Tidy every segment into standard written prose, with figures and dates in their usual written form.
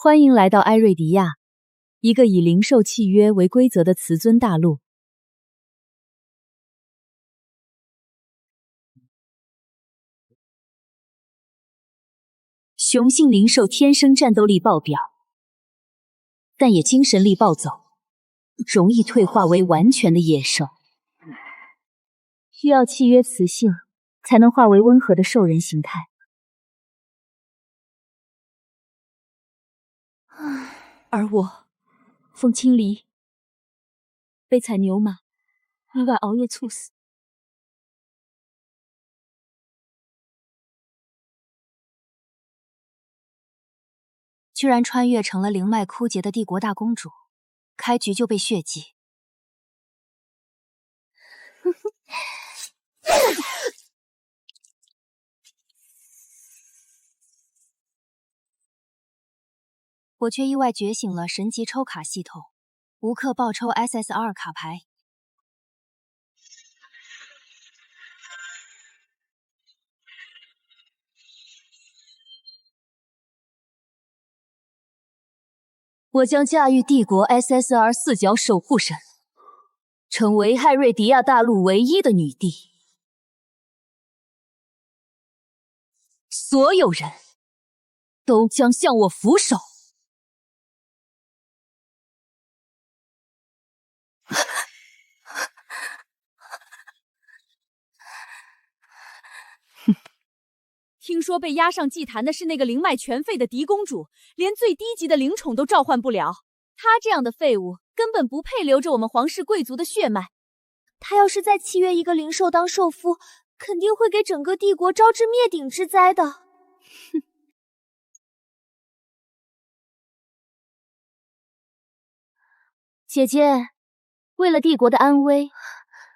欢迎来到埃瑞迪亚，一个以零售契约为规则的瓷尊大陆。雄性灵兽天生战斗力爆表，但也精神力暴走，容易退化为完全的野兽。需要契约雌性才能化为温和的兽人形态。而我，风清离，被踩牛马，意外熬夜猝死。居然穿越成了灵脉枯竭的帝国大公主，开局就被血祭。我却意外觉醒了神级抽卡系统，无氪爆抽 SSR 卡牌。我将驾驭帝国 SSR 四角守护神，成为艾瑞迪亚大陆唯一的女帝。所有人都将向我俯首。听说被押上祭坛的是那个灵脉全废的狄公主，连最低级的灵宠都召唤不了。她这样的废物根本不配留着我们皇室贵族的血脉。她要是再契约一个灵兽当兽夫，肯定会给整个帝国招致灭顶之灾的。哼！姐姐，为了帝国的安危，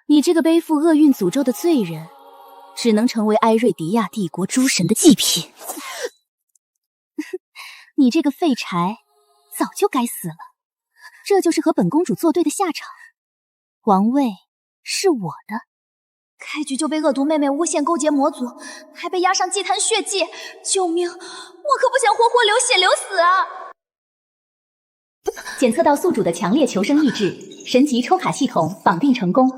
你这个背负厄运诅咒的罪人，只能成为埃瑞迪亚帝国诸神的祭品。你这个废柴，早就该死了。这就是和本公主作对的下场。王位是我的。开局就被恶毒妹妹诬陷勾结魔族，还被押上祭坛血祭，救命！我可不想活活流血流死啊！检测到宿主的强烈求生意志，神级抽卡系统绑定成功。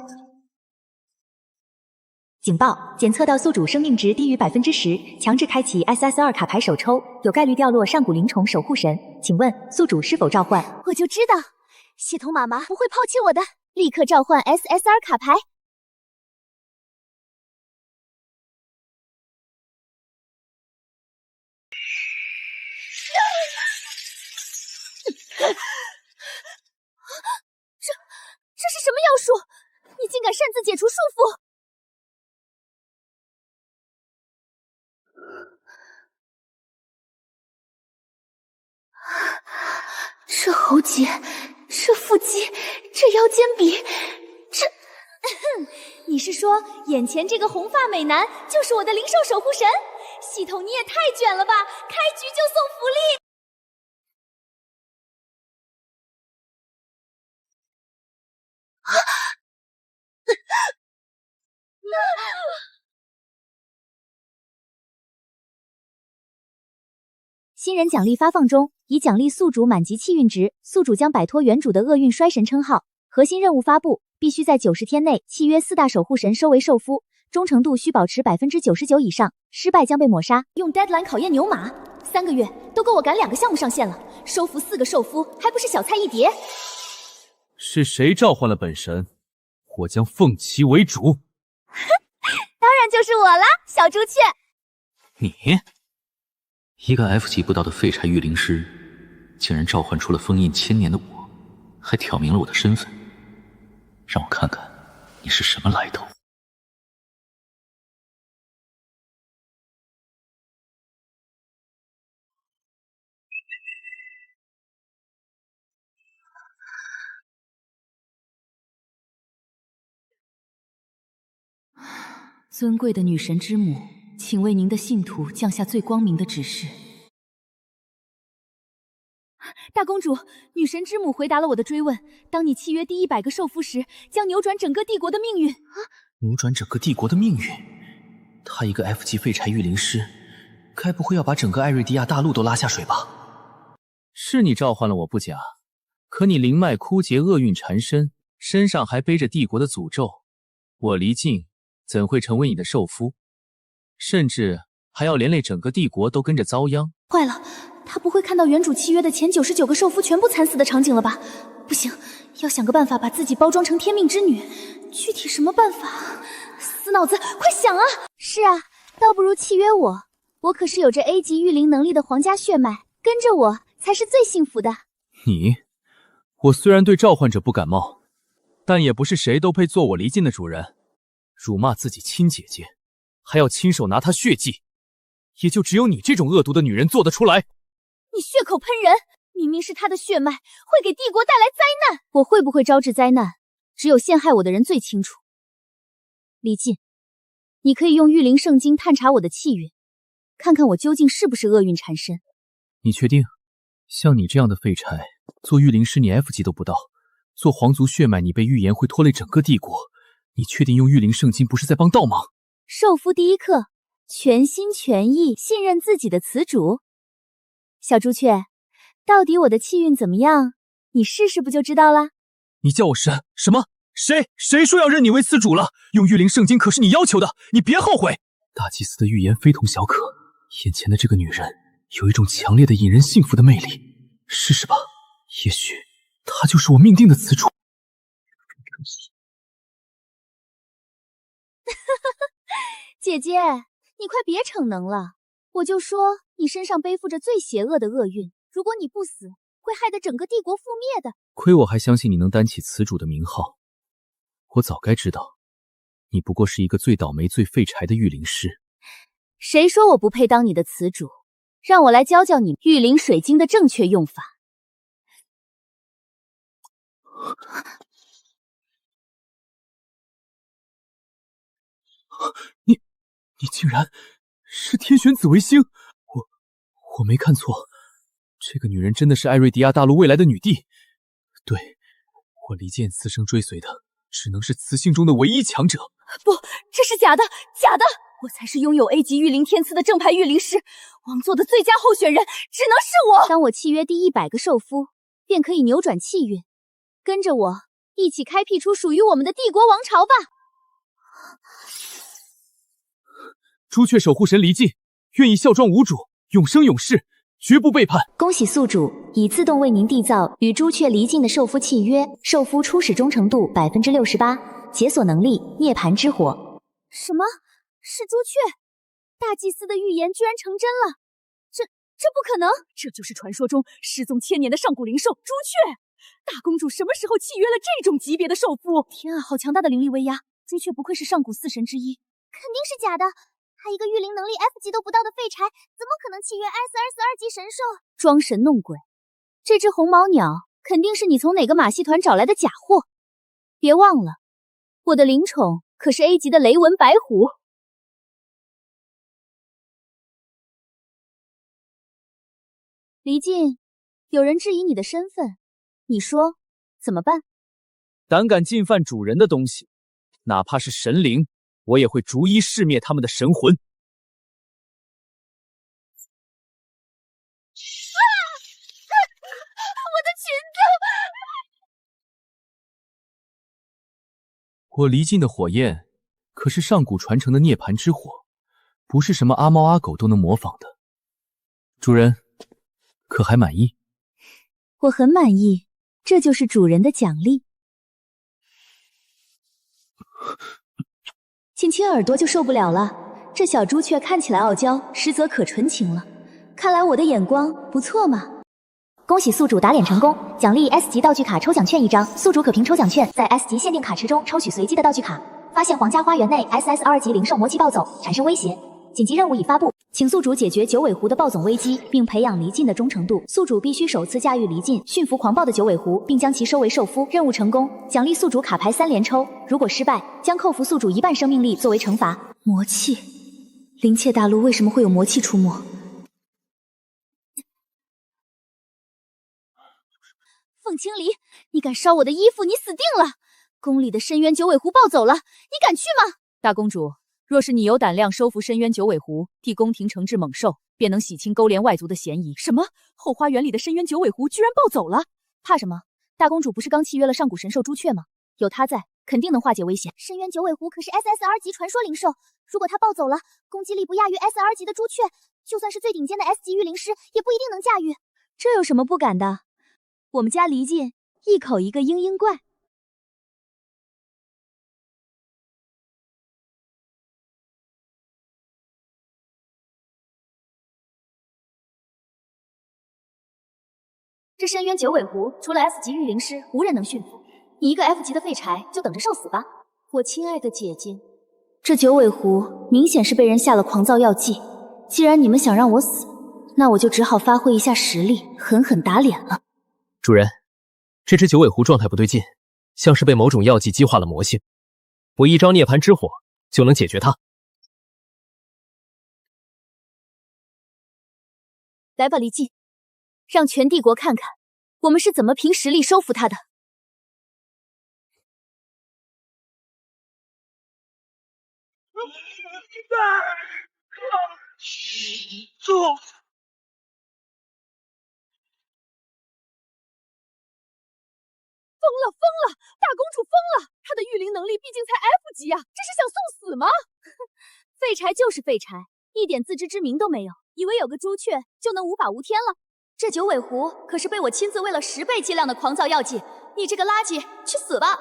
警报！检测到宿主生命值低于10%，强制开启 SSR 卡牌首抽，有概率掉落上古灵宠守护神。请问宿主是否召唤？我就知道，血统妈妈不会抛弃我的，立刻召唤 SSR 卡牌。这是什么妖术？你竟敢擅自解除束缚！这喉结，这腹肌，这腰间比，这……你是说眼前这个红发美男就是我的灵兽守护神？系统你也太卷了吧！开局就送福利！新人奖励发放中，以奖励宿主满级气运值，宿主将摆脱原主的厄运衰神称号。核心任务发布，必须在90天内契约4大守护神收为兽夫，忠诚度需保持99%以上，失败将被抹杀。用 deadline 考验牛马，3个月都够我赶2个项目上线了，收服4个兽夫还不是小菜一碟？是谁召唤了本神？我将奉其为主。当然就是我啦，小朱雀。你一个 F 级不到的废柴御灵师，竟然召唤出了封印1000年的我，还挑明了我的身份，让我看看你是什么来头。尊贵的女神之母，请为您的信徒降下最光明的指示。大公主，女神之母回答了我的追问。当你契约第100个兽夫时，将扭转整个帝国的命运。扭转整个帝国的命运？他一个 F 级废柴御灵师，该不会要把整个艾瑞迪亚大陆都拉下水吧？是你召唤了我不假，可你灵脉枯竭，厄运缠身，身上还背着帝国的诅咒，我离境怎会成为你的受夫？甚至还要连累整个帝国都跟着遭殃。坏了，他不会看到原主契约的前99个受夫全部惨死的场景了吧？不行，要想个办法把自己包装成天命之女。具体什么办法？死脑子，快想啊！是啊，倒不如契约我，我可是有着 A 级御灵能力的皇家血脉，跟着我才是最幸福的。我虽然对召唤者不感冒，但也不是谁都配做我离境的主人。辱骂自己亲姐姐，还要亲手拿她血祭，也就只有你这种恶毒的女人做得出来。你血口喷人，明明是她的血脉会给帝国带来灾难。我会不会招致灾难，只有陷害我的人最清楚。离境，你可以用御灵圣经探查我的气运，看看我究竟是不是厄运缠身。你确定？像你这样的废柴，做御灵师你 F 级都不到，做皇族血脉你被预言会拖累整个帝国，你确定用御灵圣经不是在帮倒忙？受夫第一课，全心全意信任自己的词主。小朱雀，到底我的气运怎么样？你试试不就知道了？你叫我神什么？谁说要认你为词主了？用御灵圣经可是你要求的，你别后悔。大祭司的预言非同小可，眼前的这个女人有一种强烈的引人信服的魅力，试试吧，也许她就是我命定的词主。姐姐，你快别逞能了，我就说你身上背负着最邪恶的厄运，如果你不死，会害得整个帝国覆灭的。亏我还相信你能担起词主的名号，我早该知道，你不过是一个最倒霉、最废柴的御灵师。谁说我不配当你的词主？让我来教教你御灵水晶的正确用法。你竟然是天选紫微星！我没看错，这个女人真的是艾瑞迪亚大陆未来的女帝。对，我离间此生追随的只能是雌性中的唯一强者。不，这是假的，假的！我才是拥有 A 级御灵天赐的正牌御灵师，王座的最佳候选人只能是我。当我契约第100个受夫，便可以扭转气运。跟着我一起开辟出属于我们的帝国王朝吧！朱雀守护神离境，愿意效忠无主，永生永世，绝不背叛。恭喜宿主已自动为您缔造与朱雀离境的受夫契约，受夫初始忠诚度68%，解锁能力涅槃之火。什么？是朱雀？大祭司的预言居然成真了！这不可能！这就是传说中失踪1000年的上古灵兽朱雀。大公主什么时候契约了这种级别的受夫？天啊，好强大的灵力威压！朱雀不愧是上古4神之一。肯定是假的，他一个御灵能力 F 级都不到的废柴，怎么可能契约 S22级神兽？装神弄鬼！这只红毛鸟肯定是你从哪个马戏团找来的假货。别忘了，我的灵宠可是 A 级的雷纹白虎。离境，有人质疑你的身份，你说怎么办？胆敢进犯主人的东西，哪怕是神灵，我也会逐一噬灭他们的神魂。我的裙子！我离境的火焰可是上古传承的涅槃之火，不是什么阿猫阿狗都能模仿的。主人可还满意？我很满意，这就是主人的奖励。亲亲耳朵就受不了了，这小朱雀看起来傲娇，实则可纯情了。看来我的眼光不错嘛。恭喜宿主打脸成功，奖励 S 级道具卡抽奖券1张，宿主可凭抽奖券在 S 级限定卡池中抽取随机的道具卡。发现皇家花园内 SSR 级灵兽魔气暴走，产生威胁，紧急任务已发布，请宿主解决九尾狐的暴走危机，并培养离境的忠诚度。宿主必须首次驾驭离境，驯服狂暴的九尾狐，并将其收为兽夫。任务成功，奖励宿主卡牌3连抽；如果失败，将扣除宿主1半生命力作为惩罚。魔气，灵界大陆为什么会有魔气出没？凤青离，你敢烧我的衣服，你死定了！宫里的深渊九尾狐暴走了，你敢去吗？大公主，若是你有胆量收服深渊九尾狐，替宫廷惩治猛兽，便能洗清勾连外族的嫌疑。什么？后花园里的深渊九尾狐居然暴走了？怕什么？大公主不是刚契约了上古神兽朱雀吗？有它在，肯定能化解危险。深渊九尾狐可是 SSR 级传说灵兽，如果它暴走了，攻击力不亚于 SR 级的朱雀，就算是最顶尖的 S 级御灵师，也不一定能驾驭。这有什么不敢的？我们家离间一口一个嘤嘤怪。这深渊九尾狐除了 S 级御灵师，无人能驯服。你一个 F 级的废柴，就等着受死吧！我亲爱的姐姐，这九尾狐明显是被人下了狂躁药剂。既然你们想让我死，那我就只好发挥一下实力，狠狠打脸了。主人，这只九尾狐状态不对劲，像是被某种药剂激化了魔性。我一招涅槃之火就能解决它。来吧，离姬，让全帝国看看我们是怎么凭实力收服他的。疯了！大公主疯了！她的御灵能力毕竟才 F 级啊，这是想送死吗？废柴就是废柴，一点自知之明都没有，以为有个朱雀就能无法无天了。这九尾狐可是被我亲自喂了10倍剂量的狂躁药剂，你这个垃圾，去死吧！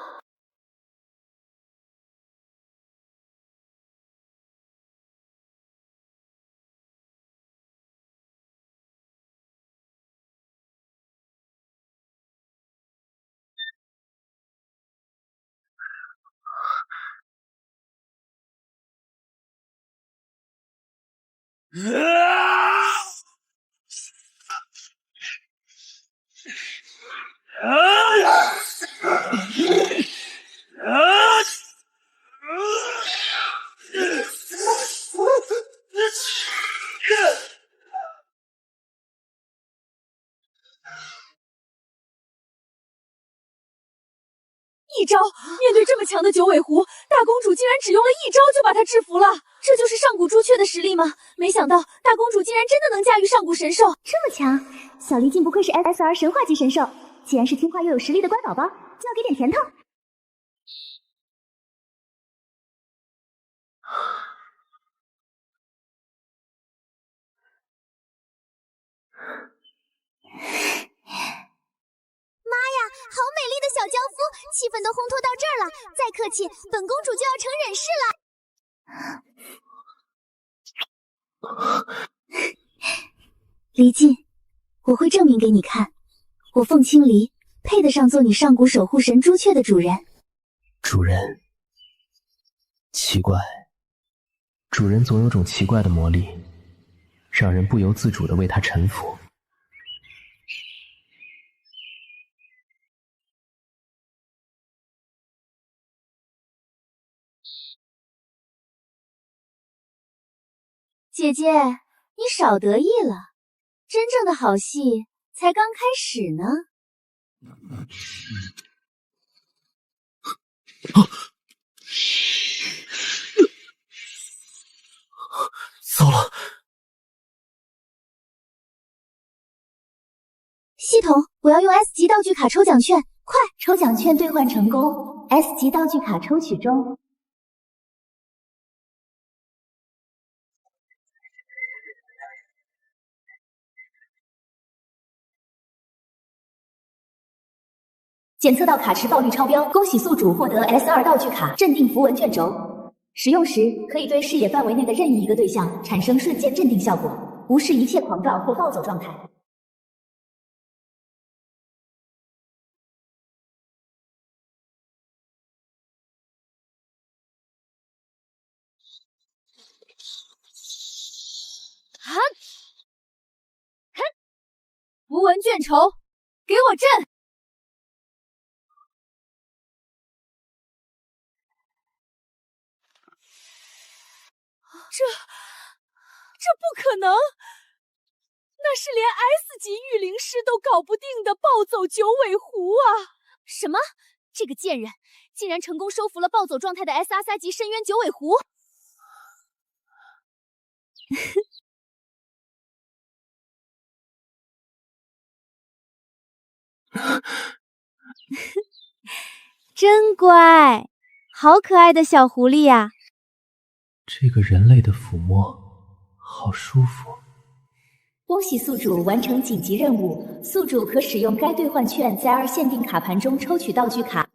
一招，面对这么强的九尾狐，大公主竟然只用了一招就把他制服了。这就是上古朱雀的实力吗？没想到大公主竟然真的能驾驭上古神兽，这么强！小离竟不愧是 SSR 神话级神兽，既然是听话又有实力的乖宝宝，就要给点甜头。妈呀，好美丽的小娇夫，气氛都烘托到这儿了，再客气，本公主就要成忍氏了。离姬，我会证明给你看，我凤青离配得上做你上古守护神朱雀的主人。主人，奇怪，主人总有种奇怪的魔力，让人不由自主地为他臣服。姐姐，你少得意了，真正的好戏才刚开始呢。糟了！系统，我要用 S 级道具卡抽奖券，快！抽奖券兑换成功 ，S 级道具卡抽取中。检测到卡池爆率超标，恭喜宿主获得 S2 道具卡镇定符文卷轴。使用时可以对视野范围内的任意一个对象产生瞬间镇定效果，无视一切狂躁或暴走状态。符文卷轴，给我震！这不可能！那是连 S 级御灵师都搞不定的暴走九尾狐啊！什么？这个贱人竟然成功收服了暴走状态的 SR3级深渊九尾狐！真乖，好可爱的小狐狸呀！这个人类的抚摸好舒服。恭喜宿主完成紧急任务，宿主可使用该兑换券在2限定卡盘中抽取道具卡。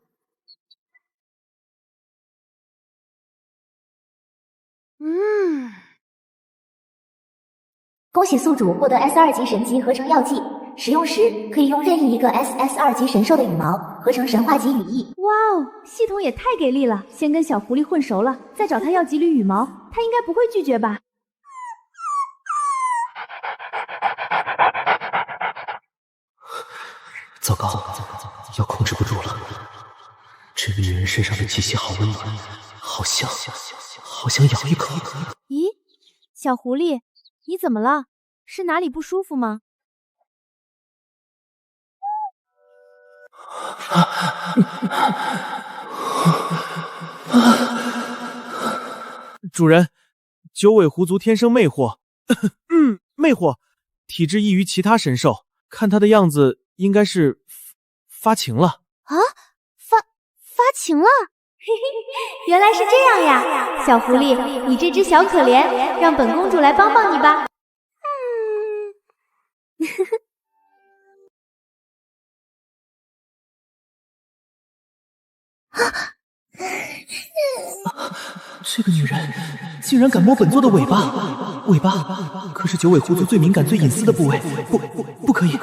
恭喜宿主获得 S2 级神级合成药剂，使用时可以用任意一个 SS2 级神兽的羽毛合成神话级羽翼。哇哦，系统也太给力了！先跟小狐狸混熟了，再找他要几缕羽毛，他应该不会拒绝吧？糟糕，要控制不住了。这个女人身上的气息好温暖，好想咬一口。咦，小狐狸，你怎么了？是哪里不舒服吗？主人，九尾狐族天生魅惑，魅惑，体质异于其他神兽。看他的样子，应该是发情了啊！发情了？嘿嘿，原来是这样呀！小狐狸，你这只小可怜，让本公主来帮帮你吧。这个女人竟然敢摸本座的尾巴！尾巴可是九尾狐族最敏感、最隐私的部位，不可以！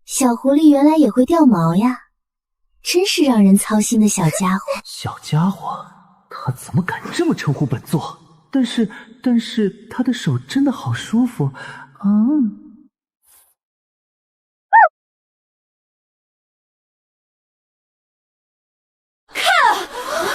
小狐狸原来也会掉毛呀，真是让人操心的小家伙。小家伙，他怎么敢这么称呼本座？但是他的手真的好舒服啊！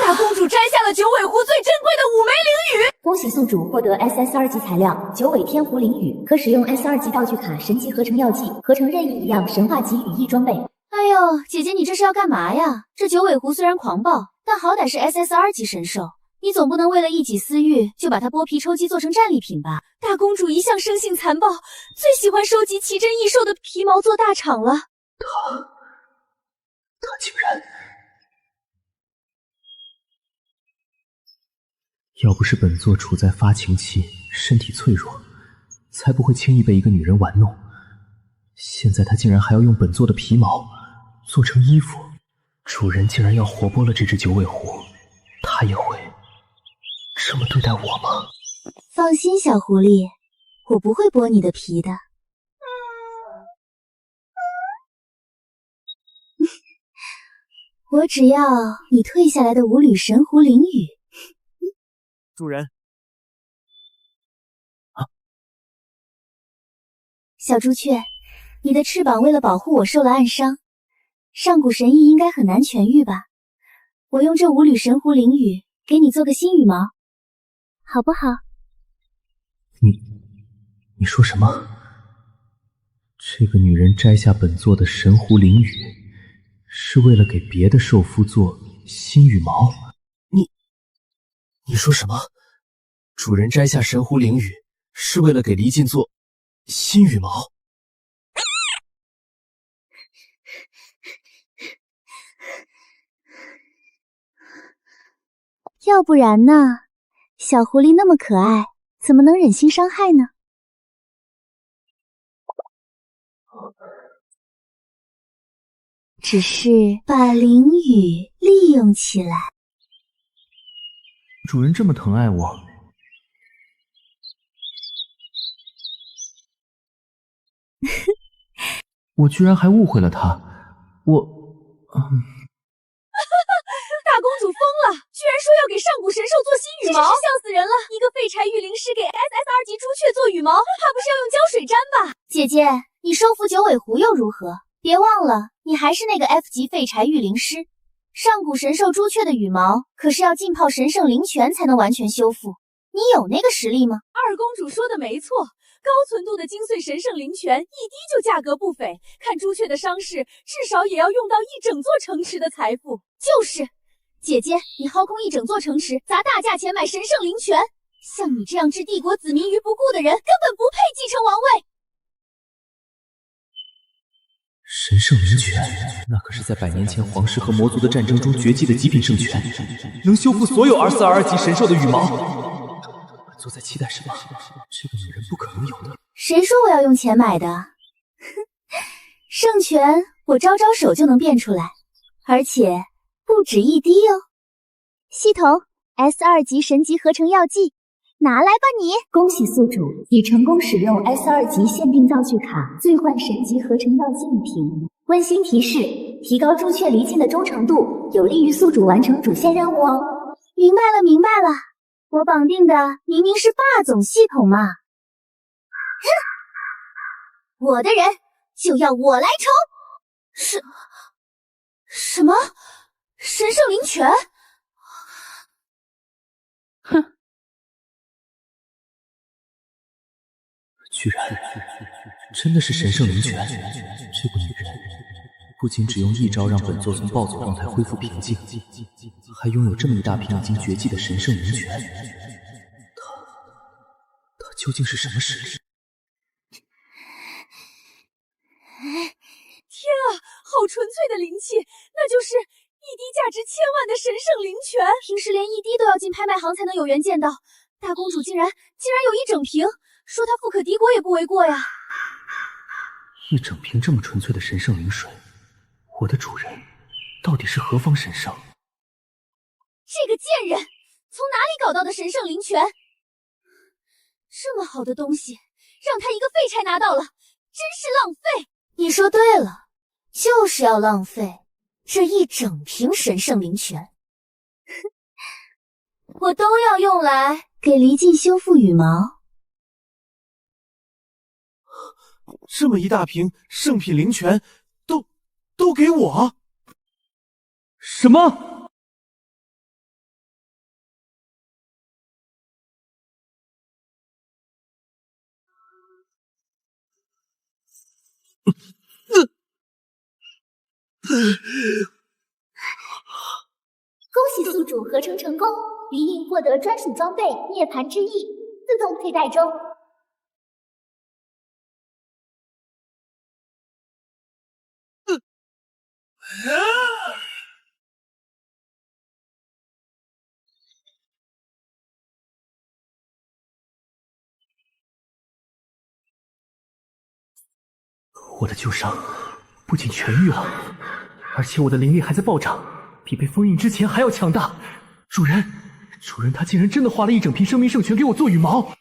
大公主摘下了九尾狐最珍贵的5枚灵羽。恭喜宿主获得 SS2 级材料九尾天狐灵羽，可使用 S2 级道具卡神级合成药剂，合成任意一样神话级羽翼装备。哎呦，姐姐你这是要干嘛呀？这九尾狐虽然狂暴，但好歹是 SS2 级神兽，你总不能为了一己私欲就把它剥皮抽筋做成战利品吧？大公主一向生性残暴，最喜欢收集奇珍异兽的皮毛做大场了。他竟然……要不是本座处在发情期，身体脆弱，才不会轻易被一个女人玩弄。现在他竟然还要用本座的皮毛做成衣服，主人竟然要活剥了这只九尾狐，他也会这么对待我吗？放心，小狐狸，我不会剥你的皮的。我只要你退下来的5缕神狐灵羽。主人。小朱雀，你的翅膀为了保护我受了暗伤，上古神翼应该很难痊愈吧？我用这5缕神狐灵羽给你做个新羽毛，好不好？你说什么？这个女人摘下本座的神狐灵羽，是为了给别的兽夫做新羽毛？你说什么？主人摘下神狐灵羽，是为了给离禁做新羽毛？要不然呢？小狐狸那么可爱，怎么能忍心伤害呢？只是把灵羽利用起来。主人这么疼爱我，我居然还误会了他。大公主疯了，居然说要给上古神兽做新羽毛，真是笑死人了！一个废柴御灵师给 SS2 级朱雀做羽毛，怕不是要用胶水粘吧？姐姐，你收服九尾狐又如何？别忘了，你还是那个 F 级废柴御灵师。上古神兽朱雀的羽毛可是要浸泡神圣灵泉才能完全修复，你有那个实力吗？二公主说的没错，高纯度的精粹神圣灵泉一滴就价格不菲，看朱雀的伤势，至少也要用到一整座城池的财富。就是，姐姐，你掏空一整座城池，砸大价钱买神圣灵泉，像你这样置帝国子民于不顾的人，根本不配继承王位。神圣灵泉，那可是在100年前皇室和魔族的战争中绝迹的极品圣泉，能修复所有24、22级神兽的羽毛。本座在期待什么？这个女人不可能有的。谁说我要用钱买的？圣泉我招招手就能变出来，而且不止一滴哦。系统 S2级神级合成药剂，拿来吧你！恭喜宿主已成功使用 S2级限定道具卡兑换神级合成药剂一瓶。温馨提示：提高朱雀离境的忠诚度，有利于宿主完成主线任务哦。明白了，明白了，我绑定的明明是霸总系统嘛！我的人就要我来抽！什么？神圣灵泉？哼！居然真的是神圣灵泉！这个女人不仅只用一招让本座从暴走状态恢复平静，还拥有这么一大瓶已经绝迹的神圣灵泉。她究竟是什么实力？天啊，好纯粹的灵气，那就是一滴价值1000万的神圣灵泉。平时连一滴都要进拍卖行才能有缘见到，大公主竟然有一整瓶，说她富可敌国也不为过呀。一整瓶这么纯粹的神圣灵水，我的主人到底是何方神圣？这个贱人从哪里搞到的神圣灵泉？这么好的东西，让他一个废柴拿到了，真是浪费！你说对了，就是要浪费这一整瓶神圣灵泉，我都要用来给离境修复羽毛。这么一大瓶圣品灵泉，都给我？什么？恭喜宿主合成成功，离印获得专属装备涅槃之翼，自动佩戴中。我的旧伤不仅痊愈了，而且我的灵力还在暴涨，比被封印之前还要强大。主人，他竟然真的花了一整瓶生命圣泉给我做羽毛啊！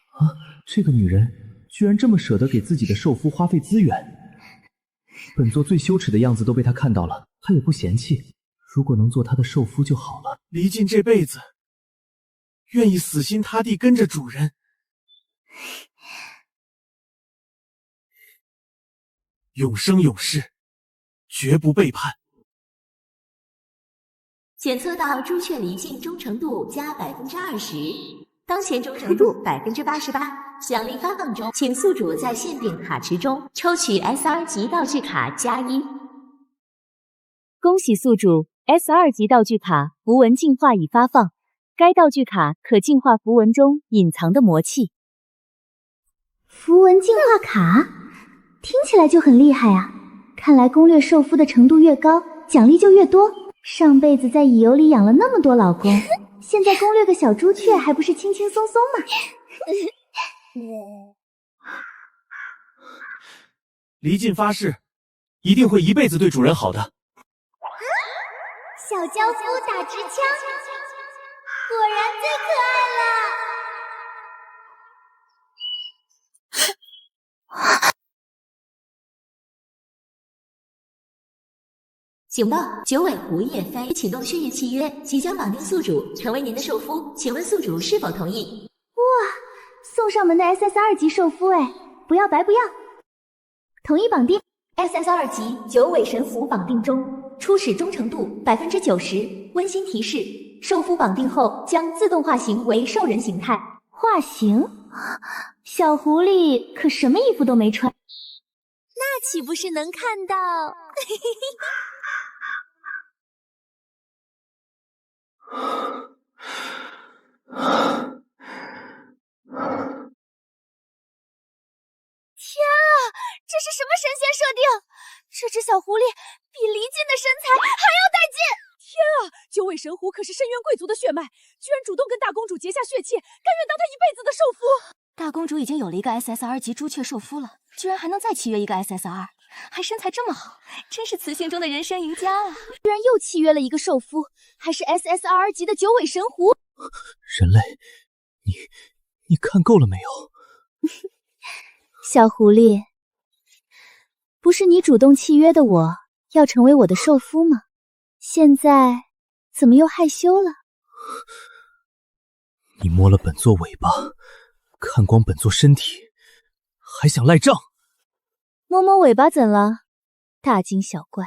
这个女人居然这么舍得给自己的兽夫花费资源，本座最羞耻的样子都被她看到了，她也不嫌弃。如果能做她的兽夫就好了。离境这辈子愿意死心塌地跟着主人。永生永世，绝不背叛。检测到朱雀离境忠诚度加20%，当前忠诚度88%，奖励发放中，请宿主在限定卡池中抽取 S2级道具卡+1。恭喜宿主 S2级道具卡符文净化已发放，该道具卡可净化符文中隐藏的魔气。符文净化卡听起来就很厉害啊！看来攻略兽夫的程度越高，奖励就越多。上辈子在蚁游里养了那么多老公，现在攻略个小朱雀还不是轻轻松松吗？离境发誓，一定会一辈子对主人好的。小娇夫打直枪，果然最可爱了。警报！九尾狐叶飞启动血液契约，即将绑定宿主成为您的兽夫，请问宿主是否同意？哇，送上门的 SS2级兽夫哎，不要白不要！同意绑定 SS2级九尾神符绑定中，初始忠诚度90%。温馨提示：兽夫绑定后将自动化形为兽人形态。化形？小狐狸可什么衣服都没穿，那岂不是能看到？定，这只小狐狸比离间的身材还要带劲！天啊，九尾神狐可是深渊贵族的血脉，居然主动跟大公主结下血契，甘愿当她一辈子的受夫。大公主已经有了一个 SSR 级朱雀兽夫了，居然还能再契约一个 SSR， 还身材这么好，真是雌性中的人生赢家啊！居然又契约了一个兽夫，还是 SSR 级的九尾神狐。人类，你看够了没有？小狐狸，不是你主动契约的我要成为我的受夫吗？现在怎么又害羞了？你摸了本座尾巴，看光本座身体，还想赖账？摸摸尾巴怎了？大惊小怪。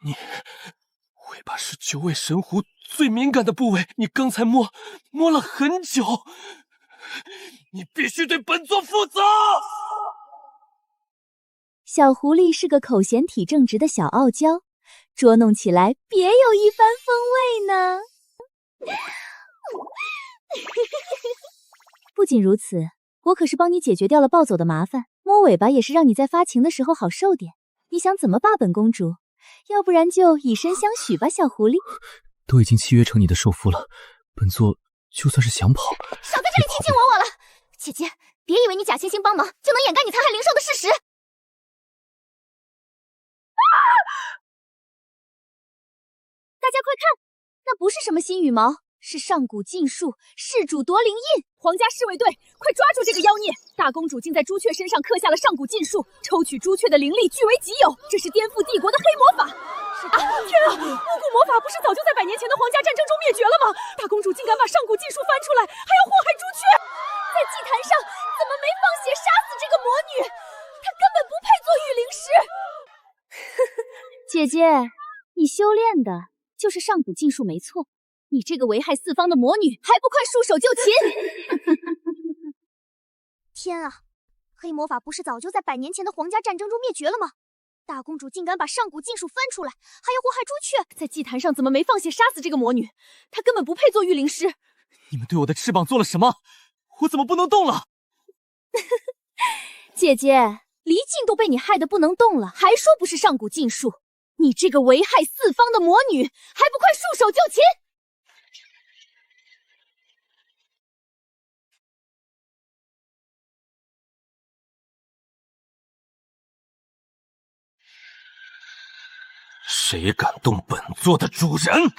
你尾巴是九尾神狐最敏感的部位，你刚才摸了很久，你必须对本座负责。小狐狸是个口嫌体正直的小傲娇，捉弄起来别有一番风味呢。不仅如此，我可是帮你解决掉了暴走的麻烦，摸尾巴也是让你在发情的时候好受点。你想怎么霸本公主？要不然就以身相许吧，小狐狸。都已经契约成你的受夫了，本座就算是想跑，少在这里卿卿我我了！姐姐，别以为你假惺惺帮忙就能掩盖你残害灵兽的事实。大家快看，那不是什么新羽毛，是上古禁术弑主夺灵印。皇家侍卫队，快抓住这个妖孽！大公主竟在朱雀身上刻下了上古禁术，抽取朱雀的灵力据为己有，这是颠覆帝国的黑魔法！天啊，巫蛊魔法不是早就在100年前的皇家战争中灭绝了吗？大公主竟敢把上古禁术翻出来，还要祸害朱雀！在祭坛上怎么没放血杀死这个魔女？她根本不配做御灵师！姐姐，你修炼的就是上古禁术没错，你这个危害四方的魔女，还不快束手就擒！天啊，黑魔法不是早就在100年前的皇家战争中灭绝了吗？大公主竟敢把上古禁术翻出来，还要祸害朱雀！在祭坛上怎么没放血杀死这个魔女？她根本不配做御灵师！你们对我的翅膀做了什么？我怎么不能动了？姐姐，离境都被你害得不能动了，还说不是上古禁术？你这个危害四方的魔女，还不快束手就擒！谁敢动本座的主人，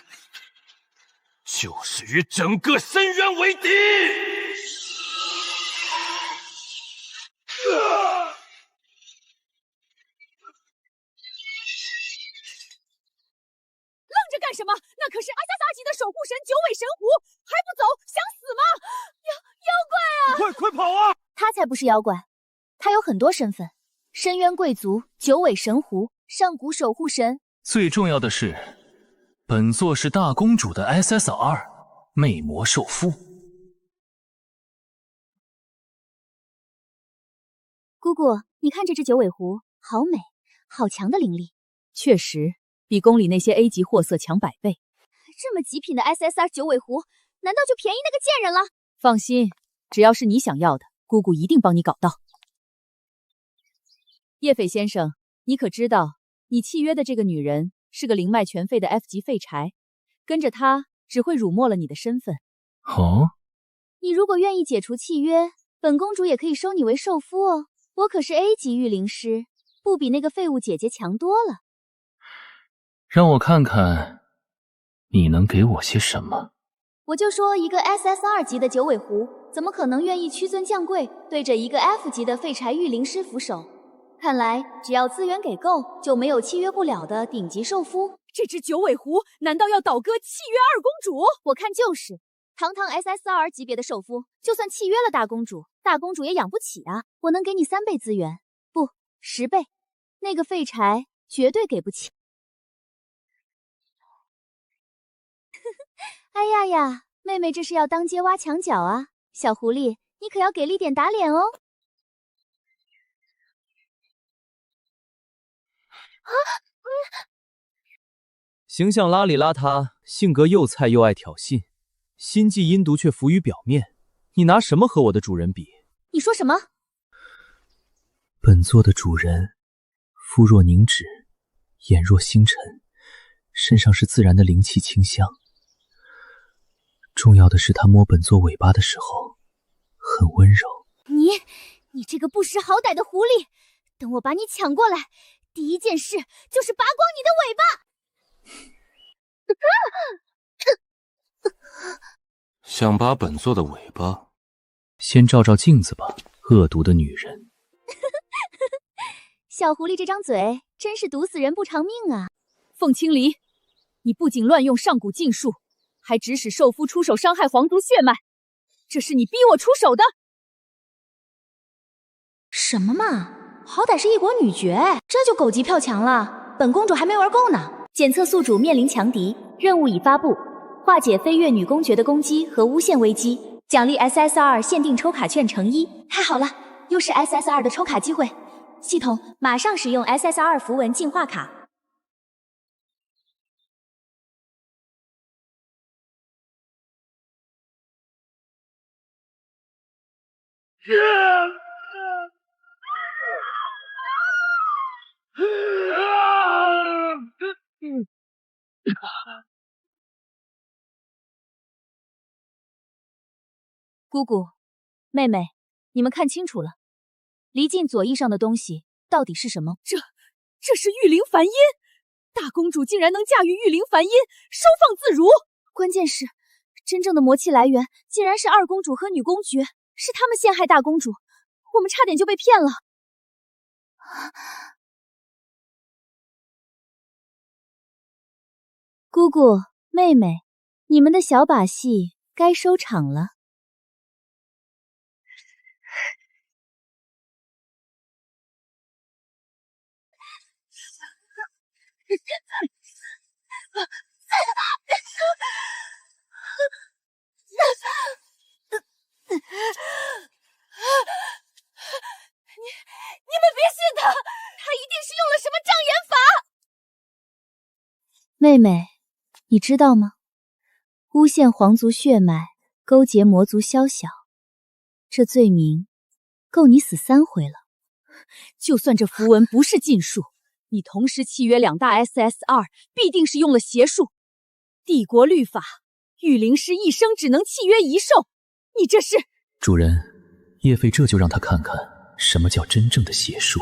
就是与整个深渊为敌！愣着干什么？那可是SSR级的守护神九尾神狐，还不走？想死吗？妖怪啊！快跑啊！他才不是妖怪，他有很多身份：深渊贵族、九尾神狐、上古守护神。最重要的是，本座是大公主的 SSR 魅魔兽夫。姑姑，你看这只九尾狐，好美，好强的灵力。确实，比宫里那些 A 级货色强100倍。这么极品的 SSR 九尾狐，难道就便宜那个贱人了？放心，只要是你想要的，姑姑一定帮你搞到。叶斐先生，你可知道，你契约的这个女人是个灵脉全废的 F 级废柴，跟着她只会辱没了你的身份。哦，你如果愿意解除契约，本公主也可以收你为受夫哦。我可是 A 级御灵师，不比那个废物姐姐强多了。让我看看，你能给我些什么？我就说一个 SSR 级的九尾狐，怎么可能愿意屈尊降贵，对着一个 F 级的废柴御灵师俯首？看来只要资源给够，就没有契约不了的顶级兽夫。这只九尾狐难道要倒戈契约二公主？我看就是，堂堂 SSR 级别的兽夫，就算契约了大公主，大公主也养不起啊！我能给你3倍资源，不，10倍。那个废柴绝对给不起。哎呀呀，妹妹这是要当街挖墙脚啊！小狐狸，你可要给力点打脸哦！形象邋里邋遢，性格又菜又爱挑衅，心计阴毒却浮于表面。你拿什么和我的主人比？你说什么？本座的主人，肤若凝脂，眼若星辰，身上是自然的灵气清香。重要的是，他摸本座尾巴的时候，很温柔。你这个不识好歹的狐狸，等我把你抢过来，第一件事就是拔光你的尾巴。想拔本座的尾巴？先照照镜子吧，恶毒的女人。小狐狸这张嘴真是毒死人不偿命啊！凤青离，你不仅乱用上古禁术，还指使兽夫出手伤害皇族血脉，这是你逼我出手的。什么嘛，好歹是一国女爵，这就狗急跳墙了。本公主还没玩够呢。检测宿主面临强敌，任务已发布，化解飞跃女公爵的攻击和诬陷危机，奖励 SSR 限定抽卡券乘1。太好了，又是 SSR 的抽卡机会。系统马上使用 SSR 符文净化卡。姑姑，妹妹，你们看清楚了，离境左翼上的东西到底是什么？这是玉灵梵音！大公主竟然能驾驭玉灵梵音，收放自如。关键是，真正的魔气来源竟然是二公主和女公爵，是他们陷害大公主，我们差点就被骗了。姑姑，妹妹，你们的小把戏该收场了。你们别信他，他一定是用了什么障眼法。妹妹，你知道吗？诬陷皇族血脉，勾结魔族宵小，这罪名够你死3回了。就算这符文不是禁术，你同时契约2大 SSR， 必定是用了邪术。帝国律法，御灵师一生只能契约1兽，你这是……主人，叶妃这就让他看看什么叫真正的邪术。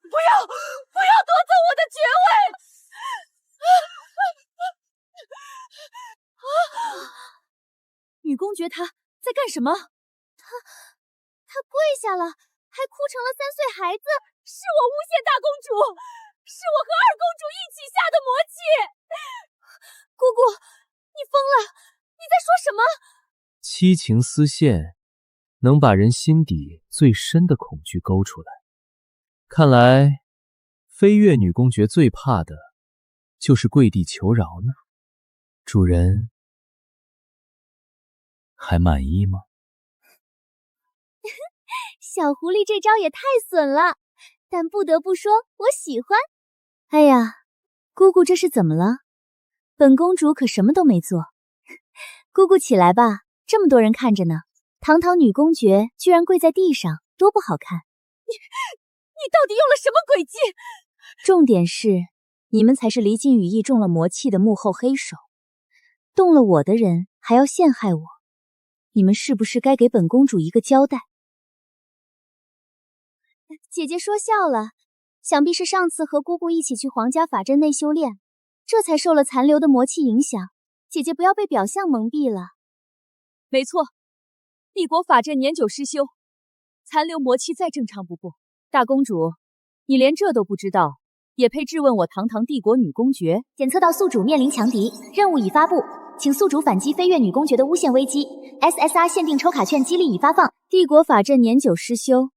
不要夺走我的爵位！女公爵她在干什么？她跪下了，还哭成了3岁孩子。是我诬陷大公主，是我和二公主一起下的魔气。姑姑，你疯了！你在说什么？七情丝线能把人心底最深的恐惧勾出来。看来飞跃女公爵最怕的就是跪地求饶呢。主人还满意吗？小狐狸这招也太损了，但不得不说我喜欢。哎呀，姑姑这是怎么了？本公主可什么都没做。姑姑起来吧，这么多人看着呢。堂堂女公爵居然跪在地上，多不好看。你到底用了什么诡计？重点是，你们才是离境羽翼中了魔气的幕后黑手。动了我的人还要陷害我，你们是不是该给本公主一个交代？姐姐说笑了，想必是上次和姑姑一起去皇家法阵内修炼，这才受了残留的魔气影响。姐姐不要被表象蒙蔽了。没错，帝国法阵年久失修，残留魔气再正常不过。大公主，你连这都不知道，也配质问我堂堂帝国女公爵？检测到宿主面临强敌，任务已发布，请宿主反击飞跃女公爵的诬陷危机。SSR 限定抽卡券激励已发放。帝国法阵年久失修，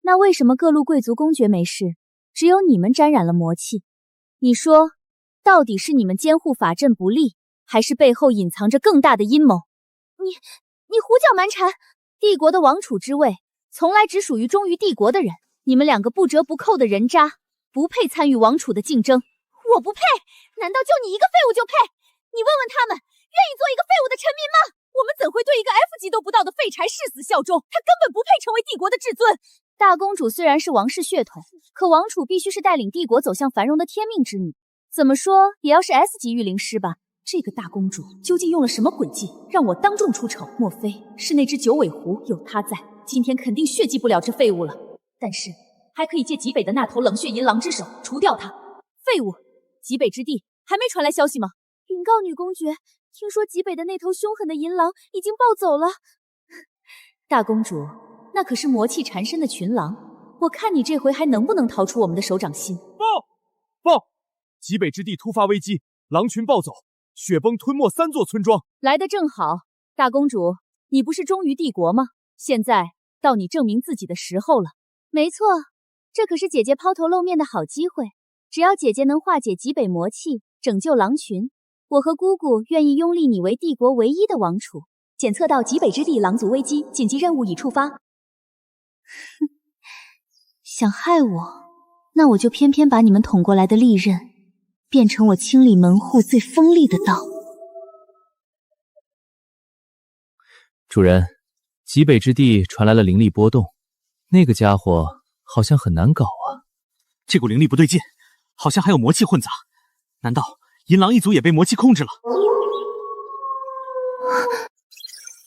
那为什么各路贵族公爵没事，只有你们沾染了魔气？你说，到底是你们监护法阵不力，还是背后隐藏着更大的阴谋？你你胡搅蛮缠。帝国的王储之位，从来只属于忠于帝国的人。你们两个不折不扣的人渣，不配参与王储的竞争。我不配？难道就你一个废物就配？你问问他们，愿意做一个废物的臣民吗？我们怎会对一个 F 级都不到的废柴誓死效忠？他根本不配成为帝国的至尊。大公主虽然是王室血统，可王储必须是带领帝国走向繁荣的天命之女，怎么说也要是 S 级御灵师吧。这个大公主究竟用了什么诡计，让我当众出丑？莫非是那只九尾狐？有她在，今天肯定血祭不了这废物了。但是还可以借极北的那头冷血银狼之手除掉他。废物！极北之地还没传来消息吗？禀告女公爵，听说极北的那头凶狠的银狼已经暴走了。大公主，那可是魔气缠身的群狼，我看你这回还能不能逃出我们的手掌心？报！极北之地突发危机，狼群暴走，雪崩吞没3座村庄。来得正好，大公主，你不是忠于帝国吗？现在到你证明自己的时候了。没错，这可是姐姐抛头露面的好机会。只要姐姐能化解极北魔气，拯救狼群，我和姑姑愿意拥立你为帝国唯一的王储。检测到极北之地狼族危机，紧急任务已触发。想害我，那我就偏偏把你们捅过来的利刃变成我清理门户最锋利的刀。主人，极北之地传来了灵力波动，那个家伙好像很难搞啊。这股灵力不对劲，好像还有魔气混杂，难道银狼一族也被魔气控制了？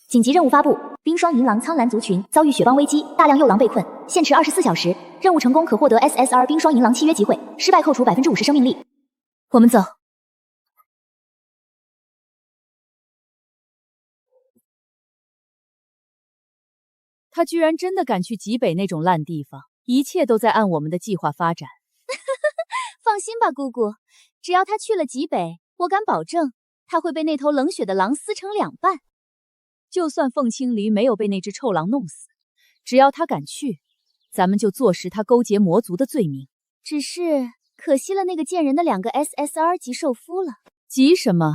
紧急任务发布：冰霜银狼苍蓝族群遭遇雪崩危机，大量幼狼被困，限持24小时。任务成功可获得 SSR 冰霜银狼契约集会，失败扣除50%生命力。我们走。他居然真的敢去极北那种烂地方，一切都在按我们的计划发展。放心吧，姑姑，只要他去了极北，我敢保证他会被那头冷血的狼撕成2半。就算凤青离没有被那只臭狼弄死，只要他敢去，咱们就坐实他勾结魔族的罪名。只是可惜了那个贱人的2个 SSR 级兽夫了。急什么？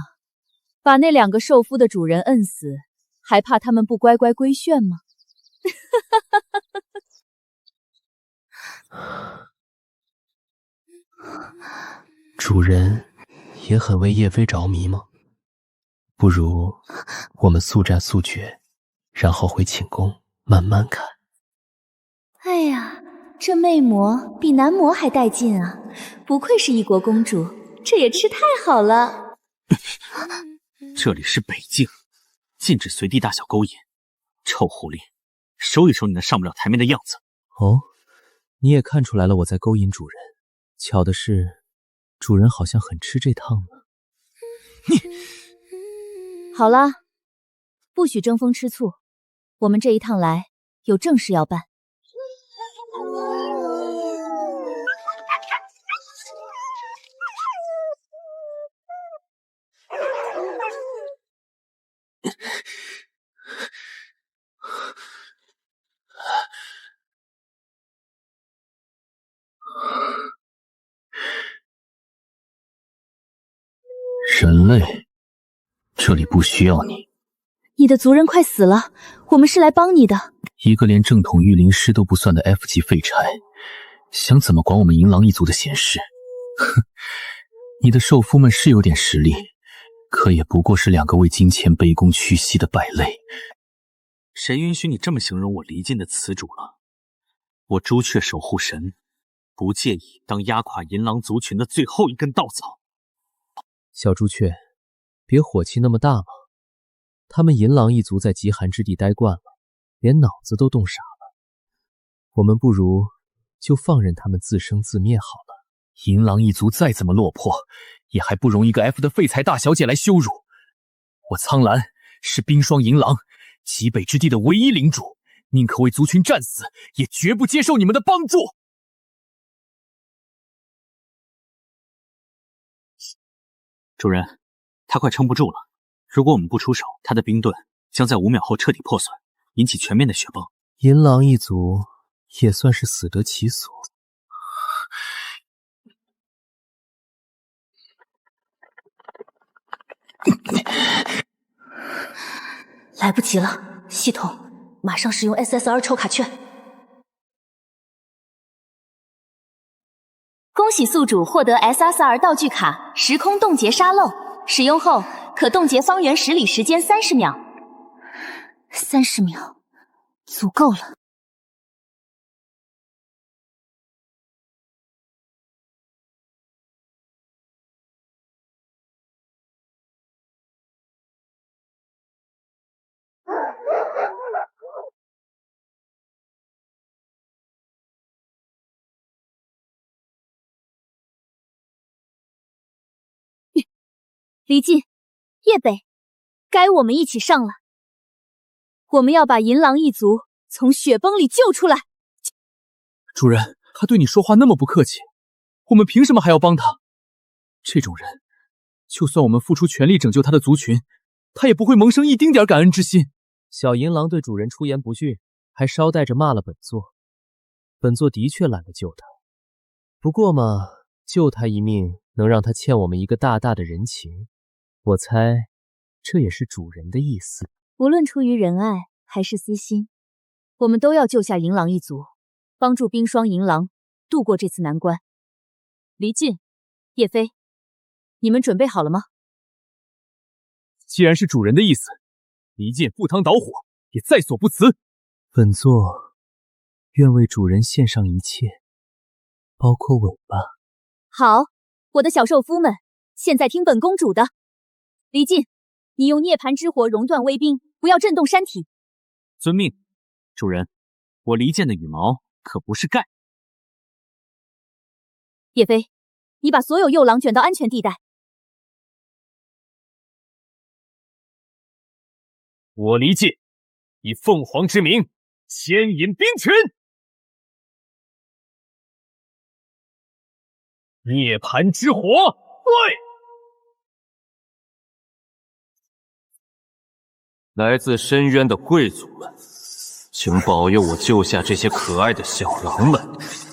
把那2个兽夫的主人摁死，还怕他们不乖乖归旋吗？主人也很为叶妃着迷吗？不如我们速战速决，然后回寝宫慢慢看。哎呀，这魅魔比男魔还带劲啊！不愧是一国公主，这也吃太好了。这里是北境，禁止随地大小勾引。臭狐狸，收一收你那上不了台面的样子。哦，你也看出来了我在勾引主人。巧的是，主人好像很吃这套呢。好了，不许争风吃醋，我们这一趟来有正事要办。人类，这里不需要你。你的族人快死了，我们是来帮你的。一个连正统御灵师都不算的 F 级废柴，想怎么管我们银狼一族的闲事？哼，你的兽夫们是有点实力，可也不过是2个为金钱卑躬屈膝的败类。谁允许你这么形容我离间的词主了？我朱雀守护神，不介意当压垮银狼族群的最后一根稻草。小朱雀，别火气那么大嘛。他们银狼一族在极寒之地待惯了，连脑子都冻傻了。我们不如就放任他们自生自灭好了。银狼一族再怎么落魄，也还不容一个 F 的废材大小姐来羞辱。我苍兰是冰霜银狼极北之地的唯一领主，宁可为族群战死，也绝不接受你们的帮助。主人，他快撑不住了。如果我们不出手，他的冰盾将在5秒后彻底破损，引起全面的雪崩。银狼一族也算是死得其所。来不及了，系统，马上使用 SSR 抽卡券。恭喜宿主获得 SSR 道具卡“时空冻结沙漏”，使用后可冻结方圆10里时间30秒。30秒，足够了。离晋、叶北，该我们一起上了。我们要把银狼一族从雪崩里救出来。主人，他对你说话那么不客气，我们凭什么还要帮他？这种人，就算我们付出全力拯救他的族群，他也不会萌生一丁点感恩之心。小银狼对主人出言不逊，还捎带着骂了本座。本座的确懒得救他，不过嘛，救他一命能让他欠我们一个大大的人情。我猜，这也是主人的意思。无论出于仁爱还是私心，我们都要救下银狼一族，帮助冰霜银狼度过这次难关。离晋、叶飞，你们准备好了吗？既然是主人的意思，离间赴汤蹈火也在所不辞。本座愿为主人献上一切，包括尾巴。好，我的小兽夫们，现在听本公主的。离晋，你用涅槃之火熔断威冰，不要震动山体。遵命，主人。我离间的羽毛可不是盖。叶飞，你把所有幼狼卷到安全地带。我离间以凤凰之名牵引兵群，涅槃之火，对！来自深渊的贵族们，请保佑我救下这些可爱的小狼们。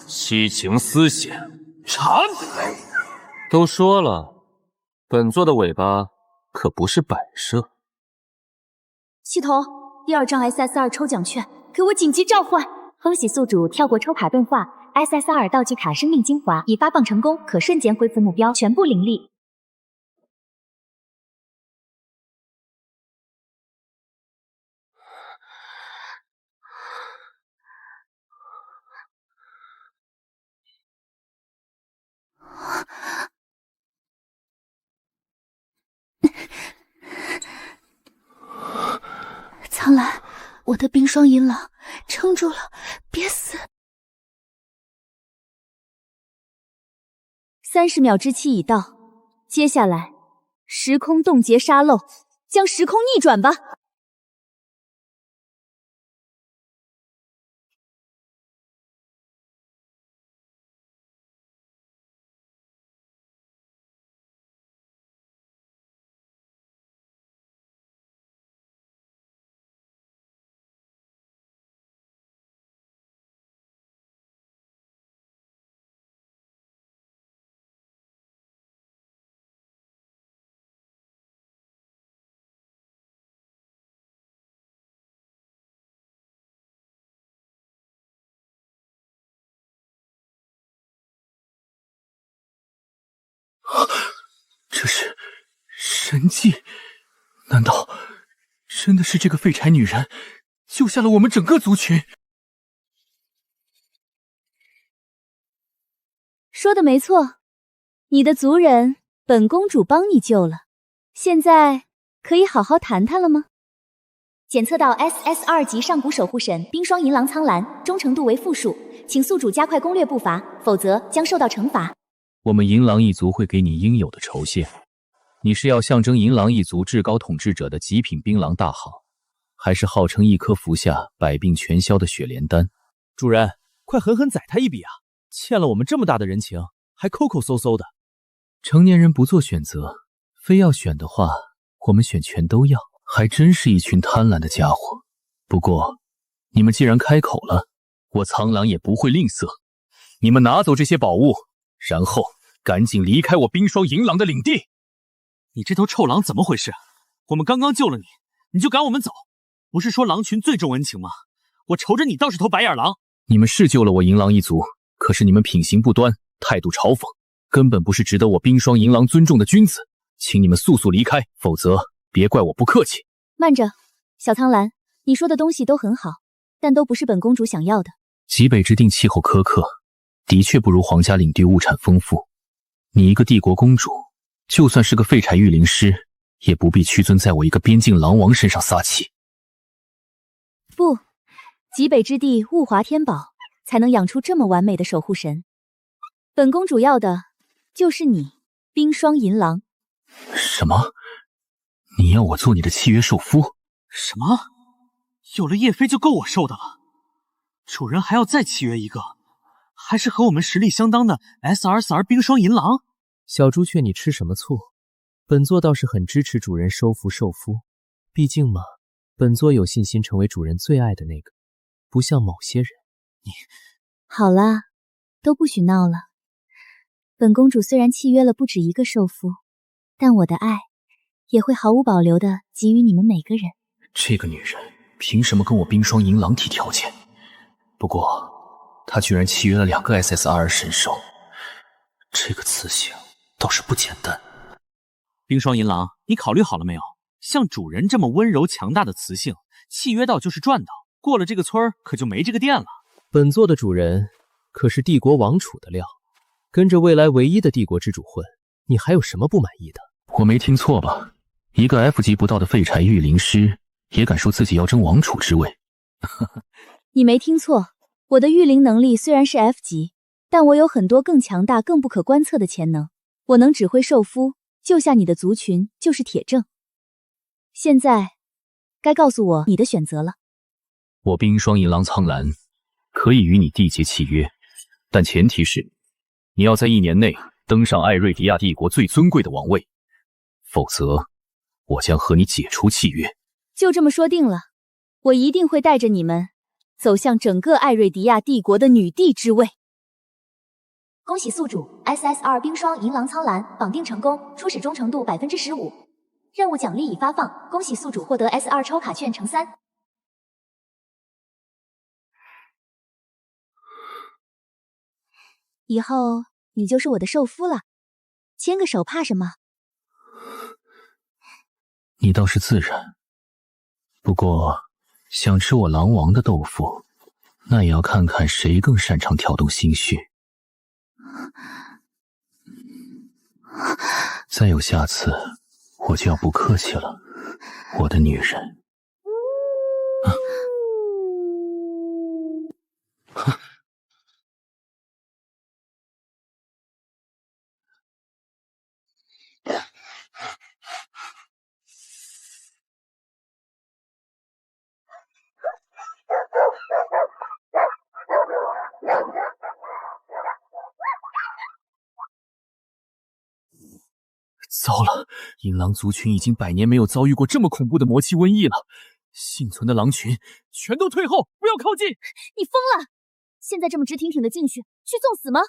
七情丝线，缠！都说了，本座的尾巴可不是摆设。系统，第2张 SSR 抽奖券，给我紧急召唤！恭喜宿主跳过抽卡钝化 ，SSR 道具卡生命精华已发放成功，可瞬间恢复目标全部灵力。苍兰，我的冰霜银狼，撑住了，别死！30秒之期已到，接下来，时空冻结沙漏，将时空逆转吧！这是神迹？难道真的是这个废柴女人救下了我们整个族群？说的没错，你的族人本公主帮你救了，现在可以好好谈谈了吗？检测到 SSR 级上古守护神冰霜银狼苍兰，忠诚度为负数，请宿主加快攻略步伐，否则将受到惩罚。我们银狼一族会给你应有的酬谢。你是要象征银狼一族至高统治者的极品槟榔大好，还是号称一颗服下百病全消的雪莲丹？主人，快狠狠宰他一笔啊！欠了我们这么大的人情，还抠抠搜搜的。成年人不做选择，非要选的话，我们选全都要。还真是一群贪婪的家伙。不过，你们既然开口了，我苍狼也不会吝啬。你们拿走这些宝物，然后赶紧离开我冰霜银狼的领地。你这头臭狼怎么回事？我们刚刚救了你，你就赶我们走？不是说狼群最重恩情吗？我瞅着你倒是头白眼狼。你们是救了我银狼一族，可是你们品行不端，态度嘲讽，根本不是值得我冰霜银狼尊重的君子，请你们速速离开，否则别怪我不客气。慢着，小苍兰，你说的东西都很好，但都不是本公主想要的。极北之定气候苛刻，的确不如皇家领地物产丰富。你一个帝国公主，就算是个废柴御灵师，也不必屈尊在我一个边境狼王身上撒气。不，极北之地物华天宝，才能养出这么完美的守护神。本公主要的就是你，冰霜银狼。什么？你要我做你的契约受夫？什么？有了叶妃就够我受的了？主人还要再契约一个？还是和我们实力相当的 SR4R 冰霜银狼？小朱雀，你吃什么醋？本座倒是很支持主人收服受夫，毕竟嘛，本座有信心成为主人最爱的那个，不像某些人。你好啦，都不许闹了。本公主虽然契约了不止一个受夫，但我的爱也会毫无保留地给予你们每个人。这个女人凭什么跟我冰霜银狼提条件？不过她居然契约了2个 SSR 神兽，这个雌性倒是不简单。冰霜银狼，你考虑好了没有？像主人这么温柔强大的雌性，契约到就是赚到，过了这个村可就没这个店了。本座的主人可是帝国王储的料，跟着未来唯一的帝国之主混，你还有什么不满意的？我没听错吧？一个 F 级不到的废柴御灵师，也敢说自己要争王储之位？你没听错，我的御灵能力虽然是 F 级，但我有很多更强大、更不可观测的潜能。我能指挥兽夫，救下你的族群就是铁证。现在，该告诉我你的选择了。我冰霜银狼苍兰可以与你缔结契约，但前提是你要在1年内登上艾瑞迪亚帝国最尊贵的王位，否则我将和你解除契约。就这么说定了，我一定会带着你们走向整个艾瑞迪亚帝国的女帝之位。恭喜宿主 SSR 冰霜银狼苍兰绑定成功，初始忠诚度 15%， 任务奖励已发放，恭喜宿主获得 S2 抽卡券乘3。以后你就是我的受夫了，牵个手怕什么？你倒是自然，不过想吃我狼王的豆腐，那也要看看谁更擅长挑动心绪。再有下次，我就要不客气了，我的女人。糟了，银狼族群已经100年没有遭遇过这么恐怖的魔气瘟疫了，幸存的狼群全都退后，不要靠近！你疯了！现在这么直挺挺的进去送死吗？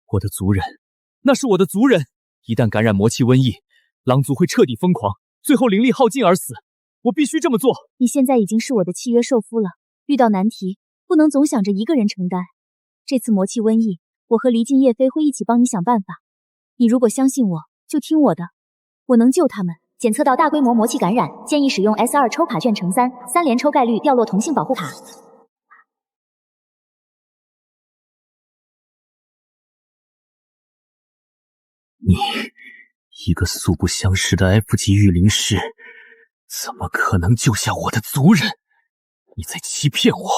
我的族人，那是我的族人，一旦感染魔气瘟疫，狼族会彻底疯狂，最后灵力耗尽而死。我必须这么做。你现在已经是我的契约受夫了，遇到难题不能总想着一个人承担。这次魔气瘟疫，我和离境叶妃会一起帮你想办法。你如果相信我，就听我的，我能救他们。检测到大规模魔气感染，建议使用 S2 抽卡券乘3，3连抽概率掉落同性保护卡。你一个素不相识的 F 级御灵师，怎么可能救下我的族人？你在欺骗我！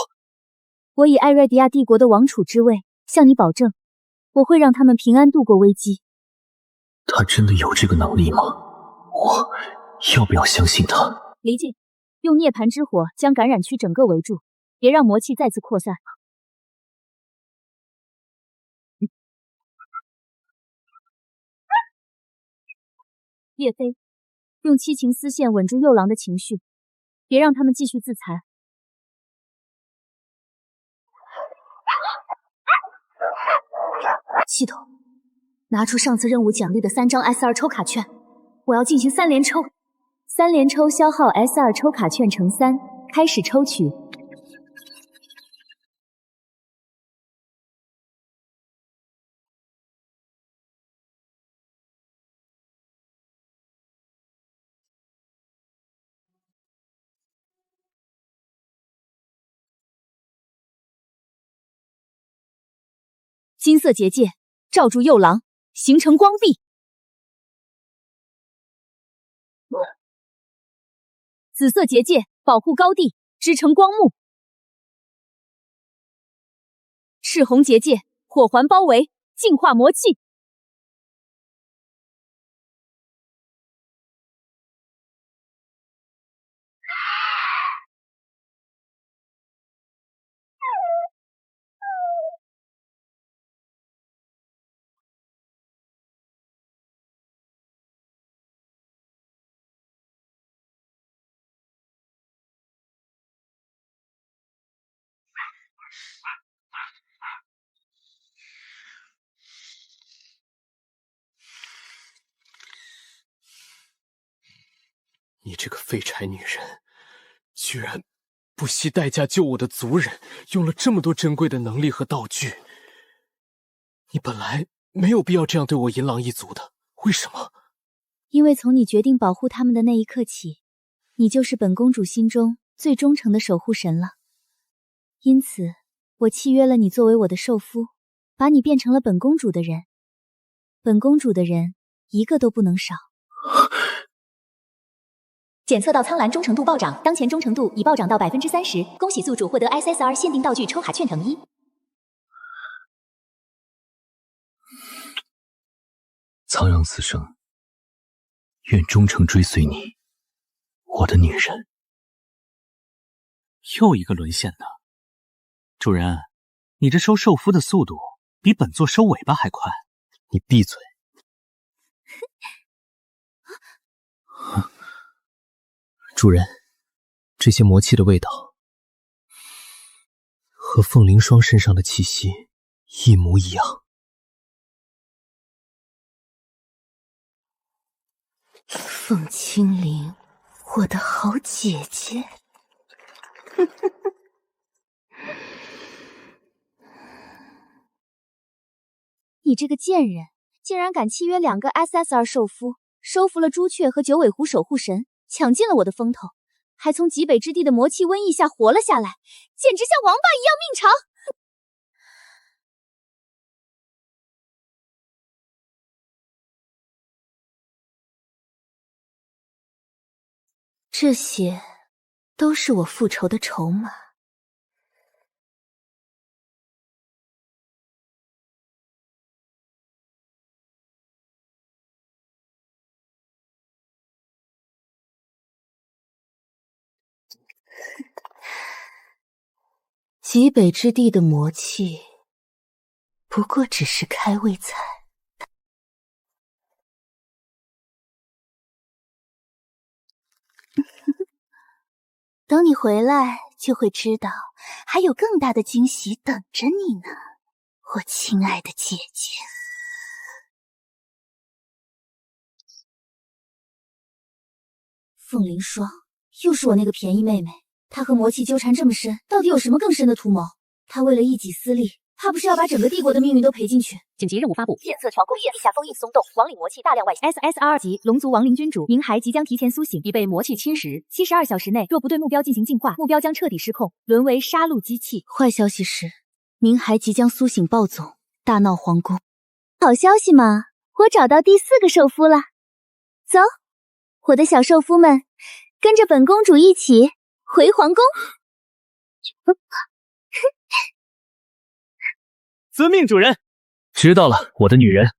我以艾瑞迪亚帝国的王储之位向你保证，我会让他们平安度过危机。他真的有这个能力吗？我要不要相信他？离境，用涅槃之火将感染区整个围住，别让魔气再次扩散。叶妃，用七情丝线稳住幼狼的情绪，别让他们继续自残。系统，拿出上次任务奖励的3张 S2 抽卡券，我要进行3连抽。3连抽消耗 S2 抽卡券乘3，开始抽取。金色结界罩住右廊，形成光壁。紫色结界保护高地，织成光幕。赤红结界火环包围，净化魔气。你这个废柴女人，居然不惜代价救我的族人，用了这么多珍贵的能力和道具。你本来没有必要这样对我银狼一族的，为什么？因为从你决定保护他们的那一刻起，你就是本公主心中最忠诚的守护神了。因此，我契约了你作为我的受夫，把你变成了本公主的人。本公主的人一个都不能少。检测到苍兰忠诚度暴涨，当前忠诚度已暴涨到30%，恭喜宿主获得 SSR 限定道具抽卡券等1。苍让此生，愿忠诚追随你，我的女人。又一个沦陷的。主人，你这收受夫的速度比本座收尾巴还快。你闭嘴！主人，这些魔气的味道和凤灵霜身上的气息一模一样。凤青灵，我的好姐姐。你这个贱人，竟然敢契约2个 SSR 受夫，收服了朱雀和九尾狐守护神，抢尽了我的风头，还从极北之地的魔气瘟疫下活了下来，简直像王八一样命长！这些都是我复仇的筹码。极北之地的魔气，不过只是开胃菜。等你回来，就会知道，还有更大的惊喜等着你呢，我亲爱的姐姐。凤灵霜，又是我那个便宜妹妹。她和魔气纠缠这么深，到底有什么更深的图谋？她为了一己私利，怕不是要把整个帝国的命运都赔进去？紧急任务发布：变色条攻地下封印松动，亡灵魔气大量外泄。SSR 级龙族亡灵君主冥骸即将提前苏醒，已被魔气侵蚀。72小时内若不对目标进行净化，目标将彻底失控，沦为杀戮机器。坏消息是，冥骸即将苏醒暴走，大闹皇宫。好消息嘛，我找到第4个受夫了。走，我的小受夫们，跟着本公主一起回皇宫。遵命，主人。知道了，我的女人。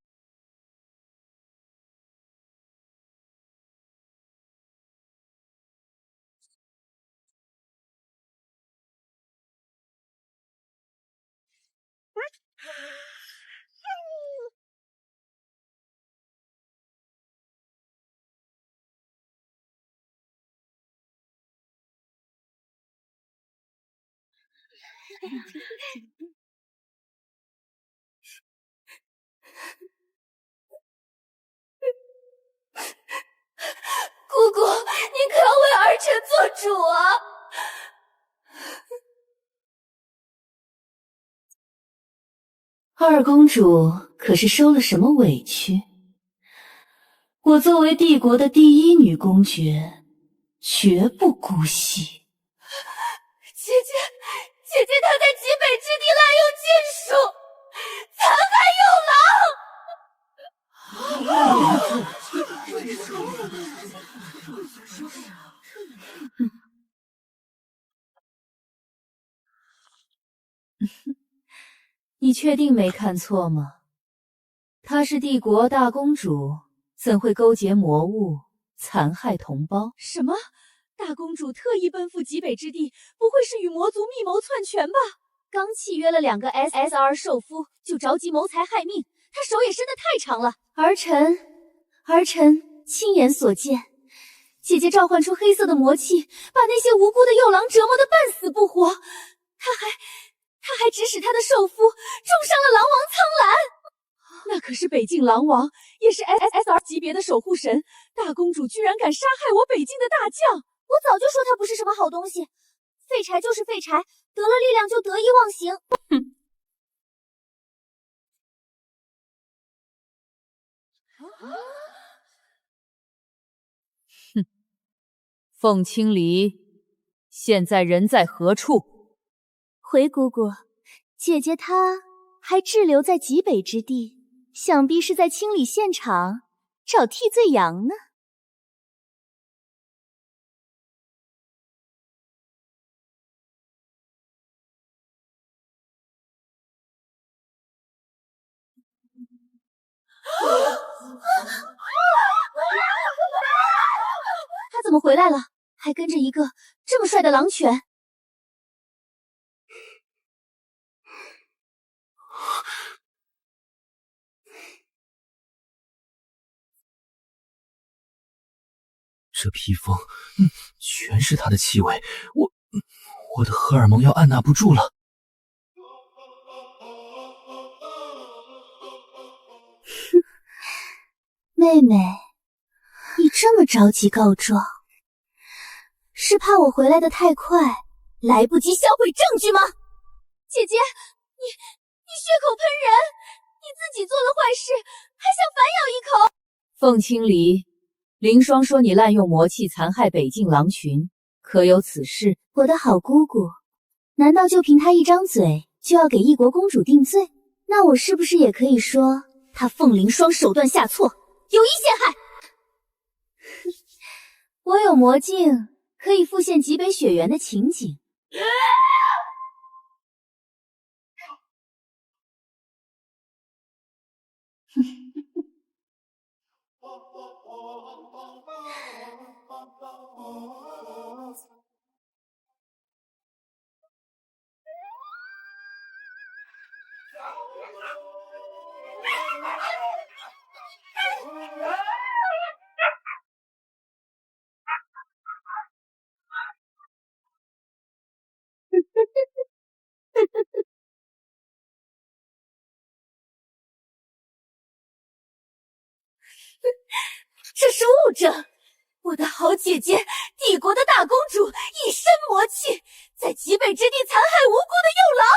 姑姑，您可要为儿臣做主啊！二公主可是受了什么委屈？我作为帝国的第一女公爵，绝不姑息。姐姐她在极北之地滥用禁术，残你确定没看错吗？她是帝国大公主，怎会勾结魔物，残害同胞？什么？大公主特意奔赴极北之地，不会是与魔族密谋篡权吧？刚契约了2个 SSR 兽夫，就着急谋财害命，她手也伸得太长了。儿臣亲眼所见，姐姐召唤出黑色的魔气，把那些无辜的幼狼折磨得半死不活。她还指使她的兽夫重伤了狼王苍兰。那可是北境狼王，也是 SSR 级别的守护神，大公主居然敢杀害我北境的大将！我早就说他不是什么好东西，废柴就是废柴，得了力量就得意忘形。哼！哼！凤青离，现在人在何处？回姑姑，姐姐她还滞留在极北之地，想必是在清理现场，找替罪羊呢。他怎么回来了？还跟着一个这么帅的狼犬？这披风，全是他的气味，我的荷尔蒙要按捺不住了。妹妹，你这么着急告状，是怕我回来的太快，来不及销毁证据吗？姐姐，你血口喷人，你自己做了坏事，还想反咬一口？凤青离，凌霜说你滥用魔气残害北境狼群，可有此事？我的好姑姑，难道就凭她一张嘴就要给一国公主定罪？那我是不是也可以说她凤凌霜手段下错，有意陷害？我有魔镜，可以复现极北雪原的情景。这是物证，我的好姐姐，帝国的大公主，一身魔气，在极北之地残害无辜的幼狼。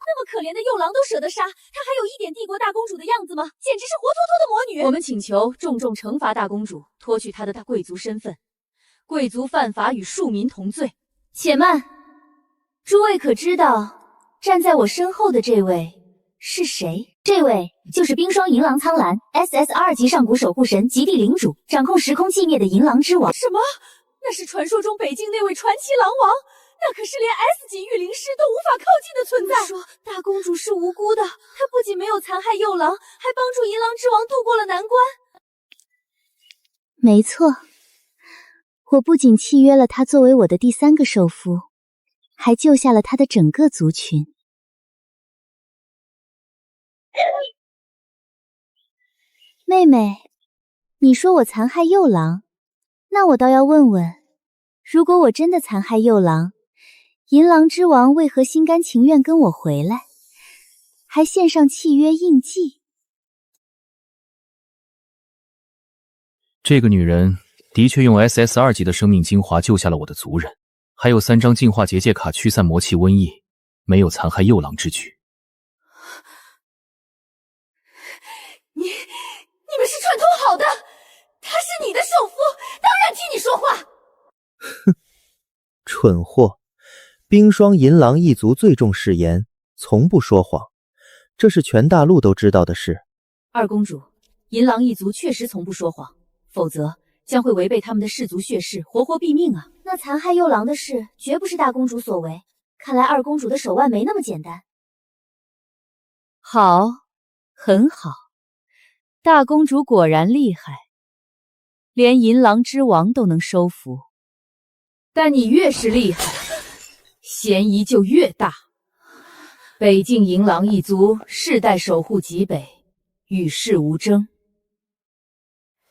那么可怜的幼狼都舍得杀，她还有一点帝国大公主的样子吗？简直是活脱脱的魔女！我们请求重重惩罚大公主，脱去她的大贵族身份。贵族犯法与庶民同罪。且慢，诸位可知道站在我身后的这位是谁？这位就是冰霜银狼苍兰 SSR 级上古守护神，极地领主，掌控时空寂灭的银狼之王。什么？那是传说中北境那位传奇狼王，那可是连 S 级御灵师都无法靠近的存在。说大公主是无辜的，她不仅没有残害幼狼，还帮助银狼之王渡过了难关。没错，我不仅契约了他作为我的第3个受夫，还救下了他的整个族群。妹妹，你说我残害幼狼，那我倒要问问，如果我真的残害幼狼，银狼之王为何心甘情愿跟我回来，还献上契约印记？这个女人的确用 SSR 级的生命精华救下了我的族人，还有3张净化结界卡驱散魔气瘟疫，没有残害幼狼之举。蠢货！冰霜银狼一族最重誓言，从不说谎，这是全大陆都知道的事。二公主，银狼一族确实从不说谎，否则将会违背他们的氏族血誓，活活毙命啊！那残害幼狼的事，绝不是大公主所为。看来二公主的手腕没那么简单。好，很好，大公主果然厉害，连银狼之王都能收服。但你越是厉害，嫌疑就越大。北境银狼一族世代守护极北，与世无争，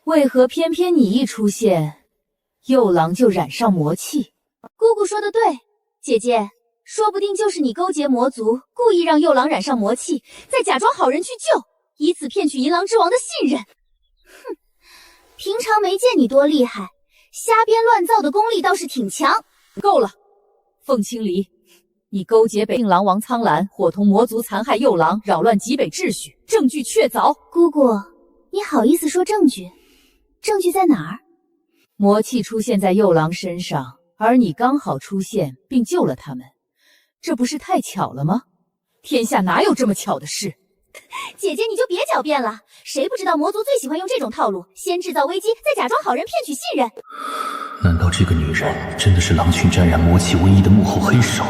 为何偏偏你一出现，幼狼就染上魔气？姑姑说的对，姐姐，说不定就是你勾结魔族，故意让幼狼染上魔气，再假装好人去救，以此骗取银狼之王的信任。哼，平常没见你多厉害，瞎编乱造的功力倒是挺强。够了，凤青离，你勾结北境狼王苍兰，伙同魔族残害幼狼，扰乱极北秩序，证据确凿。姑姑，你好意思说证据？证据在哪儿？魔气出现在幼狼身上，而你刚好出现并救了他们，这不是太巧了吗？天下哪有这么巧的事？姐姐你就别狡辩了，谁不知道魔族最喜欢用这种套路，先制造危机，再假装好人骗取信任。难道这个女人真的是狼群沾染魔气唯一的幕后黑手？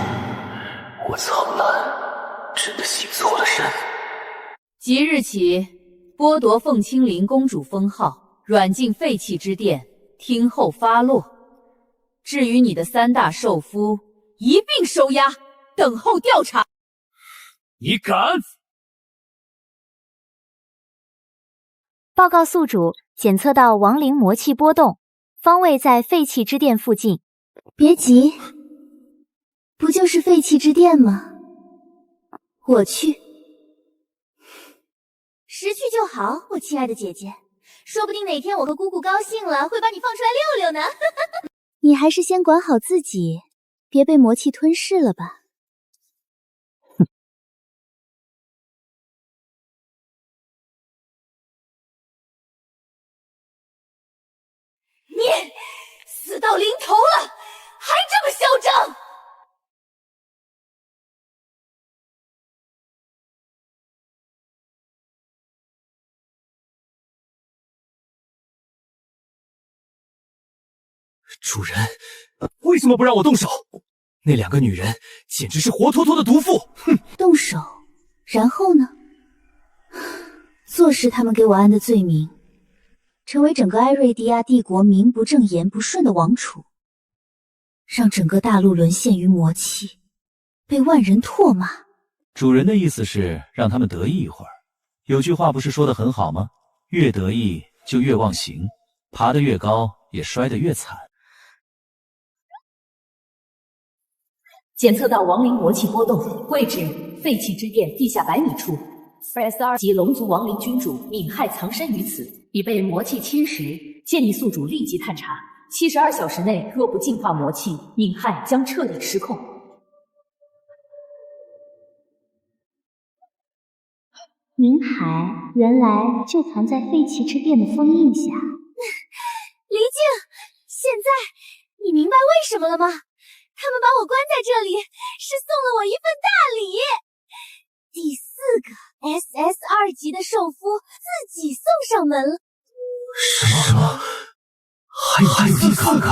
我苍兰真的信错了人。即日起，剥夺凤青灵公主封号，软禁废弃之殿，听候发落。至于你的三大兽夫，一并收押，等候调查。你敢！报告宿主，检测到亡灵魔气波动，方位在废弃之殿附近。别急，不就是废弃之殿吗？我去。识趣就好，我亲爱的姐姐，说不定哪天我和姑姑高兴了，会把你放出来溜溜呢。你还是先管好自己，别被魔气吞噬了吧。你死到临头了，还这么嚣张！主人，为什么不让我动手？那两个女人简直是活脱脱的毒妇！哼！动手，然后呢？坐实他们给我安的罪名，成为整个埃瑞迪亚帝国名不正言不顺的王储，让整个大陆沦陷于魔气，被万人唾骂。主人的意思是让他们得意一会儿。有句话不是说得很好吗？越得意就越忘形，爬得越高也摔得越惨。检测到亡灵魔气波动，位置废弃之殿地下100米处。SR 及龙族亡灵君主敏亥藏身于此，已被魔气侵蚀，建议宿主立即探查。72小时内若不净化魔气，敏亥将彻底失控。明海原来就藏在废弃之殿的封印下。黎静，现在你明白为什么了吗？他们把我关在这里，是送了我一份大礼。第4个 SSR 级的兽夫自己送上门了。什么？还有第4个？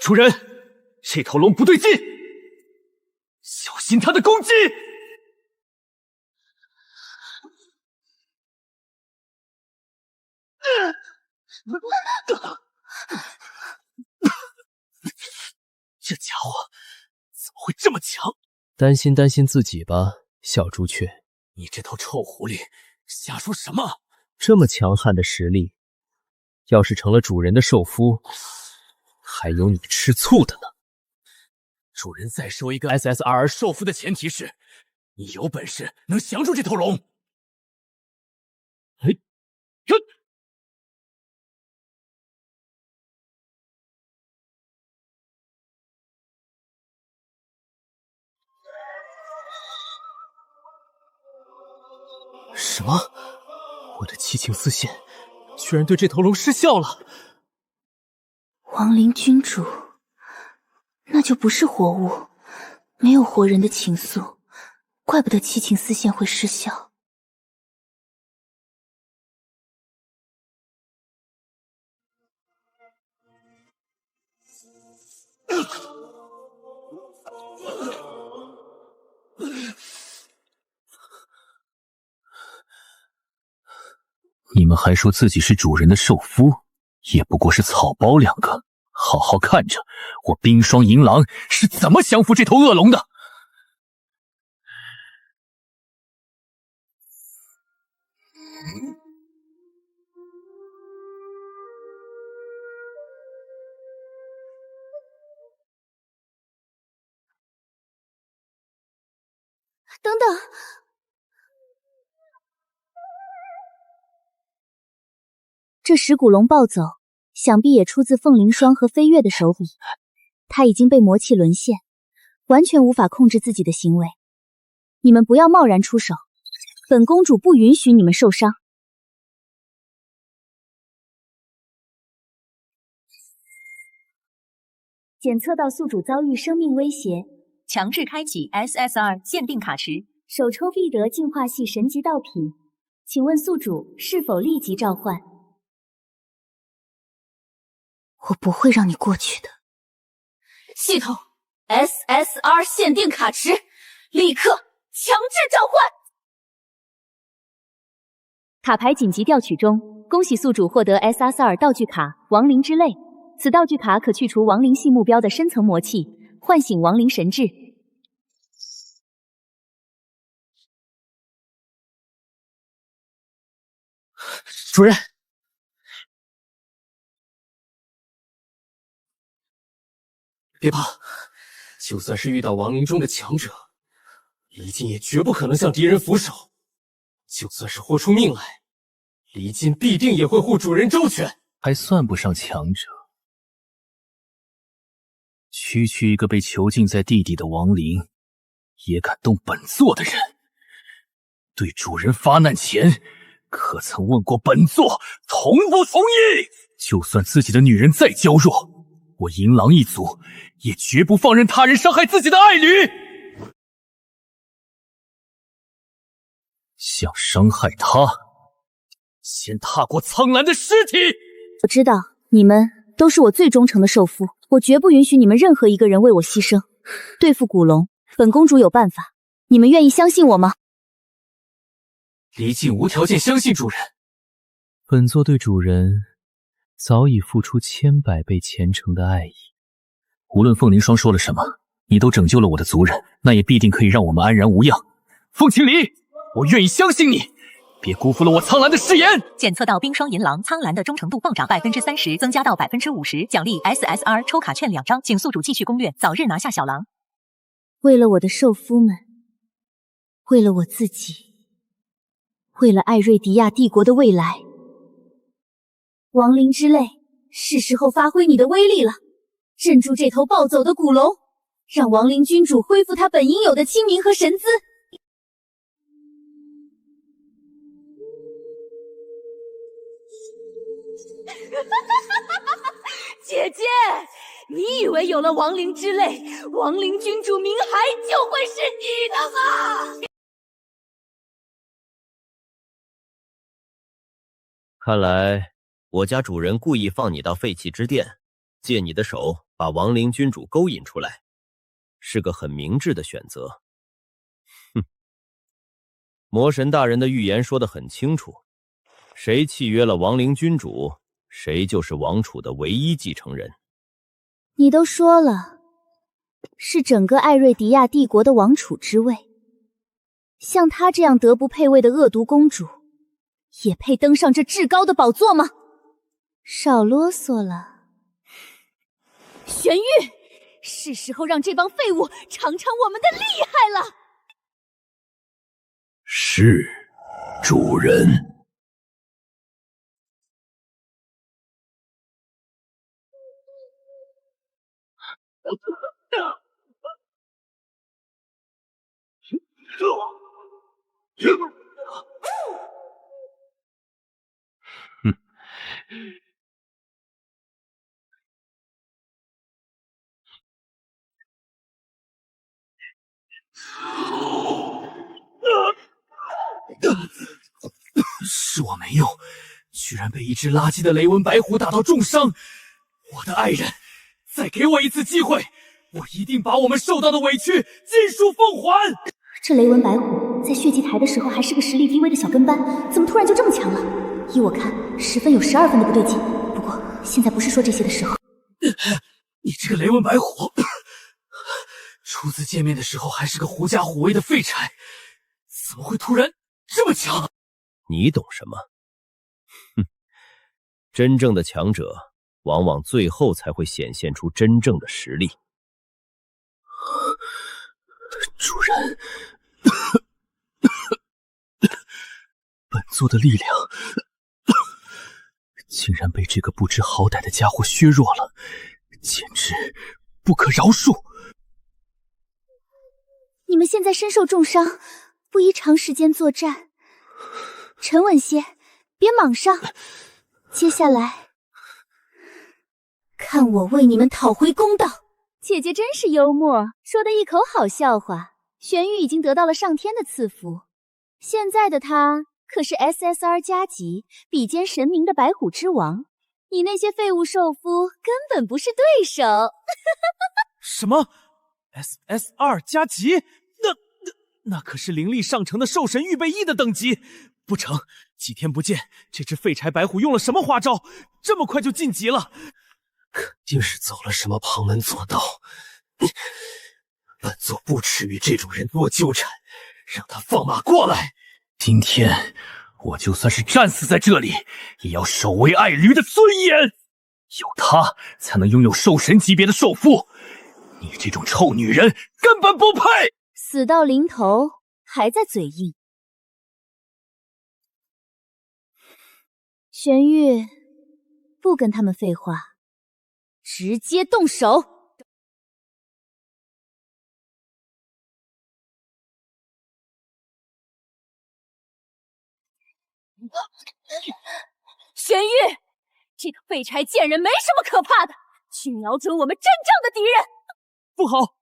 主人，这头龙不对劲，小心它的攻击！这家伙怎么会这么强？担心自己吧，小朱雀。你这头臭狐狸，瞎说什么？这么强悍的实力，要是成了主人的兽夫，还有你吃醋的呢。主人再收一个 SSR 兽夫的前提是，你有本事能降住这头龙。哎，什么？我的七情四线居然对这头龙失效了！亡灵君主，那就不是活物，没有活人的情愫，怪不得七情四线会失效。你们还说自己是主人的兽夫，也不过是草包两个。好好看着我冰霜银狼是怎么降服这头恶龙的。等等，这石骨龙暴走，想必也出自凤灵霜和飞月的手笔。他已经被魔气沦陷，完全无法控制自己的行为。你们不要贸然出手，本公主不允许你们受伤。检测到宿主遭遇生命威胁，强制开启 SSR 限定卡池，首抽必得净化系神级道品。请问宿主是否立即召唤？我不会让你过去的。系统 SSR 限定卡池，立刻强制召唤。卡牌紧急调取中，恭喜宿主获得 SSR 道具卡亡灵之泪。此道具卡可去除亡灵系目标的深层魔气，唤醒亡灵神智。主人，别怕，就算是遇到亡灵中的强者，离间也绝不可能向敌人俯首。就算是豁出命来，离间必定也会护主人周全。还算不上强者，区区一个被囚禁在地底的亡灵，也敢动本座的人。对主人发难前，可曾问过本座同不同意？就算自己的女人再娇弱，我银狼一族也绝不放任他人伤害自己的爱侣。想伤害她，先踏过苍兰的尸体。我知道你们都是我最忠诚的兽夫，我绝不允许你们任何一个人为我牺牲。对付古龙，本公主有办法，你们愿意相信我吗？离间无条件相信主人。本座对主人早已付出千百倍虔诚的爱意。无论凤灵霜说了什么，你都拯救了我的族人，那也必定可以让我们安然无恙。凤青离，我愿意相信你，别辜负了我苍兰的誓言。检测到冰霜银狼苍兰的忠诚度暴涨30%，增加到50%，奖励 SSR 抽卡券2张，请宿主继续攻略，早日拿下小狼。为了我的兽夫们，为了我自己，为了艾瑞迪亚帝国的未来，亡灵之泪，是时候发挥你的威力了，镇住这头暴走的古龙，让亡灵君主恢复他本应有的清明和神姿。姐姐，你以为有了亡灵之泪，亡灵君主明海就会是你的吗？看来我家主人故意放你到废弃之殿，借你的手把亡灵君主勾引出来，是个很明智的选择。哼，魔神大人的预言说得很清楚，谁契约了亡灵君主，谁就是王储的唯一继承人。你都说了，是整个艾瑞迪亚帝国的王储之位，像她这样德不配位的恶毒公主，也配登上这至高的宝座吗？少啰嗦了。玄玉，是时候让这帮废物尝尝我们的厉害了。是，主人。是我没用，居然被一只垃圾的雷纹白虎打到重伤。我的爱人，再给我一次机会，我一定把我们受到的委屈尽数奉还。这雷纹白虎在血祭台的时候还是个实力低微的小跟班，怎么突然就这么强了？依我看，10分有12分的不对劲。不过现在不是说这些的时候。你这个雷纹白虎，初次见面的时候还是个狐假虎威的废柴，怎么会突然这么强？你懂什么？哼，真正的强者往往最后才会显现出真正的实力。主人，本座的力量竟然被这个不知好歹的家伙削弱了，简直不可饶恕！你们现在身受重伤，不宜长时间作战，沉稳些，别莽上。接下来，看我为你们讨回公道。姐姐真是幽默，说的一口好笑话。玄玉已经得到了上天的赐福，现在的他可是 SSR 加级比肩神明的白虎之王，你那些废物兽夫根本不是对手。什么 SSR 加级？那可是灵力上乘的兽神预备役的等级。不成，几天不见，这只废柴白虎用了什么花招，这么快就晋级了？肯定是走了什么旁门左道。本座不耻与这种人多纠缠，让他放马过来。今天我就算是战死在这里，也要守卫爱驴的尊严。有他才能拥有兽神级别的兽夫，你这种臭女人根本不配。死到临头还在嘴硬。玄玉，不跟他们废话，直接动手。玄玉，这个废柴贱人没什么可怕的，去瞄准我们真正的敌人。不好！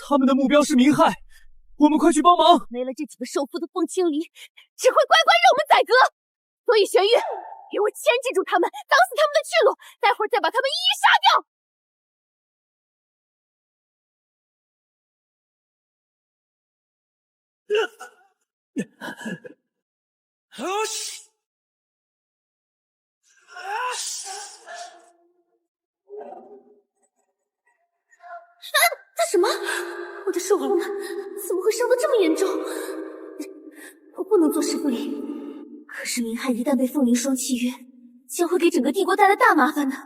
他们的目标是明翰，我们快去帮忙！没了这几个兽夫的风清离，只会乖乖让我们宰割。所以玄玉，给我牵制住他们，挡死他们的去路，待会儿再把他们一一杀掉。什么？我的兽夫们怎么会伤得这么严重？我不能坐视不理。可是明翰一旦被凤灵霜契约，将会给整个帝国带来大麻烦的。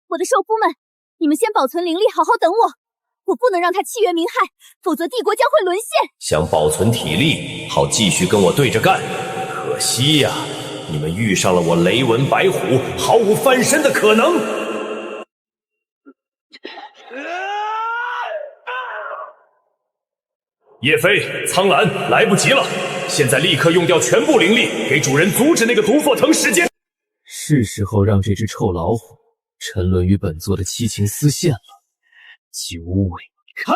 我的兽夫们，你们先保存灵力，好好等我。我不能让他契约明翰，否则帝国将会沦陷。想保存体力，好继续跟我对着干。可惜呀，你们遇上了我雷纹白虎，毫无翻身的可能。叶飞、苍兰，来不及了！现在立刻用掉全部灵力，给主人阻止那个毒魄藤时间。是时候让这只臭老虎沉沦于本座的七情丝线了。九尾开！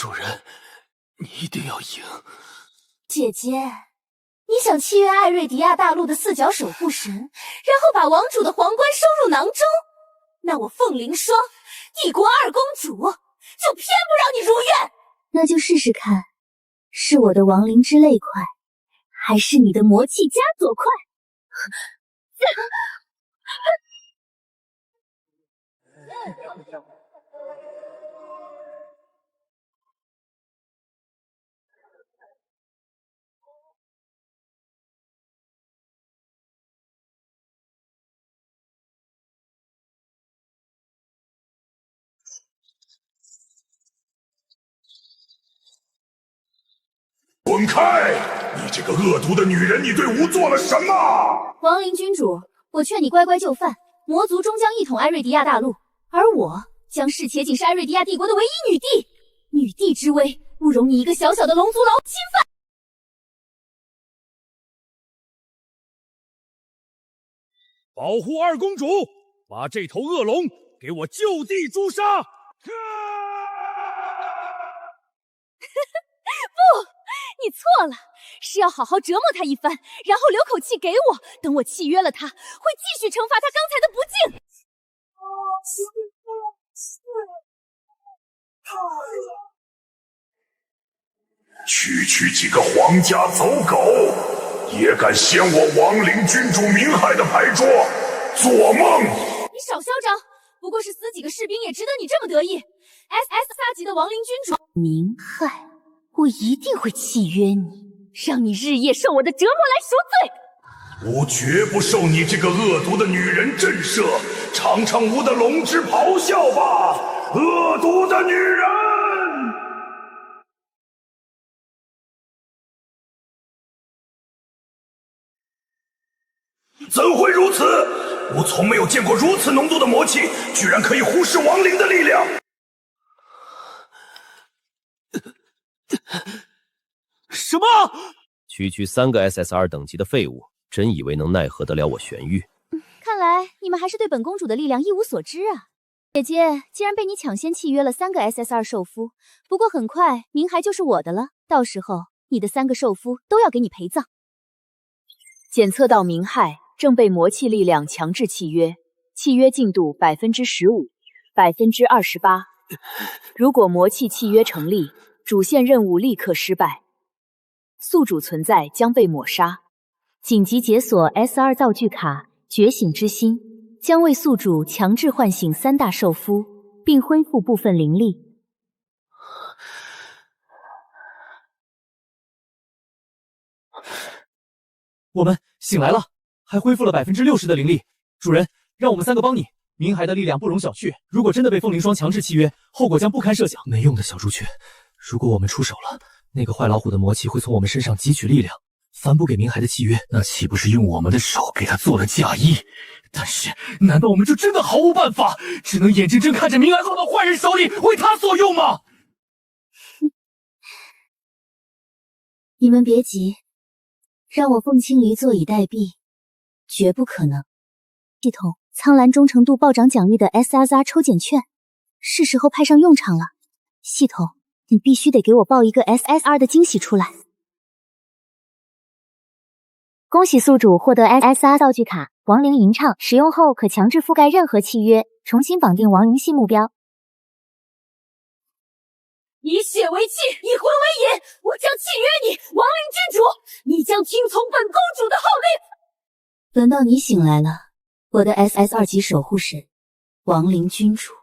主人，你一定要赢。姐姐，你想契约艾瑞迪亚大陆的四角守护神，然后把王主的皇冠收入囊中？那我凤灵霜，帝国二公主，就偏不让你如愿。那就试试看，是我的亡灵之泪快，还是你的魔气枷锁快？滚开！你这个恶毒的女人，你对吾做了什么？亡灵君主，我劝你乖乖就范。魔族终将一统艾瑞迪亚大陆，而我将侍且仅是艾瑞迪亚帝国的唯一女帝。女帝之威，不容你一个小小的龙族佬侵犯。保护二公主，把这头恶龙给我就地诛杀！不，你错了，是要好好折磨他一番，然后留口气给我。等我契约了他，会继续惩罚他刚才的不敬。区几个皇家走狗，也敢掀我亡灵君主明海的牌桌，做梦！你少嚣张，不过是死几个士兵，也值得你这么得意。SS4级的亡灵君主明海，我一定会契约你，让你日夜受我的折磨来赎罪。吾绝不受你这个恶毒的女人震慑，尝尝吾的龙之咆哮吧，恶毒的女人！怎会如此？吾从没有见过如此浓度的魔气，居然可以忽视亡灵的力量。什么？区3个 SSR 等级的废物，真以为能奈何得了我玄玉？看来你们还是对本公主的力量一无所知啊！姐姐，既然被你抢先契约了3个 SSR 兽夫，不过很快明海就是我的了，到时候你的3个兽夫都要给你陪葬。检测到明海正被魔气力量强制契约，契约进度 15%、28%。如果魔气契约成立，主线任务立刻失败，宿主存在将被抹杀。紧急解锁 S2 道具卡觉醒之心，将为宿主强制唤醒3大兽夫，并恢复部分灵力。我们醒来了，还恢复了60%的灵力。主人，让我们3个帮你。明海的力量不容小觑，如果真的被凤灵霜强制契约，后果将不堪设想。没用的小朱雀，如果我们出手了，那个坏老虎的魔气会从我们身上汲取力量，反哺给明海的契约，那岂不是用我们的手给他做了嫁衣？但是，难道我们就真的毫无办法，只能眼睁睁看着明海落到坏人手里，为他所用吗？你们别急，让我凤青离坐以待毙，绝不可能。系统，苍蓝忠诚度暴涨奖励的 SSR 抽检券，是时候派上用场了。系统，你必须得给我爆一个 SSR 的惊喜出来。恭喜宿主获得 SSR 道具卡亡灵吟唱，使用后可强制覆盖任何契约，重新绑定亡灵系目标。以血为气，以魂为引，我将契约你，亡灵君主，你将听从本公主的号令。轮到你醒来了，我的 SS2 级守护神，亡灵君主。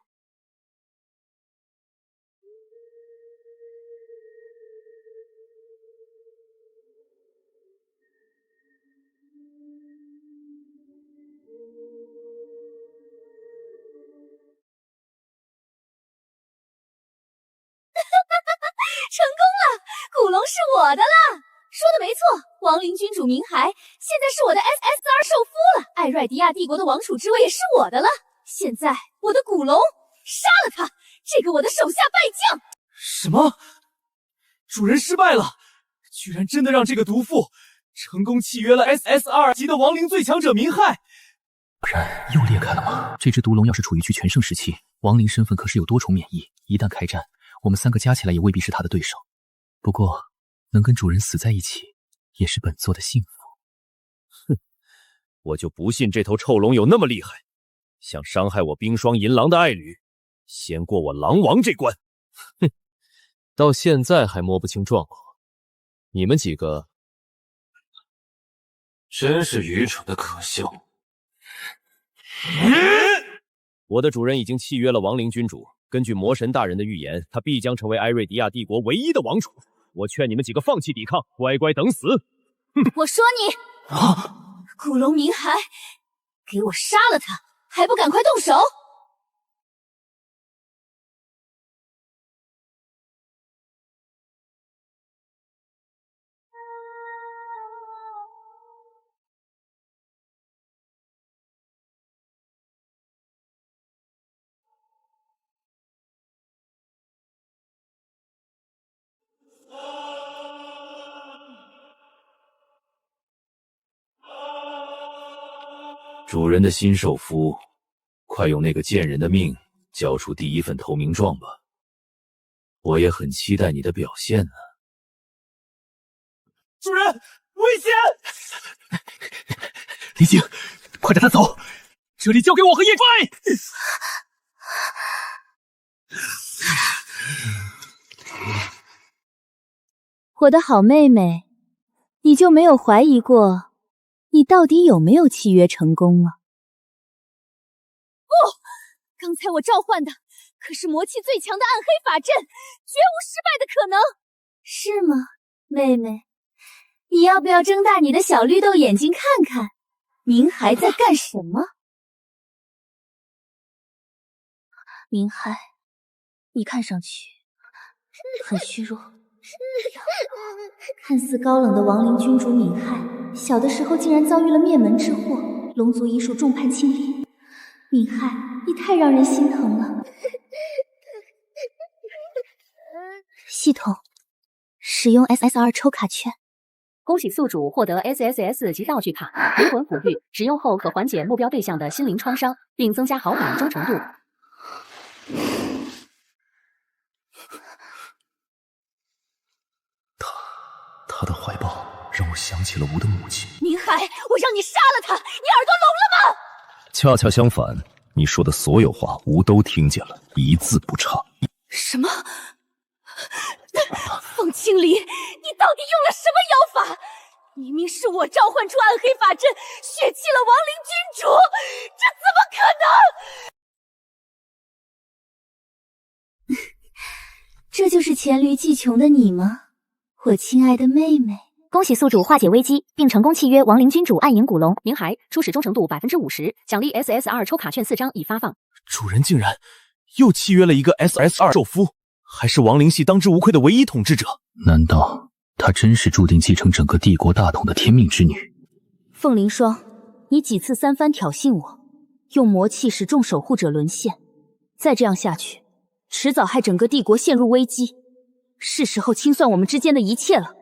成功了，古龙是我的了。说的没错，亡灵君主明海现在是我的 SSR 兽夫了，艾瑞迪亚帝国的王储之位也是我的了。现在我的古龙杀了他，这个我的手下败将。什么？主人失败了，居然真的让这个毒妇成功契约了 SSR 级的亡灵最强者明海。又裂开了吗？这只毒龙要是处于巨全盛时期，亡灵身份可是有多重免疫，一旦开战，我们3个加起来也未必是他的对手。不过，能跟主人死在一起，也是本座的幸福。哼，我就不信这头臭龙有那么厉害，想伤害我冰霜银狼的爱侣，先过我狼王这关。哼，到现在还摸不清状况，你们几个真是愚蠢的可笑。我的主人已经契约了亡灵君主，根据魔神大人的预言，他必将成为埃瑞迪亚帝国唯一的王储。我劝你们几个放弃抵抗，乖乖等死。我说你古龙明海，给我杀了他，还不赶快动手！主人的新手夫，快用那个贱人的命交出第1份投名状吧。我也很期待你的表现呢。主人，危险！李靖，快带他走，这里交给我和叶川。我的好妹妹，你就没有怀疑过你到底有没有契约成功吗？不，刚才我召唤的可是魔气最强的暗黑法阵，绝无失败的可能。是吗，妹妹？你要不要睁大你的小绿豆眼睛看看，明海在干什么？明海，你看上去很虚弱。看似高冷的亡灵君主闵亥，小的时候竟然遭遇了灭门之祸，龙族遗属众叛亲离。闵亥，你太让人心疼了。系统使用 SSR 抽卡券。恭喜宿主获得 SSS 及道具卡灵魂抚育，使用后可缓解目标对象的心灵创伤，并增加好感忠诚度。他的怀抱让我想起了吴的母亲。明海，我让你杀了他，你耳朵聋了吗？恰恰相反，你说的所有话吴都听见了，一字不差。什么？凤青离，你到底用了什么妖法？明明是我召唤出暗黑法阵，血祭了亡灵君主，这怎么可能？这就是黔驴技穷的你吗？我亲爱的妹妹，恭喜宿主化解危机，并成功契约亡灵君主暗影古龙明海，初始忠诚度50%，奖励 SSR 抽卡券4张已发放。主人竟然又契约了一个 SSR 兽夫，还是亡灵系当之无愧的唯一统治者。难道她真是注定继承整个帝国大统的天命之女？凤灵霜，你几次3番挑衅我，用魔气使众守护者沦陷，再这样下去，迟早害整个帝国陷入危机。是时候清算我们之间的一切了。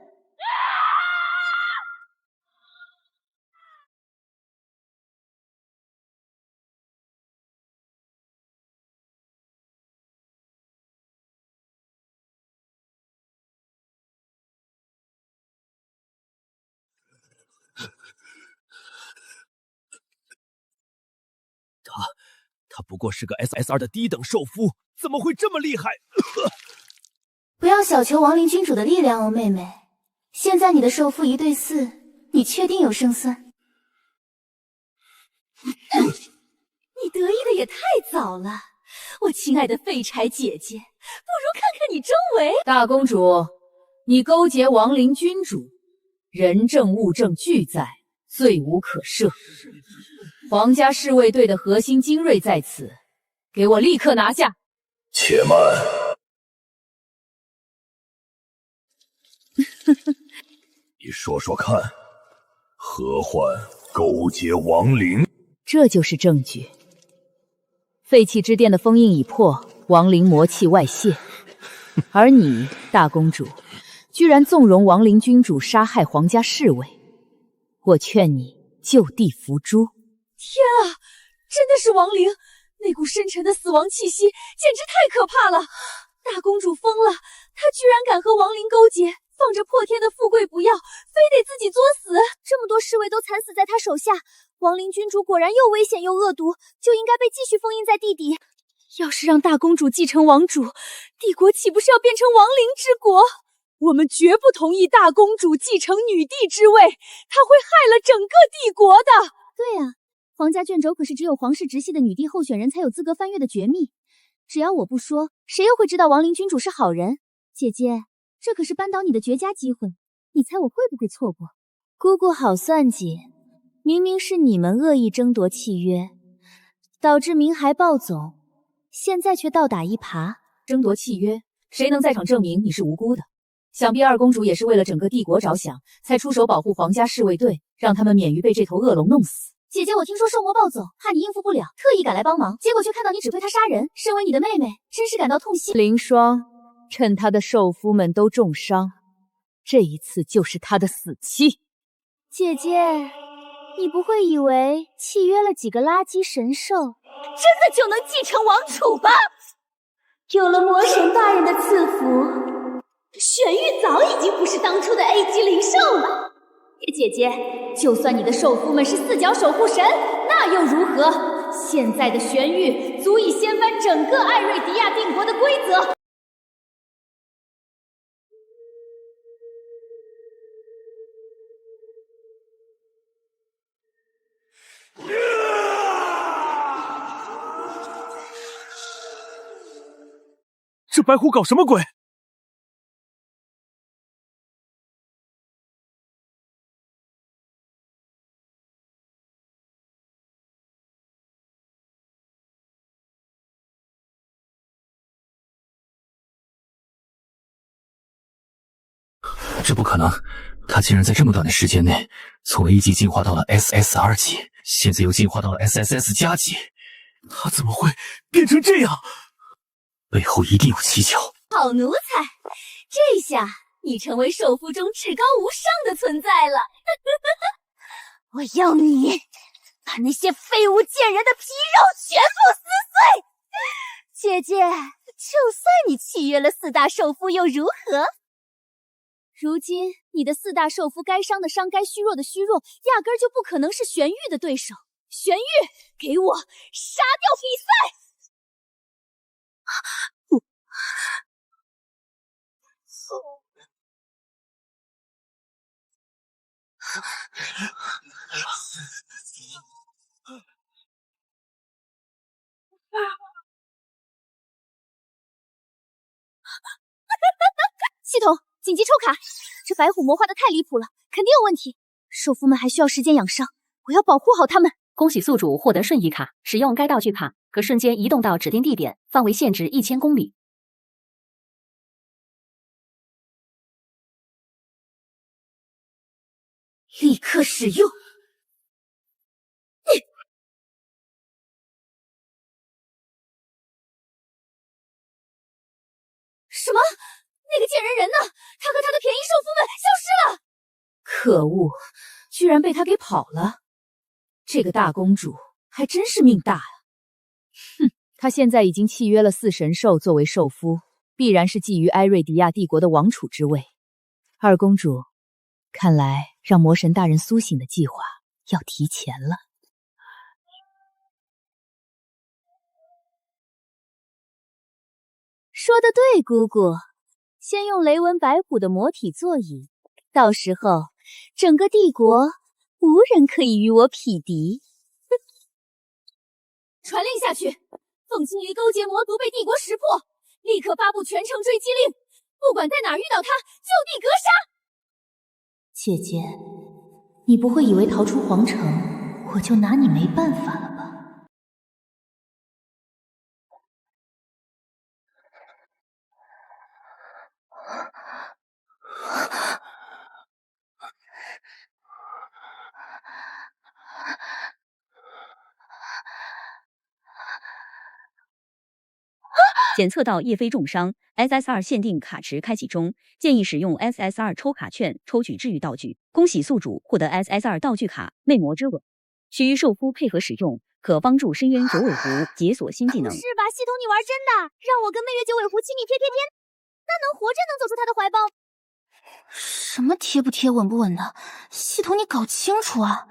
他不过是个 SSR 的低等兽夫，怎么会这么厉害？不要小瞧亡灵君主的力量哦，妹妹。现在你的兽夫1对4，你确定有胜算？你得意的也太早了，我亲爱的废柴姐姐，不如看看你周围。大公主，你勾结亡灵君主，人证物证俱在，罪无可赦。皇家侍卫队的核心精锐在此，给我立刻拿下！且慢。你说说看，何患勾结亡灵？这就是证据。废弃之殿的封印已破，亡灵魔气外泄，而你，大公主，居然纵容亡灵君主杀害皇家侍卫，我劝你就地伏诛。天啊，真的是亡灵！那股深沉的死亡气息简直太可怕了！大公主疯了，她居然敢和亡灵勾结，放着破天的富贵不要，非得自己作死。这么多侍卫都惨死在她手下，亡灵君主果然又危险又恶毒，就应该被继续封印在地底。要是让大公主继承王主，帝国岂不是要变成亡灵之国？我们绝不同意大公主继承女帝之位，她会害了整个帝国的。对啊，皇家卷轴可是只有皇室直系的女帝候选人才有资格翻阅的绝密，只要我不说，谁又会知道亡灵君主是好人？姐姐，这可是扳倒你的绝佳机会，你猜我会不会错过？姑姑好算计，明明是你们恶意争夺契约，导致明海暴走，现在却倒打一耙。争夺契约，谁能在场证明你是无辜的？想必二公主也是为了整个帝国着想，才出手保护皇家侍卫队，让他们免于被这头恶龙弄死。姐姐，我听说兽魔暴走，怕你应付不了，特意赶来帮忙，结果却看到你指挥他杀人。身为你的妹妹，真是感到痛心。凌霜趁他的兽夫们都重伤，这一次就是他的死期。姐姐，你不会以为契约了几个垃圾神兽，真的就能继承王储吧？有了魔神大人的赐福，玄玉早已经不是当初的 A 级灵兽了。姐姐，就算你的兽夫们是四角守护神，那又如何？现在的玄玉足以掀翻整个艾瑞迪亚帝国的规则。这白虎搞什么鬼？这不可能，他竟然在这么短的时间内从 A 级进化到了 SSR 级，现在又进化到了 SSS 加级，他怎么会变成这样？背后一定有蹊跷。好奴才，这下你成为兽夫中至高无上的存在了。我要你把那些废物贱人的皮肉全部撕碎。姐姐，就算你契约了四大兽夫又如何？如今你的四大兽夫该伤的伤，该虚弱的虚弱，压根儿就不可能是玄玉的对手。玄玉，给我杀掉比赛！系统紧急抽卡，这白虎魔化的太离谱了，肯定有问题。兽夫们还需要时间养伤，我要保护好他们。恭喜宿主获得瞬移卡，使用该道具卡可瞬间移动到指定地点，范围限制1000公里。立刻使用！什么？那个贱人人呢？他和他的便宜兽夫们消失了！可恶，居然被他给跑了！这个大公主还真是命大啊！哼，她现在已经契约了4神兽作为兽夫，必然是觊觎艾瑞迪亚帝国的王储之位。二公主，看来让魔神大人苏醒的计划要提前了。说得对，姑姑，先用雷纹白虎的魔体座椅，到时候整个帝国无人可以与我匹敌。传令下去，凤青离勾结魔族被帝国识破，立刻发布全城追击令，不管在哪儿遇到他，就地格杀。姐姐，你不会以为逃出皇城，我就拿你没办法了吧？检测到叶飞重伤 ，SSR 限定卡池开启中，建议使用 SSR 抽卡券抽取治愈道具。恭喜宿主获得 SSR 道具卡魅魔之吻，其余兽夫配合使用，可帮助深渊九尾狐解锁新技能。是吧，系统你玩真的？让我跟媚月九尾狐亲你贴贴贴，那能活着能走出他的怀抱？什么贴不贴稳不稳的，系统你搞清楚啊！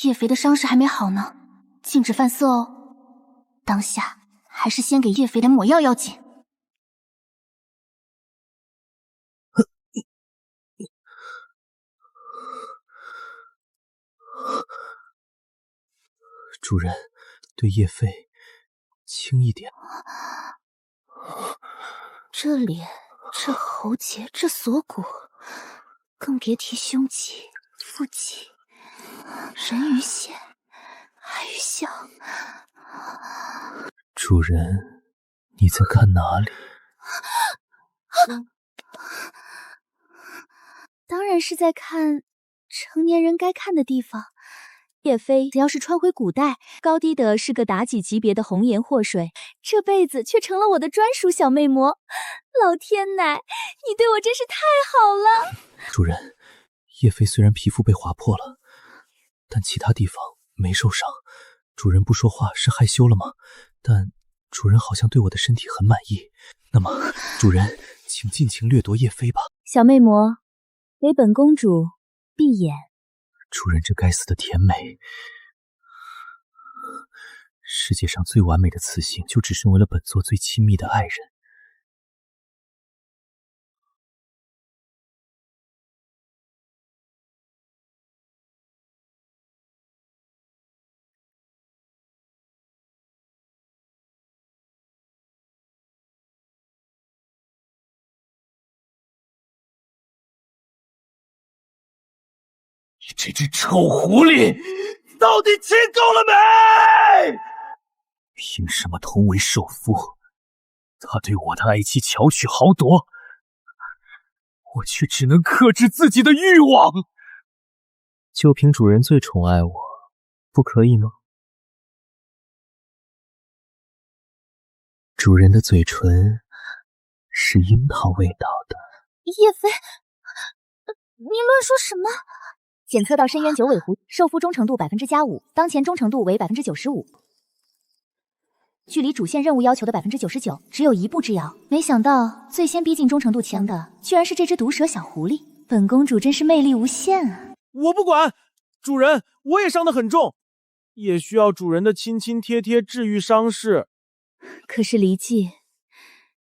叶肥的伤势还没好呢，禁止犯色哦。当下还是先给叶肥点抹药要紧。主人，对叶飞轻一点。这脸，这喉结，这锁骨，更别提胸肌、腹肌、人鱼线、爱鱼笑。主人，你在看哪里？当然是在看成年人该看的地方。叶飞要是穿回古代，高低的是个妲己级别的红颜祸水，这辈子却成了我的专属小魅魔。老天奶，你对我真是太好了。主人，叶飞虽然皮肤被划破了，但其他地方没受伤。主人不说话是害羞了吗？但主人好像对我的身体很满意。那么，主人，请尽情掠夺叶飞吧。小魅魔，给本公主闭眼。主人这该死的甜美，世界上最完美的雌性就只剩为了本座最亲密的爱人。你这只臭狐狸，到底亲够了没？凭什么同为兽夫，他对我的爱妻巧取豪夺，我却只能克制自己的欲望？就凭主人最宠爱我，不可以吗？主人的嘴唇是樱桃味道的。叶飞，你乱说什么？检测到深渊九尾狐，受肤忠诚度+5%，当前忠诚度为95%，距离主线任务要求的99%，只有1步之遥。没想到最先逼近忠诚度强的，居然是这只毒蛇小狐狸。本公主真是魅力无限啊！我不管，主人，我也伤得很重，也需要主人的亲亲贴贴治愈伤势。可是离姬，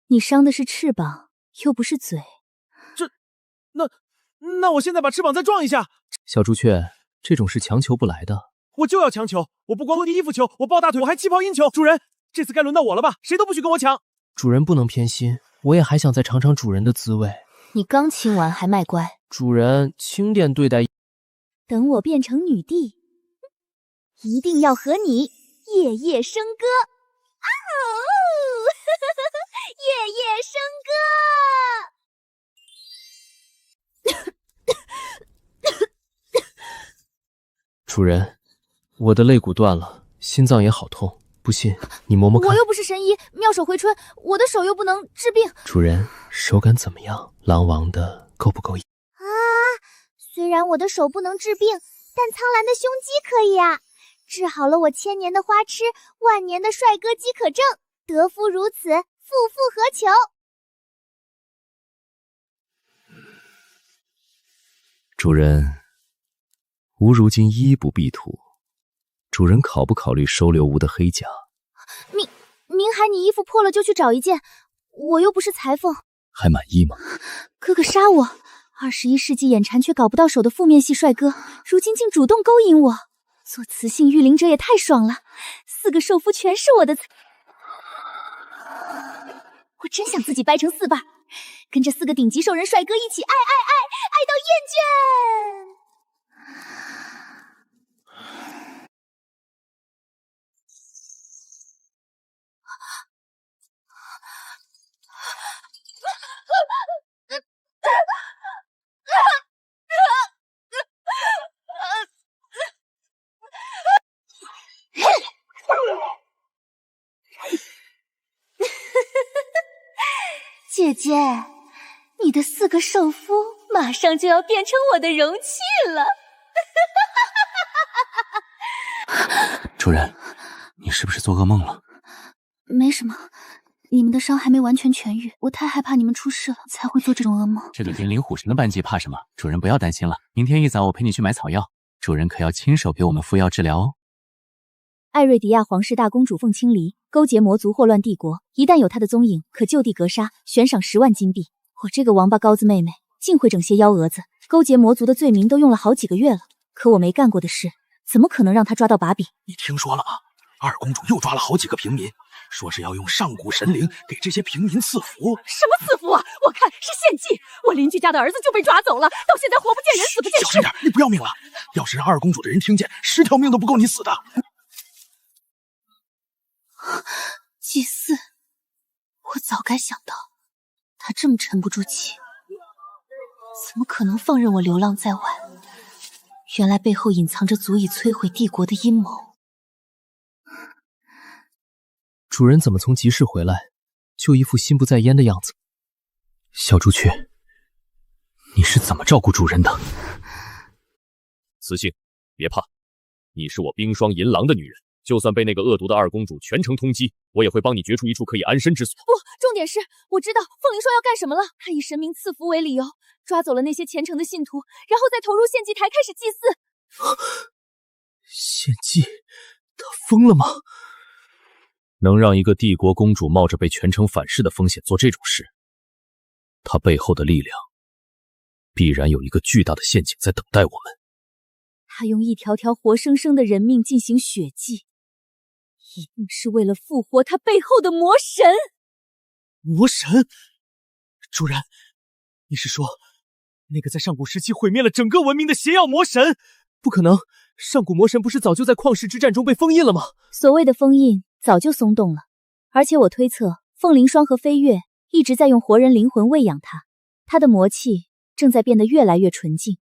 你伤的是翅膀，又不是嘴。那我现在把翅膀再撞一下。小朱雀，这种事强求不来的。我就要强求，我不光脱衣服求，我抱大腿，我还气泡阴求。主人，这次该轮到我了吧？谁都不许跟我抢。主人不能偏心，我也还想再尝尝主人的滋味。你刚亲完还卖乖？主人轻点对待。等我变成女帝，一定要和你夜夜笙歌。啊哦，夜夜笙歌。主人，我的肋骨断了，心脏也好痛，不信你摸摸看。我又不是神医，妙手回春，我的手又不能治病。主人，手感怎么样？狼王的够不够？啊，虽然我的手不能治病，但苍兰的胸肌可以啊，治好了我1000年的花痴，10000年的帅哥饥渴症，得夫如此，夫复何求？主人，吾如今衣不蔽土，主人考不考虑收留吾的黑甲？明海，你衣服破了就去找一件，我又不是裁缝。还满意吗？哥哥杀我！21世纪眼馋却搞不到手的负面系帅哥，如今竟主动勾引我，做雌性御灵者也太爽了！4个兽夫全是我的菜，我真想自己掰成4瓣，跟这4个顶级兽人帅哥一起爱到厌倦。姐姐，你的4个兽夫马上就要变成我的容器了。主人。你是不是做噩梦了？没什么，你们的伤还没完全痊愈，我太害怕你们出事了，才会做这种噩梦。这个云灵虎神的班级怕什么？主人不要担心了，明天一早我陪你去买草药，主人可要亲手给我们敷药治疗哦。艾瑞迪亚皇室大公主凤青离勾结魔族祸乱帝国，一旦有她的踪影，可就地格杀，悬赏10万金币。我这个王八羔子妹妹竟会整些幺蛾子，勾结魔族的罪名都用了好几个月了，可我没干过的事，怎么可能让她抓到把柄？你听说了吗？二公主又抓了好几个平民，说是要用上古神灵给这些平民赐福。什么赐福啊？我看是献祭。我邻居家的儿子就被抓走了，到现在活不见人，死不见尸。小心点，你不要命了！要是让二公主的人听见，10条命都不够你死的。祭祀，我早该想到，他这么沉不住气，怎么可能放任我流浪在外？原来背后隐藏着足以摧毁帝国的阴谋。主人怎么从集市回来，就一副心不在焉的样子？小朱雀，你是怎么照顾主人的？雌性，别怕，你是我冰霜银狼的女人。就算被那个恶毒的二公主全城通缉，我也会帮你掘出一处可以安身之所。不，重点是我知道凤灵霜要干什么了。她以神明赐福为理由，抓走了那些虔诚的信徒，然后再投入献祭台开始祭祀。献祭？他疯了吗？能让一个帝国公主冒着被全城反噬的风险做这种事，她背后的力量必然有一个巨大的陷阱在等待我们。她用一条条活生生的人命进行血祭，一定是为了复活他背后的魔神。魔神？主人，你是说那个在上古时期毁灭了整个文明的邪药魔神？不可能，上古魔神不是早就在旷世之战中被封印了吗？所谓的封印早就松动了，而且我推测凤灵霜和飞跃一直在用活人灵魂喂养他，他的魔气正在变得越来越纯净，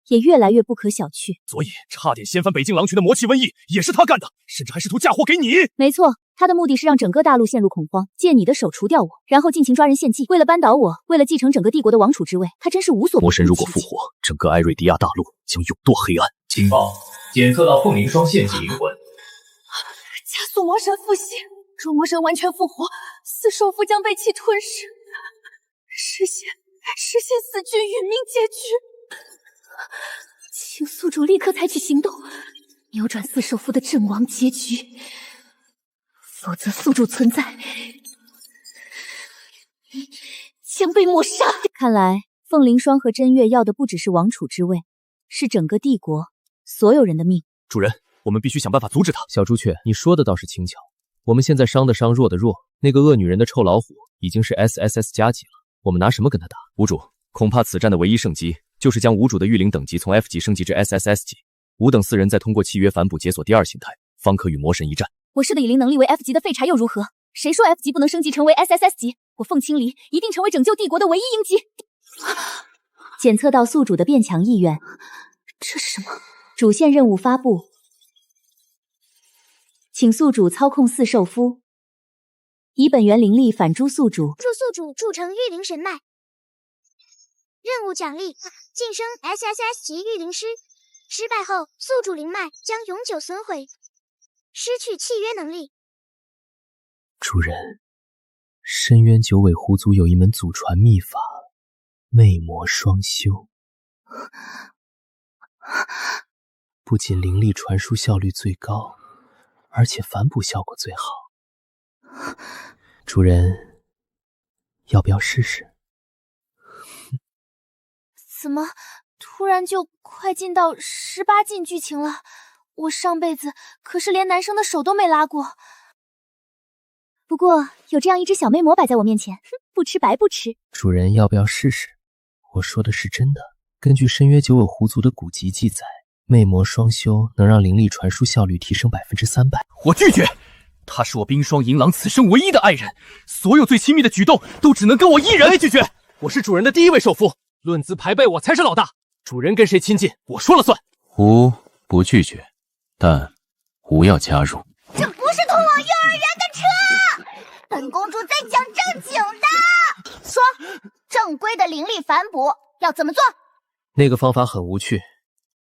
也越来越不可小觑。所以差点掀翻北境狼群的魔气瘟疫也是他干的，甚至还试图嫁祸给你。没错，他的目的是让整个大陆陷入恐慌，借你的手除掉我，然后尽情抓人献祭。为了扳倒我，为了继承整个帝国的王储之位，他真是无所不用其极。魔神如果复活，整个艾瑞迪亚大陆将永堕黑暗。情报检测到凤灵霜献祭灵魂，加速魔神复兴，若魔神完全复活，四兽夫将被其吞噬，实现死君殒命结局。请宿主立刻采取行动，扭转四兽夫的阵亡结局，否则宿主存在将被抹杀。看来凤灵霜和真月要的不只是王储之位，是整个帝国所有人的命。主人，我们必须想办法阻止他。小朱雀，你说的倒是轻巧。我们现在伤的伤，弱的弱，那个恶女人的臭老虎已经是 SSS 加级了，我们拿什么跟他打？无主，恐怕此战的唯一胜机就是将无主的御灵等级从 F 级升级至 SSS 级。吾等4人再通过契约反哺解锁第2形态，方可与魔神一战。我师的以灵能力为 F 级的废柴又如何？谁说 F 级不能升级成为 SSS 级？我凤青离一定成为拯救帝国的唯一鹰级。检测到宿主的变强意愿，这是什么？主线任务发布，请宿主操控四兽夫，以本源灵力反诛宿主。助宿主铸成御灵神脉。任务奖励：晋升 SSS 级御灵师。失败后，宿主灵脉将永久损毁，失去契约能力。主人，深渊九尾狐族有一门祖传秘法，魅魔双修，不仅灵力传输效率最高，而且反哺效果最好。主人，要不要试试？怎么突然就快进到18禁剧情了？我上辈子可是连男生的手都没拉过。不过有这样一只小魅魔摆在我面前，不吃白不吃。主人要不要试试？我说的是真的。根据深渊九尾狐族的古籍记载，魅魔双修能让灵力传输效率提升300%。我拒绝，他是我冰霜银狼此生唯一的爱人，所有最亲密的举动都只能跟我一人。拒绝！我是主人的第1位受夫，论资排辈我才是老大，主人跟谁亲近我说了算。吾不拒绝，但吾要加入。这不是通往幼儿园的车，本公主在讲正经的。说，正规的灵力反哺要怎么做？那个方法很无趣，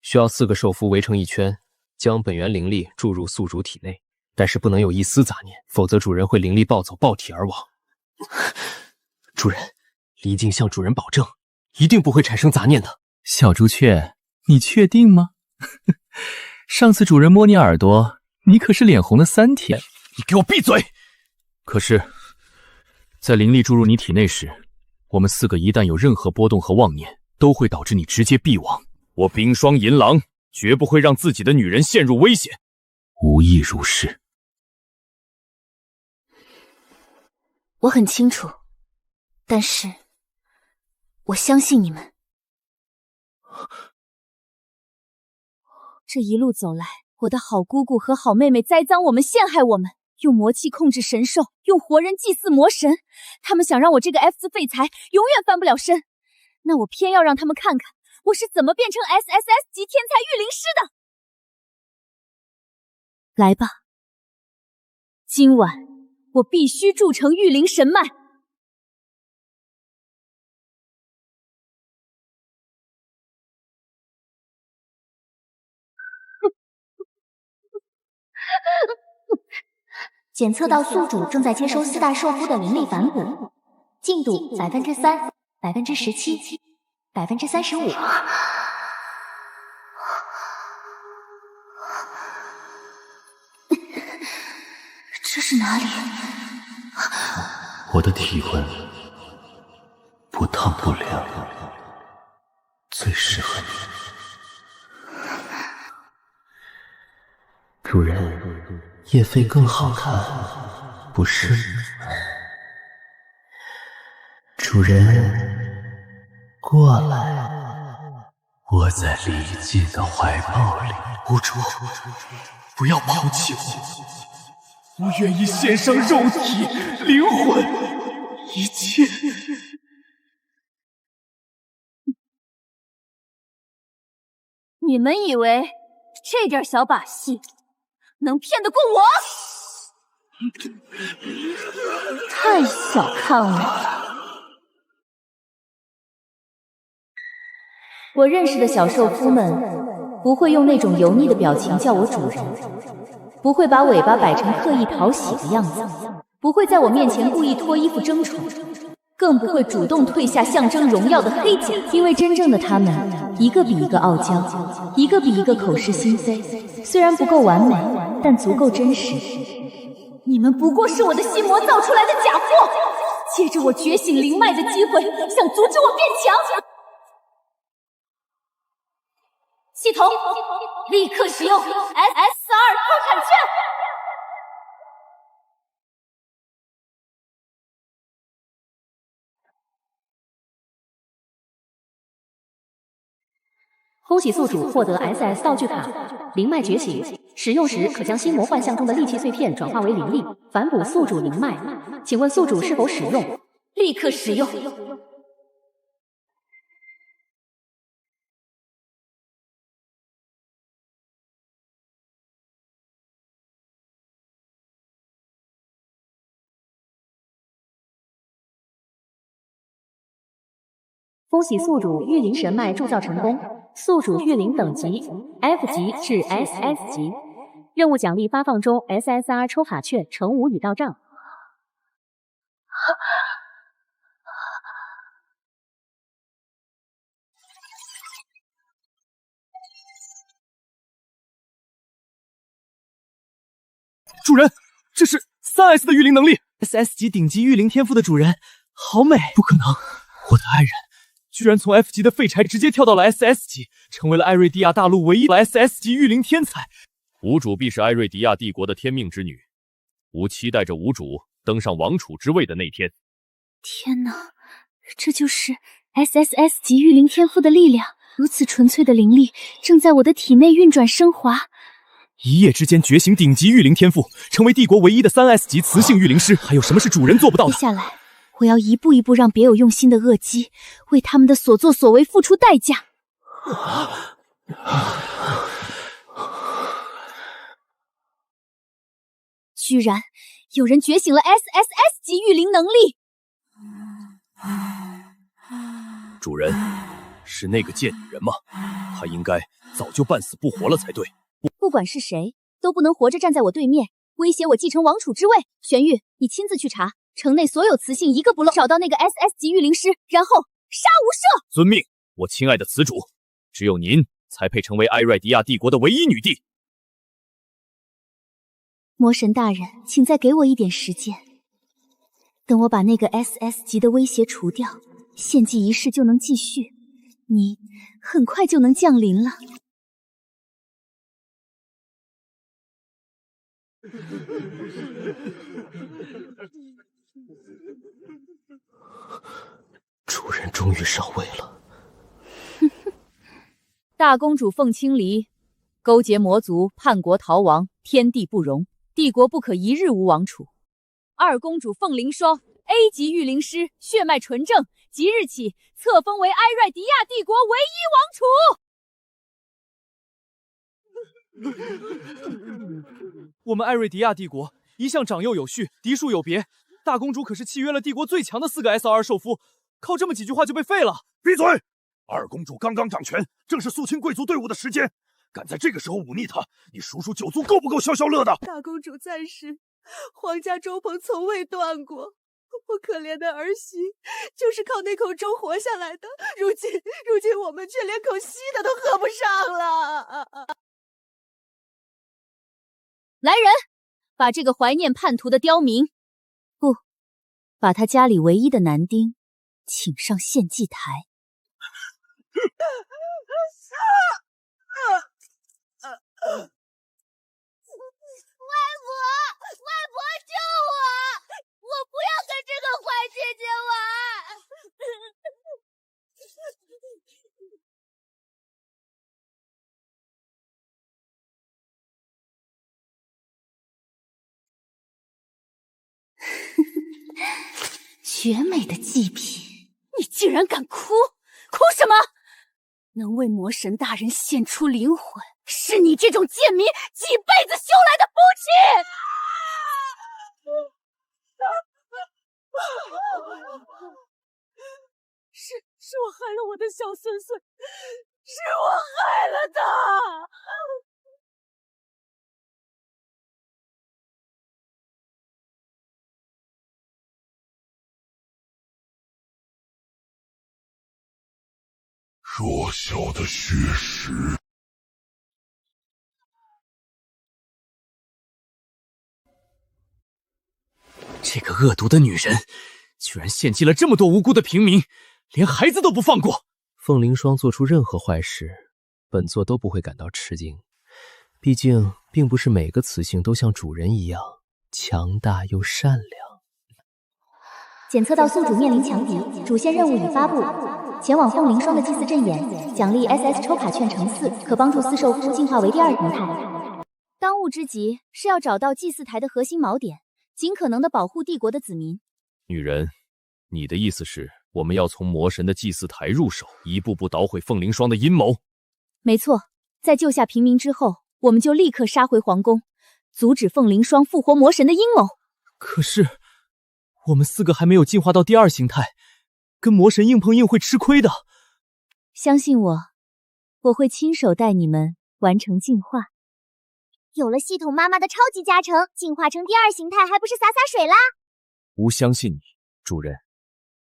需要4个兽夫围成一圈，将本源灵力注入宿主体内。但是不能有一丝杂念，否则主人会灵力暴走，爆体而亡。主人，离境向主人保证，一定不会产生杂念的。小朱雀，你确定吗？上次主人摸你耳朵，你可是脸红了3天。你给我闭嘴！可是，在灵力注入你体内时，我们4个一旦有任何波动和妄念，都会导致你直接毙亡。我冰霜银狼绝不会让自己的女人陷入危险。无意如是。我很清楚，但是我相信你们。这一路走来，我的好姑姑和好妹妹栽赃我们，陷害我们，用魔气控制神兽，用活人祭祀魔神。他们想让我这个 F 字废材永远翻不了身，那我偏要让他们看看我是怎么变成 SSS 级天才御灵师的。来吧，今晚我必须铸成御灵神脉。检测到宿主正在接收4大兽夫的灵力反哺，进度3%、17%、35%。这是哪里？我的体温不烫不凉，最适合你。主人，叶飞更好看，不是吗？主人，过来，我在离境的怀抱里。无主，不要抛弃我，我愿意献上肉体、灵魂，一切。你们以为这点小把戏能骗得过我？太小看我了。我认识的小兽夫们不会用那种油腻的表情叫我主人，不会把尾巴摆成刻意讨喜的样子，不会在我面前故意脱衣服争宠，更不会主动褪下象征荣耀的黑甲。因为真正的他们，一个比一个傲娇，一个比一个口是心非，虽然不够完美，但足够真实。你们不过是我的心魔造出来的假货，借着我觉醒灵脉的机会，想阻止我变强。系统，立刻使用 SS2 偷砍券。恭喜宿主获得 SS 道具卡，灵脉觉醒，使用时可将心魔幻象中的戾气碎片转化为灵力，反哺宿主灵脉。请问宿主是否使用？立刻使用。恭喜宿主御灵神脉铸造成功，宿主御灵等级 F 级至 SS 级。任务奖励发放中 ，SSR 抽卡券乘5已到账。主人，这是3S 的御灵能力 ，SS 级顶级御灵天赋的主人，好美！不可能，我的爱人居然从 F 级的废柴直接跳到了 SS 级，成为了艾瑞迪亚大陆唯一的 SS 级御灵天才。吾主必是艾瑞迪亚帝国的天命之女，吾期待着吾主登上王储之位的那天。天哪，这就是 SSS 级御灵天赋的力量！如此纯粹的灵力正在我的体内运转升华。一夜之间觉醒顶级御灵天赋，成为帝国唯一的3S 级雌性御灵师，还有什么是主人做不到的？接下来，我要一步一步让别有用心的恶姬为他们的所作所为付出代价。居然有人觉醒了 SSS 级御灵能力！主人，是那个贱女人吗？她应该早就半死不活了才对。不管是谁，都不能活着站在我对面，威胁我继承王储之位。玄玉，你亲自去查，城内所有雌性一个不漏，找到那个 SS 级御灵师，然后杀无赦。遵命，我亲爱的词主，只有您才配成为埃瑞迪亚帝国的唯一女帝。魔神大人，请再给我一点时间，等我把那个 SS 级的威胁除掉，献祭仪式就能继续，你很快就能降临了。主人终于上位了。大公主凤青离勾结魔族，叛国逃亡，天地不容，帝国不可一日无王储。二公主凤翎霜 A 级御灵师，血脉纯正，即日起册封为埃瑞迪亚帝国唯一王储。我们埃瑞迪亚帝国一向长幼有序，嫡庶有别。大公主可是契约了帝国最强的4个 SR 兽夫，靠这么几句话就被废了？闭嘴！二公主刚刚掌权，正是肃清贵族队伍的时间，敢在这个时候忤逆她，你数数九族够不够消消乐的？大公主在时，皇家粥棚从未断过。我可怜的儿媳就是靠那口粥活下来的，如今我们却连口稀的都喝不上了。来人，把这个怀念叛徒的刁民，不，把他家里唯一的男丁请上献祭台。外婆救我！我不要跟这个坏姐姐玩。绝美的祭品，你竟然敢哭？哭什么？能为魔神大人献出灵魂，是你这种贱民几辈子修来的福气！是我害了我的小孙孙，是我害了他。弱小的血石。这个恶毒的女人，居然献祭了这么多无辜的平民，连孩子都不放过。凤翎霜做出任何坏事，本座都不会感到吃惊。毕竟，并不是每个雌性都像主人一样强大又善良。检测到宿主面临强敌，主线任务已发布，前往凤翎霜的祭祀阵眼，奖励 SS 抽卡券乘4，可帮助4兽夫进化为第2形态。当务之急是要找到祭祀台的核心锚点，尽可能的保护帝国的子民。女人，你的意思是我们要从魔神的祭祀台入手，一步步捣毁凤翎霜的阴谋？没错，在救下平民之后，我们就立刻杀回皇宫，阻止凤翎霜复活魔神的阴谋。可是我们4个还没有进化到第2形态，跟魔神硬碰硬会吃亏的。相信我，我会亲手带你们完成进化。有了系统妈妈的超级加成，进化成第2形态还不是洒洒水啦？吾相信你，主人。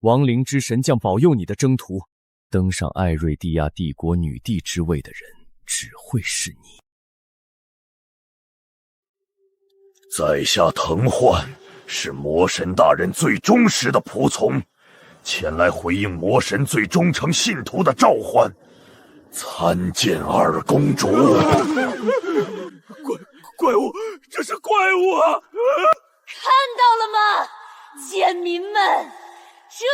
亡灵之神将保佑你的征途，登上艾瑞蒂亚帝国女帝之位的人只会是你。在下藤焕是魔神大人最忠实的仆从，前来回应魔神最忠诚信徒的召唤，参见二公主。怪物，这是怪物啊！看到了吗，贱民们，这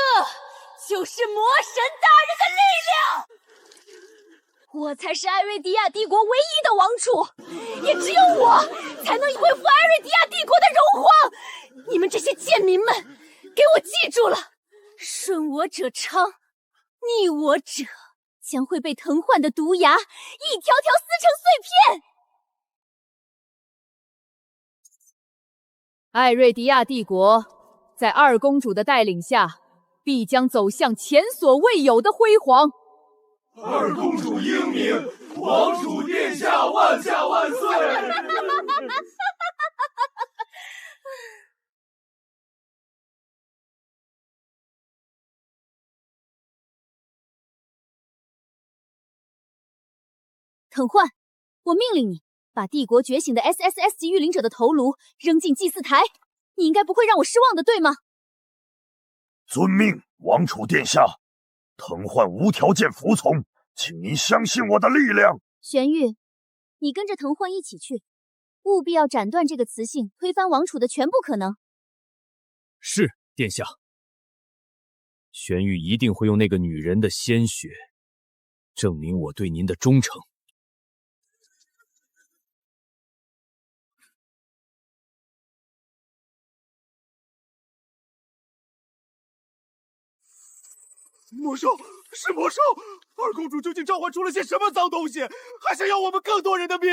就是魔神大人的力量！我才是艾瑞迪亚帝国唯一的王储，也只有我才能恢复艾瑞迪亚帝国的荣华！你们这些贱民们，给我记住了，顺我者昌，逆我者将会被藤焕的毒牙一条条撕成碎片！艾瑞迪亚帝国在二公主的带领下，必将走向前所未有的辉煌。二公主英明，王储殿下万岁！腾焕，我命令你把帝国觉醒的 SSS 级御灵者的头颅扔进祭祀台。你应该不会让我失望的，对吗？遵命，王储殿下。腾焕无条件服从，请您相信我的力量。玄玉，你跟着腾焕一起去，务必要斩断这个雌性推翻王储的全部可能。是，殿下。玄玉一定会用那个女人的鲜血证明我对您的忠诚。魔兽是魔兽，二公主究竟召唤出了些什么脏东西，还想要我们更多人的命？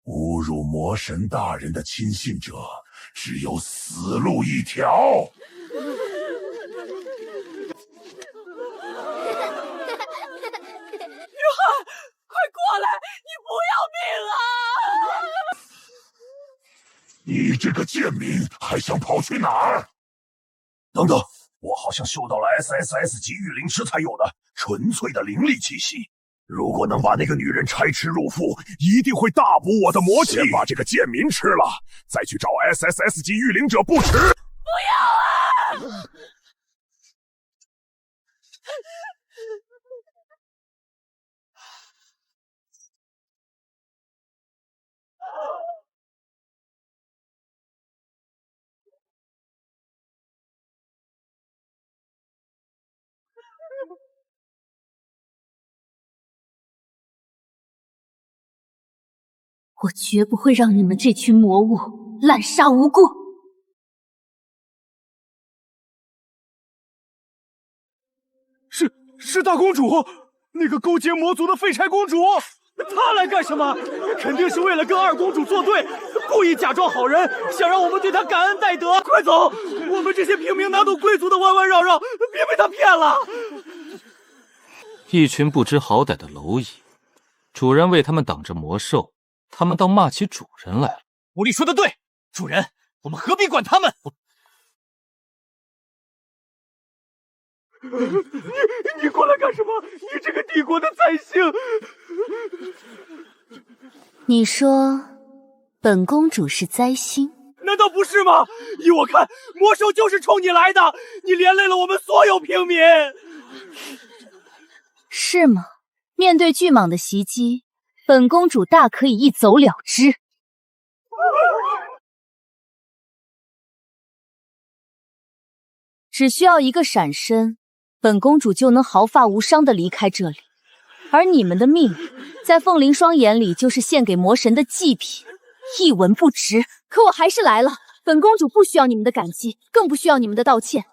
侮辱魔神大人的亲信者，只有死路一条。约翰，快过来！你不要命啊！你这个贱民，还想跑去哪儿？等等，我好像嗅到了 SSS 级御灵师才有的纯粹的灵力气息。如果能把那个女人拆吃入腹，一定会大补我的魔气。先把这个贱民吃了，再去找 SSS 级御灵者不迟。不要啊！我绝不会让你们这群魔物滥杀无辜。是大公主，那个勾结魔族的废柴公主。她来干什么？肯定是为了跟二公主作对，故意假装好人，想让我们对她感恩戴德。快走！我们这些平民哪懂贵族的弯弯绕绕，别被她骗了。一群不知好歹的蝼蚁，主人为他们挡着魔兽，他们倒骂起主人来了。狐狸说的对，主人，我们何必管他们？你过来干什么？你这个帝国的灾星！你说本公主是灾星？难道不是吗？依我看，魔兽就是冲你来的，你连累了我们所有平民。是吗？面对巨蟒的袭击，本公主大可以一走了之。只需要一个闪身，本公主就能毫发无伤地离开这里。而你们的命，在凤灵霜眼里就是献给魔神的祭品，一文不值。可我还是来了，本公主不需要你们的感激，更不需要你们的道歉。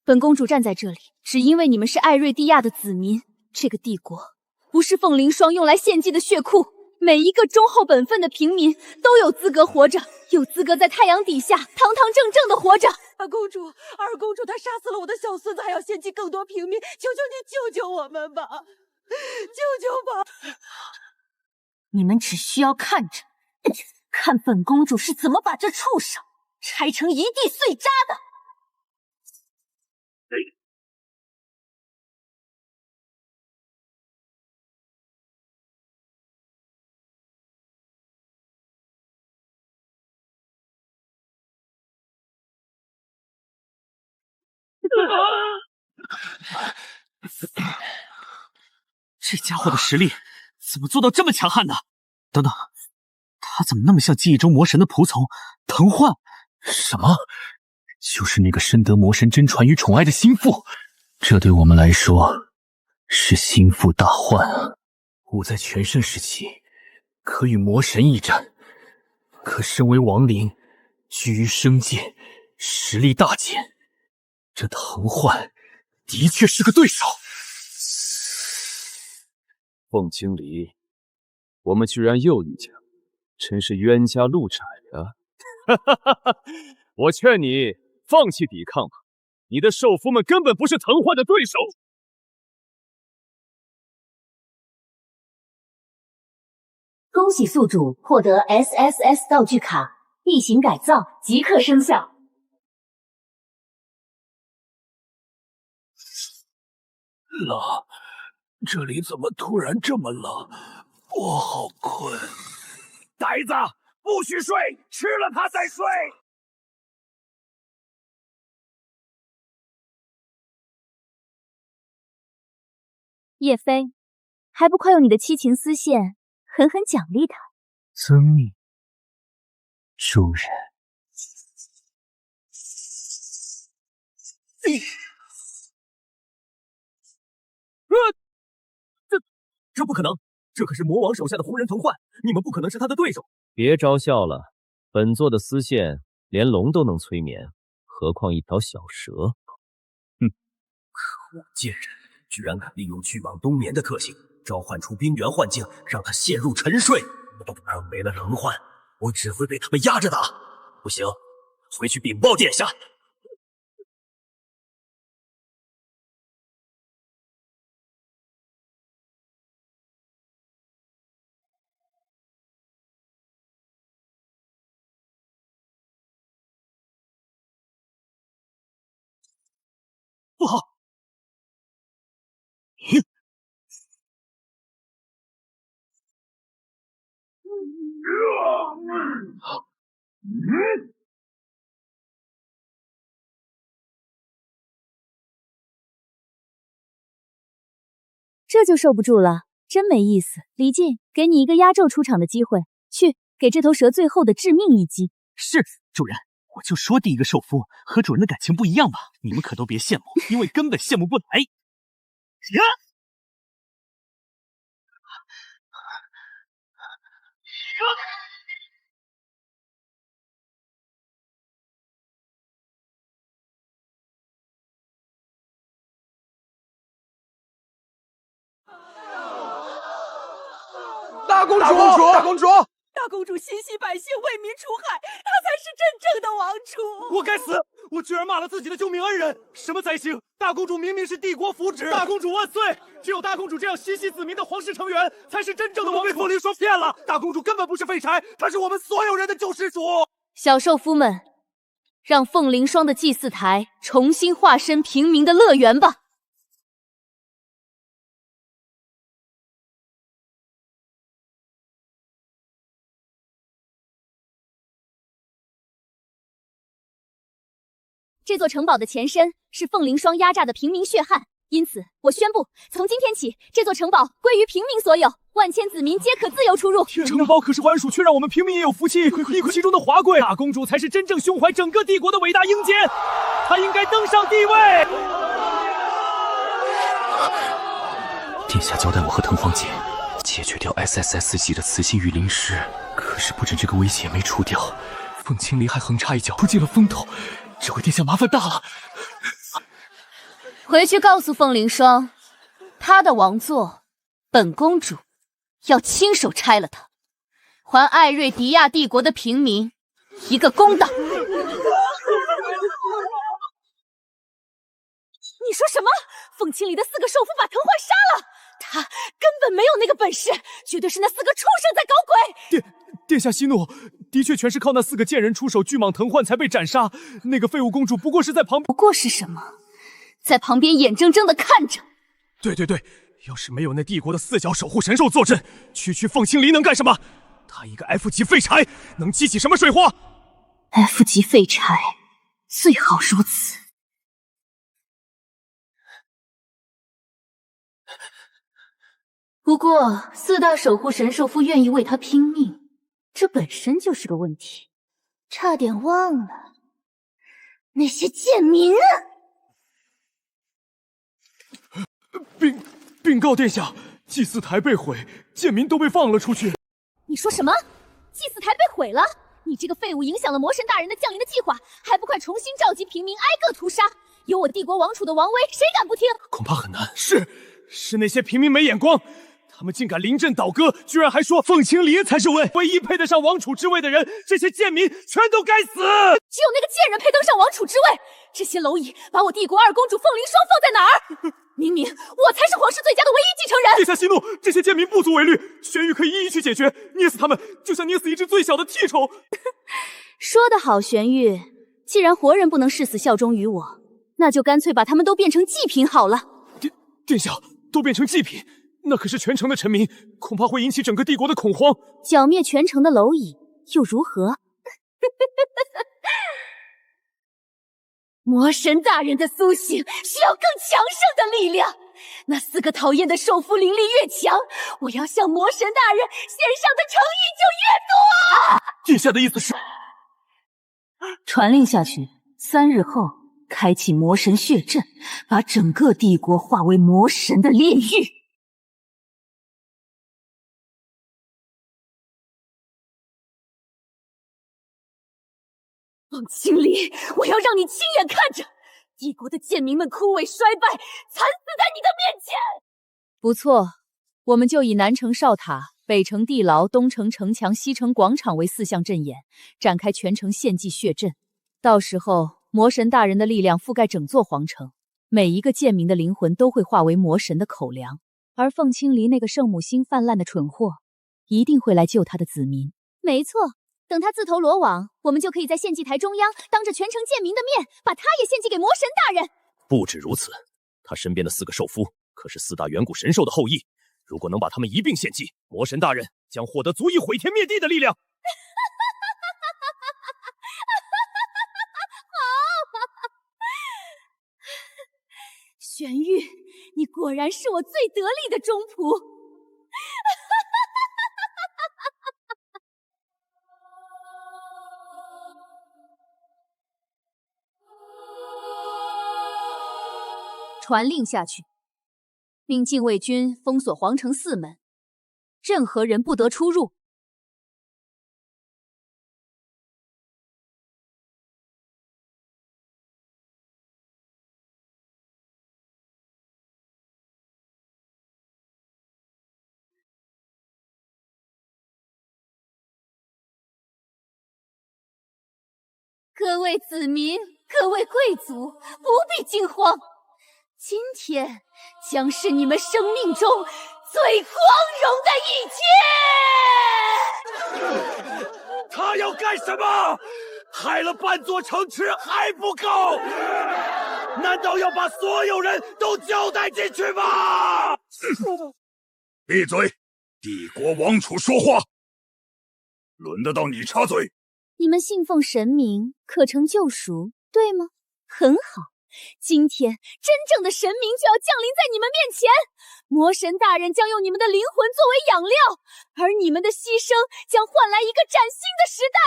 本公主站在这里，只因为你们是艾瑞蒂亚的子民。这个帝国不是凤灵霜用来献祭的血库，每一个忠厚本分的平民都有资格活着，有资格在太阳底下堂堂正正的活着。二公主，她杀死了我的小孙子，还要献祭更多平民，求求你救救我们吧，救救吧！你们只需要看着，看本公主是怎么把这畜生拆成一地碎渣的。这家伙的实力怎么做到这么强悍呢？等等，他怎么那么像记忆中魔神的仆从腾焕？什么？就是那个深得魔神真传与宠爱的心腹。这对我们来说是心腹大患啊！吾在全盛时期可与魔神一战，可身为亡灵，居于生界，实力大减。这腾焕的确是个对手。凤经理，我们居然又遇见了，真是冤家路窄啊！我劝你放弃抵抗吧，你的兽夫们根本不是腾焕的对手。恭喜宿主获得 SSS 道具卡，异形改造即刻生效。冷，这里怎么突然这么冷？我好困。呆子，不许睡，吃了它再睡。叶飞，还不快用你的七情丝线狠狠奖励他！遵命，主人。这不可能！这可是魔王手下的红人藤幻，你们不可能是他的对手。别招笑了，本座的丝线连龙都能催眠，何况一条小蛇？可恶贱人，居然敢利用巨蟒冬眠的特性，召唤出冰原幻境，让他陷入沉睡。而没了冷幻，我只会被他们压着打。不行，回去禀报殿下。不好！这就受不住了，真没意思。李靖，给你一个压轴出场的机会，去给这头蛇最后的致命一击。是，主人。我就说第一个受夫和主人的感情不一样吧，你们可都别羡慕，因为根本羡慕不来。大公主，大公主！大公主心系百姓，为民除害，她才是真正的王储。我该死！我居然骂了自己的救命恩人，什么灾星！大公主明明是帝国福祉，大公主万岁！只有大公主这样心系子民的皇室成员，才是真正的王储。被凤灵霜骗了，大公主根本不是废柴，她是我们所有人的救世主。小兽夫们，让凤灵霜的祭祀台重新化身平民的乐园吧。这座城堡的前身是凤灵霜压榨的平民血汗，因此我宣布，从今天起，这座城堡归于平民所有，万千子民皆可自由出入。城堡可是官属，却让我们平民也有福气，一窥其中的华贵。大公主才是真正胸怀整个帝国的伟大英杰，她应该登上帝位。殿下交代我和藤黄姐解决掉 SSS 级的雌性御灵师，可是不止这个威胁没除掉，凤青离还横插一脚扑进了风头。这回殿下麻烦大了，回去告诉凤灵霜，她的王座，本公主要亲手拆了它，还艾瑞迪亚帝国的平民一个公道。你说什么？凤青里的4个兽夫把藤幻杀了？他根本没有那个本事，绝对是那4个畜生在搞鬼！殿下息怒，的确全是靠那4个贱人出手，巨蟒藤幻才被斩杀。那个废物公主不过是在旁，不过是什么？在旁边眼睁睁的看着。对，要是没有那帝国的4角守护神兽坐镇，区凤青离能干什么？他一个 F 级废柴，能激起什么水花 ？F 级废柴，最好如此。不过4大守护神兽夫愿意为他拼命，这本身就是个问题。差点忘了，那些贱民啊！禀告殿下，祭祀台被毁，贱民都被放了出去。你说什么？祭祀台被毁了？你这个废物影响了魔神大人的降临的计划，还不快重新召集平民挨个屠杀？有我帝国王储的王威，谁敢不听？恐怕很难。是那些平民没眼光。他们竟敢临阵倒戈，居然还说凤青离才是唯一配得上王储之位的人，这些贱民全都该死！只有那个贱人配登上王储之位。这些蝼蚁把我帝国2公主凤灵霜放在哪儿？明明我才是皇室最佳的唯一继承人！殿下息怒，这些贱民不足为虑，玄玉可以一一去解决，捏死他们就像捏死一只最小的替虫。说得好，玄玉，既然活人不能誓死效忠于我，那就干脆把他们都变成祭品好了。殿下都变成祭品，那可是全城的臣民，恐怕会引起整个帝国的恐慌。剿灭全城的蝼蚁又如何？魔神大人的苏醒需要更强盛的力量，那4个讨厌的兽夫灵力越强，我要向魔神大人献上的诚意就越多。殿下的意思是？传令下去，3日后开启魔神血阵，把整个帝国化为魔神的炼狱。王清离，我要让你亲眼看着帝国的贱民们枯萎衰败，惨死在你的面前。不错，我们就以南城哨塔、北城地牢、东城城墙、西城广场为4项阵眼，展开全城献祭血阵。到时候，魔神大人的力量覆盖整座皇城，每一个贱民的灵魂都会化为魔神的口粮。而凤青离那个圣母心泛滥的蠢货，一定会来救他的子民。没错。等他自投罗网，我们就可以在献祭台中央，当着全城贱民的面，把他也献祭给魔神大人。不止如此，他身边的4个兽夫可是4大远古神兽的后裔，如果能把他们一并献祭，魔神大人将获得足以毁天灭地的力量。玄玉，你果然是我最得力的忠仆。传令下去，命禁卫军封锁皇城4门，任何人不得出入。各位子民，各位贵族，不必惊慌。今天将是你们生命中最光荣的一天！他要干什么？害了半座城池还不够？难道要把所有人都交代进去吗？闭嘴！帝国王储说话，轮得到你插嘴？你们信奉神明，可成救赎，对吗？很好。今天，真正的神明就要降临在你们面前，魔神大人将用你们的灵魂作为养料，而你们的牺牲将换来一个崭新的时代。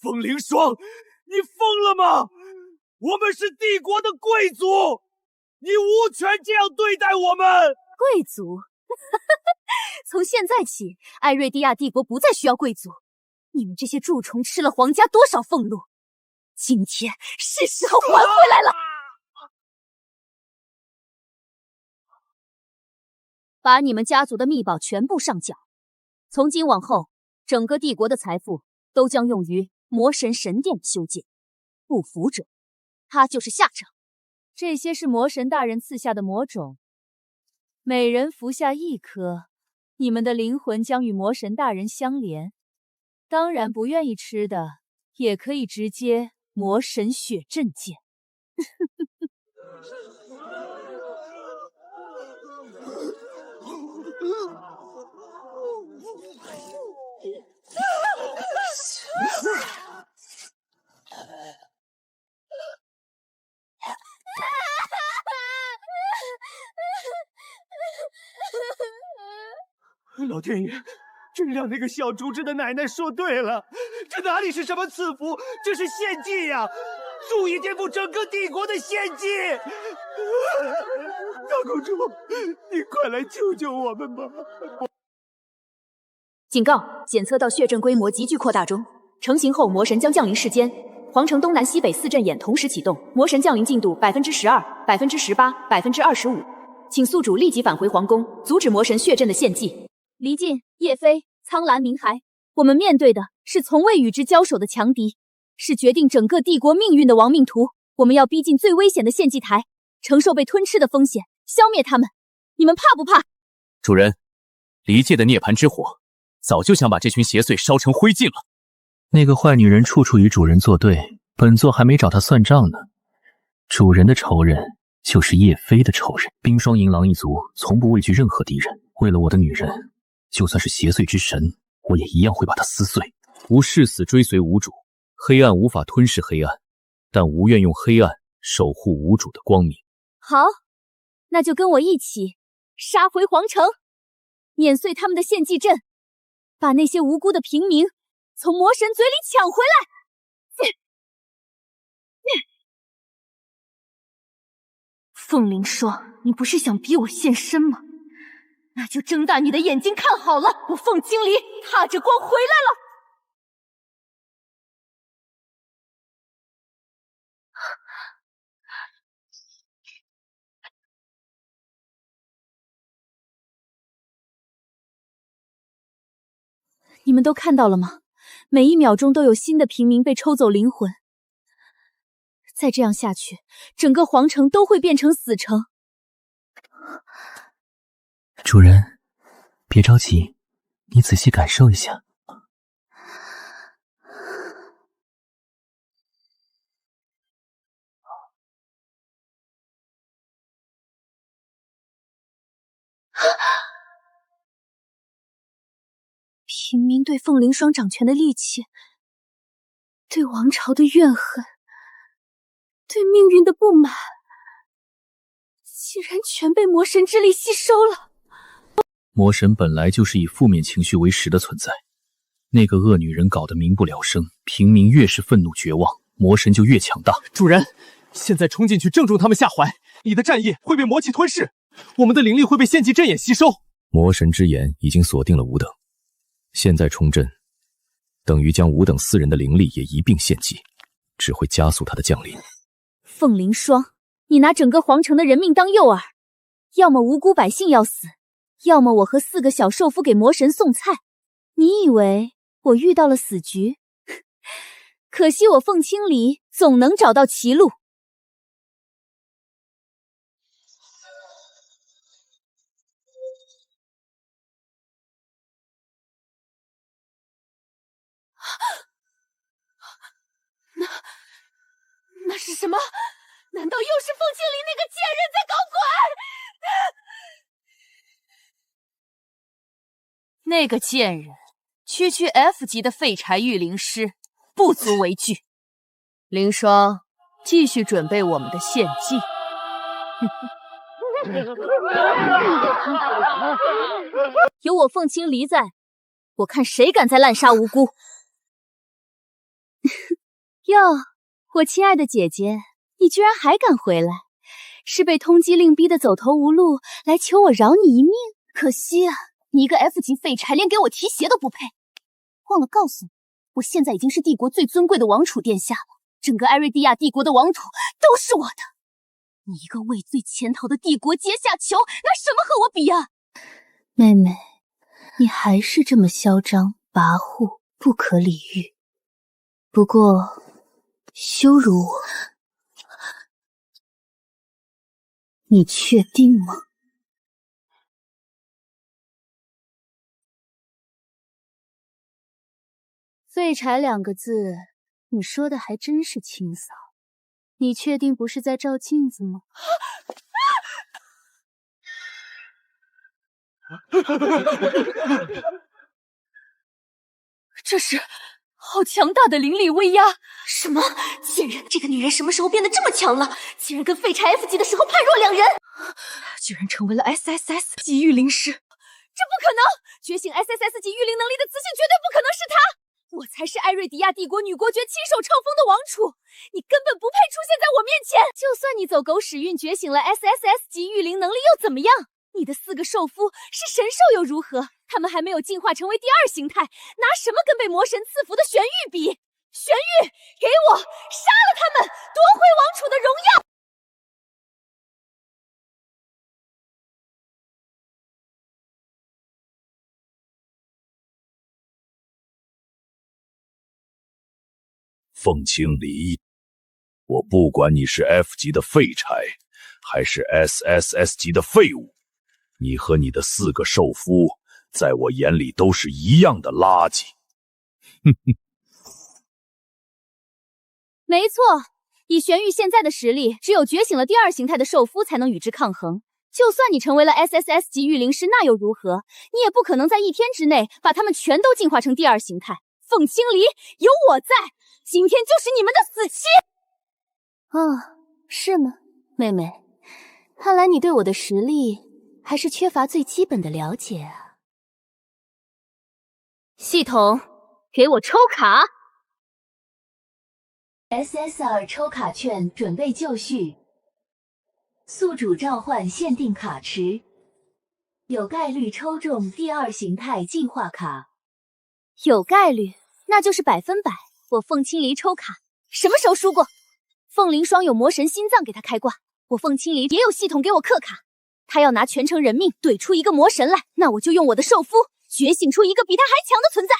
风铃霜，你疯了吗？我们是帝国的贵族，你无权这样对待我们。贵族？从现在起，艾瑞蒂亚帝国不再需要贵族。你们这些蛀虫吃了皇家多少俸禄？今天是时候还回来了。把你们家族的秘宝全部上缴，从今往后，整个帝国的财富都将用于魔神神殿修建。不服者，他就是下场。这些是魔神大人赐下的魔种，每人服下1颗，你们的灵魂将与魔神大人相连。当然，不愿意吃的也可以直接魔神血阵剑。老天爷，真让那个小竹子的奶奶说对了，这哪里是什么赐福，这是献祭呀！足以颠覆整个帝国的献祭！大公主，你快来救救我们吧！警告：检测到血阵规模急剧扩大中，成型后魔神将降临世间。皇城东南西北4阵眼同时启动，魔神降临进度12%、18%、25%，请宿主立即返回皇宫，阻止魔神血阵的献祭。离晋、叶飞、苍兰、明海，我们面对的是从未与之交手的强敌，是决定整个帝国命运的亡命徒。我们要逼近最危险的献祭台，承受被吞吃的风险，消灭他们。你们怕不怕？主人，离界的涅槃之火早就想把这群邪祟烧成灰烬了。那个坏女人处处与主人作对，本座还没找她算账呢。主人的仇人就是叶飞的仇人。冰霜银狼一族从不畏惧任何敌人，为了我的女人，就算是邪祟之神，我也一样会把她撕碎。吾誓死追随吾主，黑暗无法吞噬黑暗，但吾愿用黑暗守护吾主的光明。好，那就跟我一起杀回皇城，碾碎他们的献祭阵，把那些无辜的平民从魔神嘴里抢回来。凤灵霜，你不是想逼我现身吗？那就睁大你的眼睛看好了，我凤青离踏着光回来了。你们都看到了吗？每一秒钟都有新的平民被抽走灵魂。再这样下去，整个皇城都会变成死城。主人，别着急，你仔细感受一下。平民对凤灵霜掌权的戾气，对王朝的怨恨，对命运的不满，竟然全被魔神之力吸收了。魔神本来就是以负面情绪为食的存在，那个恶女人搞得民不聊生，平民越是愤怒绝望，魔神就越强大。主人，现在冲进去正中他们下怀，你的战业会被魔气吞噬，我们的灵力会被献祭阵眼吸收。魔神之眼已经锁定了吾等，现在冲阵，等于将吾等4人的灵力也一并献祭，只会加速他的降临。凤灵霜，你拿整个皇城的人命当诱饵，要么无辜百姓要死，要么我和4个小兽夫给魔神送菜。你以为我遇到了死局？可惜我凤青离总能找到歧路。那是什么？难道又是凤青离那个贱人在搞鬼？那个贱人区 F 级的废柴御灵师，不足为惧。灵霜，继续准备我们的献祭。有我凤青离在，我看谁敢再滥杀无辜。哟，我亲爱的姐姐，你居然还敢回来，是被通缉令逼得走投无路，来求我饶你一命？可惜啊，你一个 F 级废柴，连给我提鞋都不配。忘了告诉你，我现在已经是帝国最尊贵的王储殿下了，整个艾瑞蒂亚帝国的王土都是我的。你一个畏罪潜逃的帝国阶下囚，拿什么和我比啊？妹妹，你还是这么嚣张跋扈，不可理喻。不过羞辱我，你确定吗？废柴2个字，你说的还真是清扫。你确定不是在照镜子吗？这是好强大的灵力威压！什么贱人？这个女人什么时候变得这么强了？竟然跟废柴 F 级的时候判若两人！居然成为了 SSS 级御灵师，这不可能！觉醒 SSS 级御灵能力的雌性绝对不可能是她！我才是艾瑞迪亚帝国女国爵亲手册封的王储，你根本不配出现在我面前！就算你走狗屎运觉醒了 SSS 级御灵能力又怎么样？你的4个兽夫是神兽又如何？他们还没有进化成为第2形态，拿什么跟被魔神赐福的玄玉比？玄玉，给我杀了他们，夺回王储的荣耀！凤青离，我不管你是 F 级的废柴，还是 SSS 级的废物，你和你的4个兽夫，在我眼里都是一样的垃圾。没错，以玄玉现在的实力，只有觉醒了第2形态的兽夫才能与之抗衡。就算你成为了 SSS 级御灵师，那又如何？你也不可能在1天之内把他们全都进化成第2形态。凤青离，有我在，今天就是你们的死期！哦，是吗，妹妹？看来你对我的实力还是缺乏最基本的了解啊。系统，给我抽卡。SSR 抽卡券准备就绪，宿主召唤限定卡池，有概率抽中第2形态进化卡。有概率，那就是100%。我凤青离抽卡，什么时候输过？凤灵霜有魔神心脏给他开挂，我凤青离也有系统给我氪卡。他要拿全程人命怼出一个魔神来，那我就用我的兽夫觉醒出一个比他还强的存在。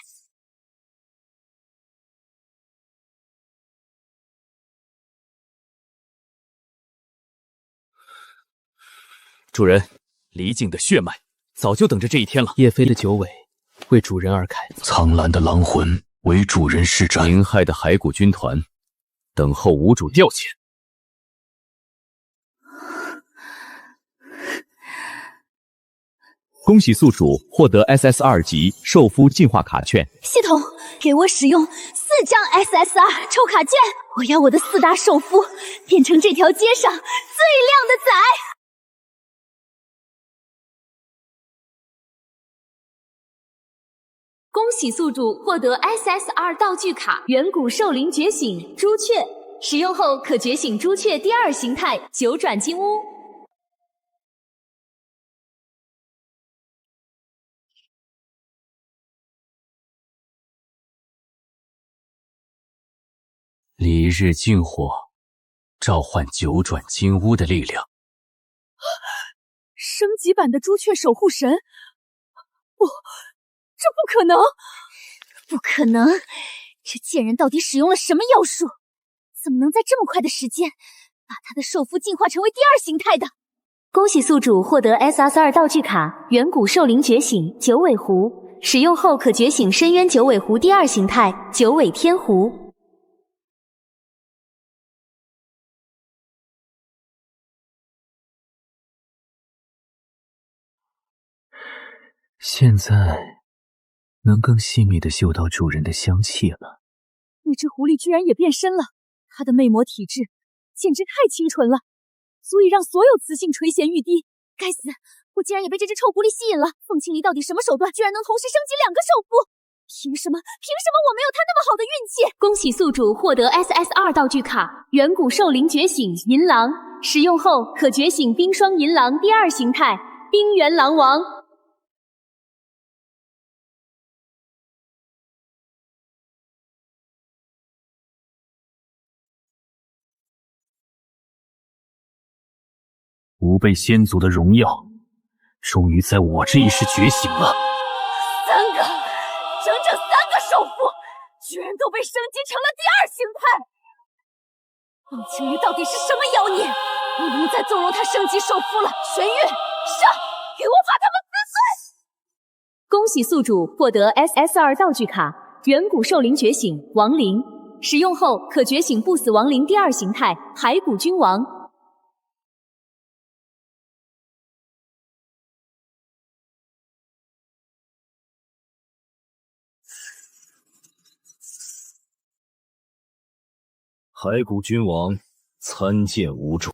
主人，离境的血脉早就等着这一天了。叶飞的九尾为主人而开，苍蓝的狼魂为主人施展，宁亥的骸骨军团等候无主调遣。恭喜宿主获得 SS2 级兽夫进化卡券。系统给我使用4张 SSR 抽卡券，我要我的4大兽夫变成这条街上最亮的仔。恭喜宿主获得 SSR 道具卡远古兽灵觉醒朱雀，使用后可觉醒朱雀第2形态九转金乌。离日禁火，召唤九转金乌的力量。升级版的朱雀守护神？不，这不可能！不可能！这贱人到底使用了什么妖术？怎么能在这么快的时间把他的兽夫进化成为第2形态的？恭喜宿主获得 SSR 道具卡远古兽灵觉醒九尾狐，使用后可觉醒深渊九尾狐第2形态九尾天狐。现在能更细密地嗅到主人的香气了。那只狐狸居然也变身了，它的魅魔体质简直太清纯了，足以让所有雌性垂涎欲滴。该死，我竟然也被这只臭狐狸吸引了！凤青离到底什么手段，居然能同时升级2个兽夫？凭什么我没有他那么好的运气？恭喜宿主获得 SSR 道具卡远古兽灵觉醒银狼，使用后可觉醒冰霜银狼第2形态冰原狼王。吾辈先祖的荣耀，终于在我这一世觉醒了。整整3个兽夫，居然都被升级成了第2形态！凤青离到底是什么妖孽？不能再纵容他升级兽夫了！玄玉，上，给我把他们撕碎！恭喜宿主获得 SSR 道具卡远古兽灵觉醒亡灵，使用后可觉醒不死亡灵第2形态骸骨君王。骸骨君王参见无主。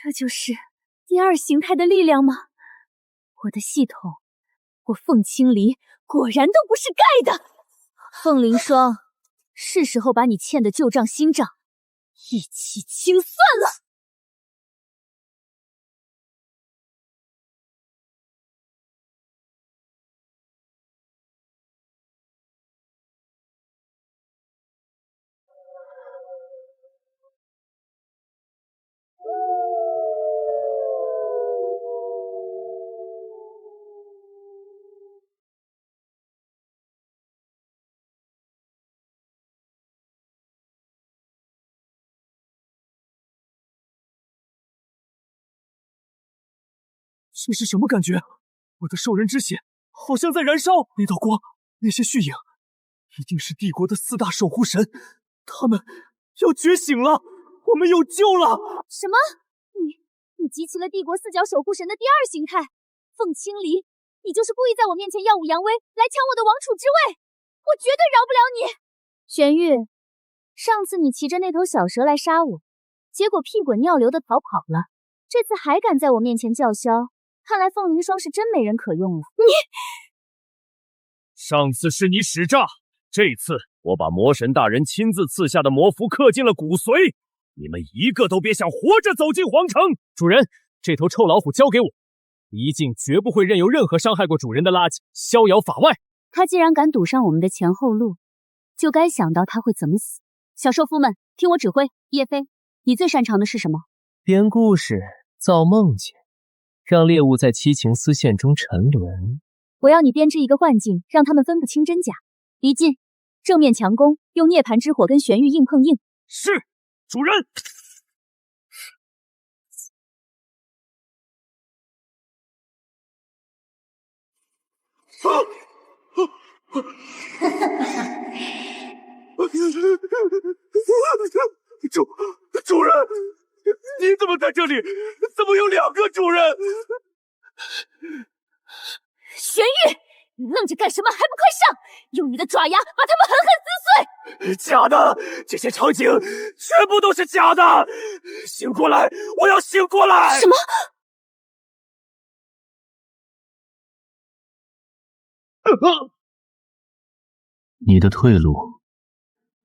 这就是第2形态的力量吗？我的系统，我凤青离果然都不是盖的。凤灵霜，是时候把你欠的旧账新账一起清算了。这是什么感觉？我的兽人之血好像在燃烧。那道光，那些虚影，一定是帝国的4大守护神，他们要觉醒了，我们有救了！什么？你集齐了帝国4角守护神的第2形态，凤青离，你就是故意在我面前耀武扬威，来抢我的王储之位，我绝对饶不了你！玄玉，上次你骑着那头小蛇来杀我，结果屁滚尿流的逃跑了，这次还敢在我面前叫嚣，看来凤灵霜是真没人可用了。上次是你使诈，这次我把魔神大人亲自赐下的魔符刻进了骨髓，你们一个都别想活着走进皇城！主人，这头臭老虎交给我，一境绝不会任由任何伤害过主人的垃圾逍遥法外。他既然敢堵上我们的前后路，就该想到他会怎么死。小兽夫们，听我指挥。叶飞，你最擅长的是什么？编故事，造梦境，让猎物在七情丝线中沉沦。我要你编织一个幻境，让他们分不清真假。离近，正面强攻，用涅槃之火跟玄玉硬碰硬。是，主人。主人，你怎么在这里？怎么有2个主人？玄玉，你愣着干什么？还不快上！用你的爪牙把他们狠狠撕碎！假的，这些场景全部都是假的！醒过来，我要醒过来！什么？你的退路，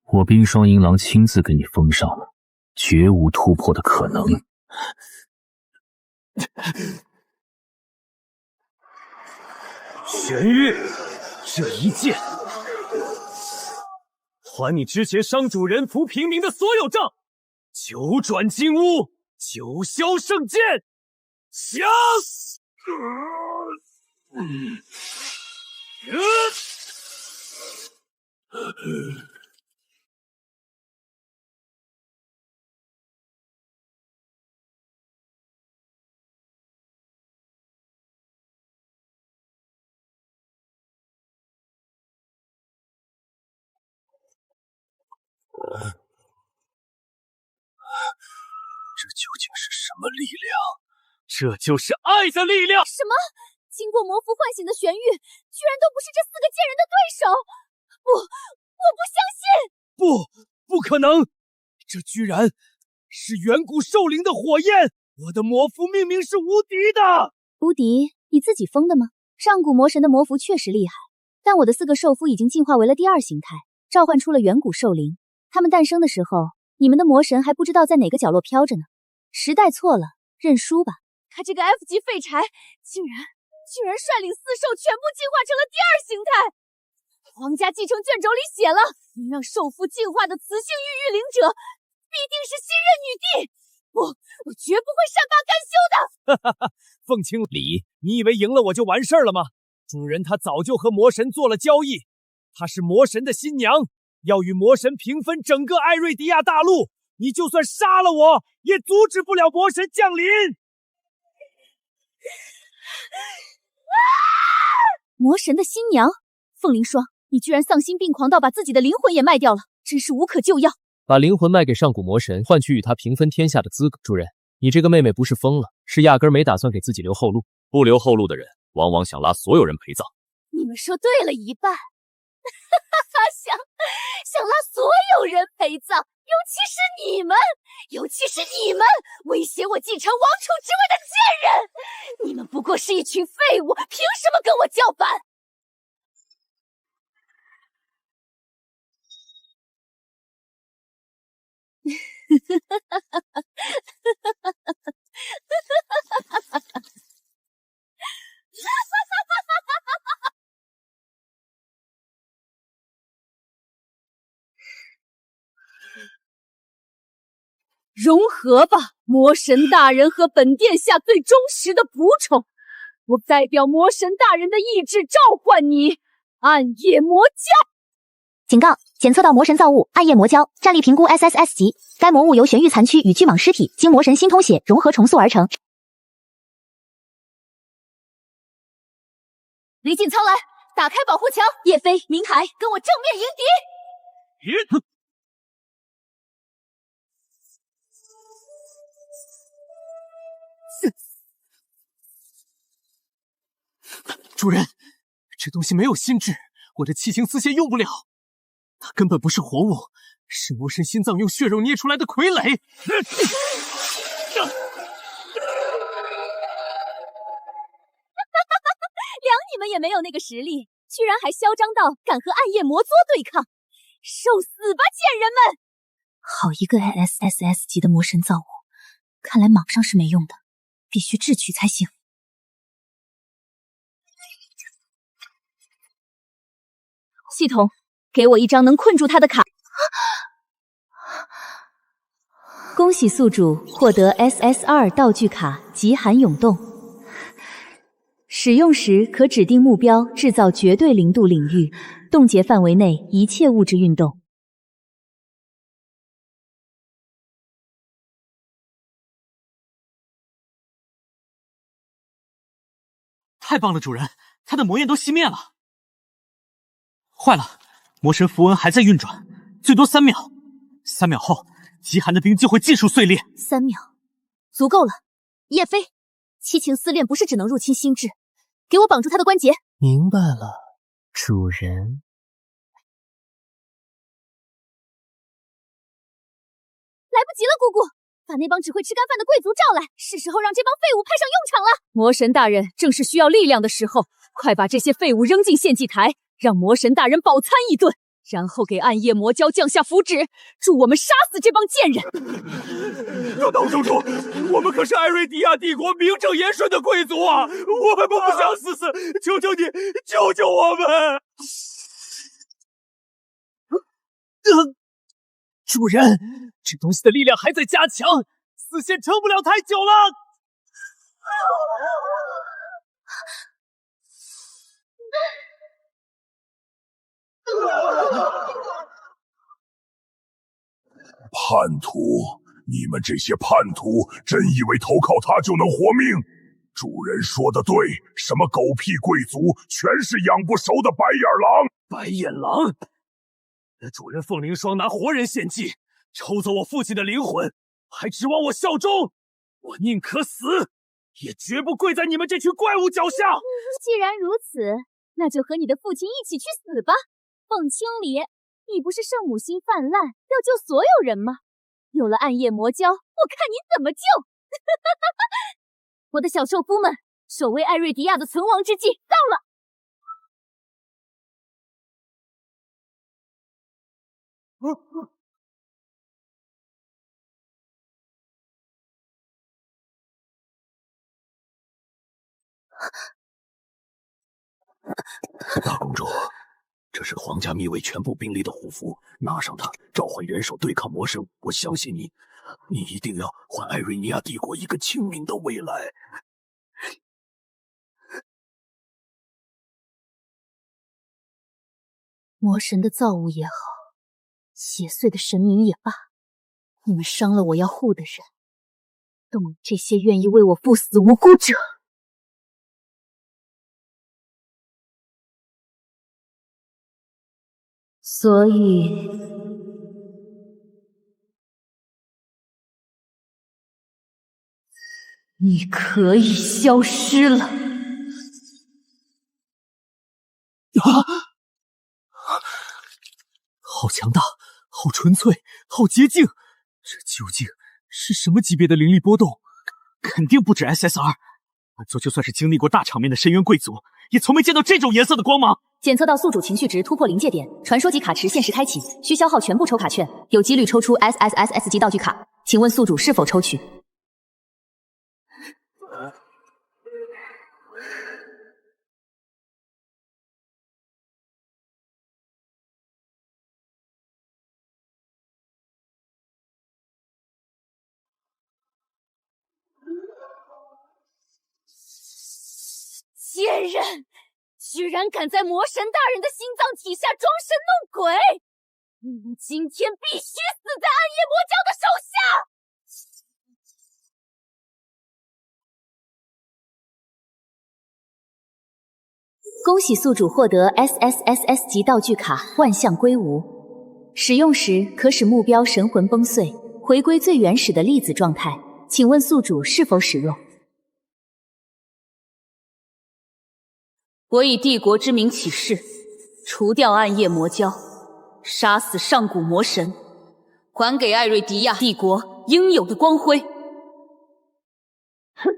我冰霜银狼亲自给你封上了，绝无突破的可能。玄玉，这一剑还你之前伤主人扶平民的所有账，九转金乌，九霄圣剑，降！这究竟是什么力量？这就是爱的力量！什么？经过魔符唤醒的玄玉，居然都不是这4个贱人的对手！我不相信！不可能！这居然是远古兽灵的火焰！我的魔符明明是无敌的！无敌？你自己封的吗？上古魔神的魔符确实厉害，但我的4个兽夫已经进化为了第2形态，召唤出了远古兽灵。他们诞生的时候，你们的魔神还不知道在哪个角落飘着呢。时代错了，认输吧。他这个 F 级废柴，竟然率领4兽全部进化成了第2形态！皇家继承卷轴里写了，能让兽夫进化的雌性御灵者，必定是新任女帝。我绝不会善罢甘休的！凤青离，你以为赢了我就完事儿了吗？主人他早就和魔神做了交易，她是魔神的新娘，要与魔神平分整个艾瑞迪亚大陆。你就算杀了我，也阻止不了魔神降临。魔神的新娘，凤灵霜，你居然丧心病狂到把自己的灵魂也卖掉了，真是无可救药。把灵魂卖给上古魔神，换取与他平分天下的资格。主人，你这个妹妹不是疯了，是压根没打算给自己留后路。不留后路的人，往往想拉所有人陪葬。你们说对了一半，想拉所有人陪葬，尤其是你们威胁我继承王储之位的贱人！你们不过是一群废物，凭什么跟我叫板？融合吧，魔神大人和本殿下最忠实的仆从，我代表魔神大人的意志召唤你，暗夜魔蛟。警告：检测到魔神造物暗夜魔蛟，战力评估 SSS 级。该魔物由玄玉残躯与巨蟒尸体经魔神心通血融合重塑而成。离进仓来，打开保护墙。叶飞、明海，跟我正面迎敌。主人，这东西没有心智，我的七情丝线用不了。它根本不是活物，是魔神心脏用血肉捏出来的傀儡。量你们也没有那个实力，居然还嚣张到敢和暗夜魔作对抗，受死吧，贱人们！好一个 SSS 级的魔神造物，看来莽上是没用的，必须智取才行。系统，给我一张能困住他的卡。恭喜宿主获得 SSR 道具卡极寒涌动，使用时可指定目标制造绝对零度领域，冻结范围内一切物质运动。太棒了，主人，他的魔焰都熄灭了。坏了，魔神符文还在运转，最多3秒。3秒后，极寒的冰就会尽数碎裂。3秒，足够了。叶飞，七情撕裂不是只能入侵心智，给我绑住他的关节。明白了，主人。来不及了，姑姑，把那帮只会吃干饭的贵族召来，是时候让这帮废物派上用场了。魔神大人，正是需要力量的时候，快把这些废物扔进献祭台，让魔神大人饱餐一顿，然后给暗夜魔教降下符旨，助我们杀死这帮贱人。大岛叔叔，我们可是艾瑞迪亚帝国名正言顺的贵族啊，我们不想死，求求你救救我们！主人，这东西的力量还在加强，丝线撑不了太久了。叛徒！你们这些叛徒真以为投靠他就能活命？主人说的对，什么狗屁贵族，全是养不熟的白眼狼。白眼狼！主人凤灵霜拿活人献祭，抽走我父亲的灵魂，还指望我效忠？我宁可死，也绝不跪在你们这群怪物脚下。既然如此，那就和你的父亲一起去死吧。凤清离，你不是圣母心泛滥，要救所有人吗？有了暗夜魔胶，我看你怎么救！我的小兽夫们，守卫艾瑞迪亚的存亡之际到了。大公主，这是皇家密卫全部兵力的护符，拿上它，召唤元首对抗魔神。我相信你，你一定要还艾瑞尼亚帝国一个清明的未来。魔神的造物也好，邪祟的神明也罢，你们伤了我要护的人，动了这些愿意为我赴死无辜者。所以，你可以消失了。好强大，好纯粹，好洁净，这究竟是什么级别的灵力波动？肯定不止 SSR。本座就算是经历过大场面的深渊贵族，也从没见到这种颜色的光芒。检测到宿主情绪值突破临界点，传说级卡池限时开启，需消耗全部抽卡券，有几率抽出 SSS 级道具卡。请问宿主是否抽取？贱人，居然敢在魔神大人的心脏体下装神弄鬼！你们今天必须死在暗夜魔教的手下！恭喜宿主获得 SSSS 级道具卡万象归无，使用时可使目标神魂崩碎，回归最原始的粒子状态。请问宿主是否使用？我以帝国之名起誓，除掉暗夜魔教，杀死上古魔神，还给艾瑞迪亚帝国应有的光辉。哼！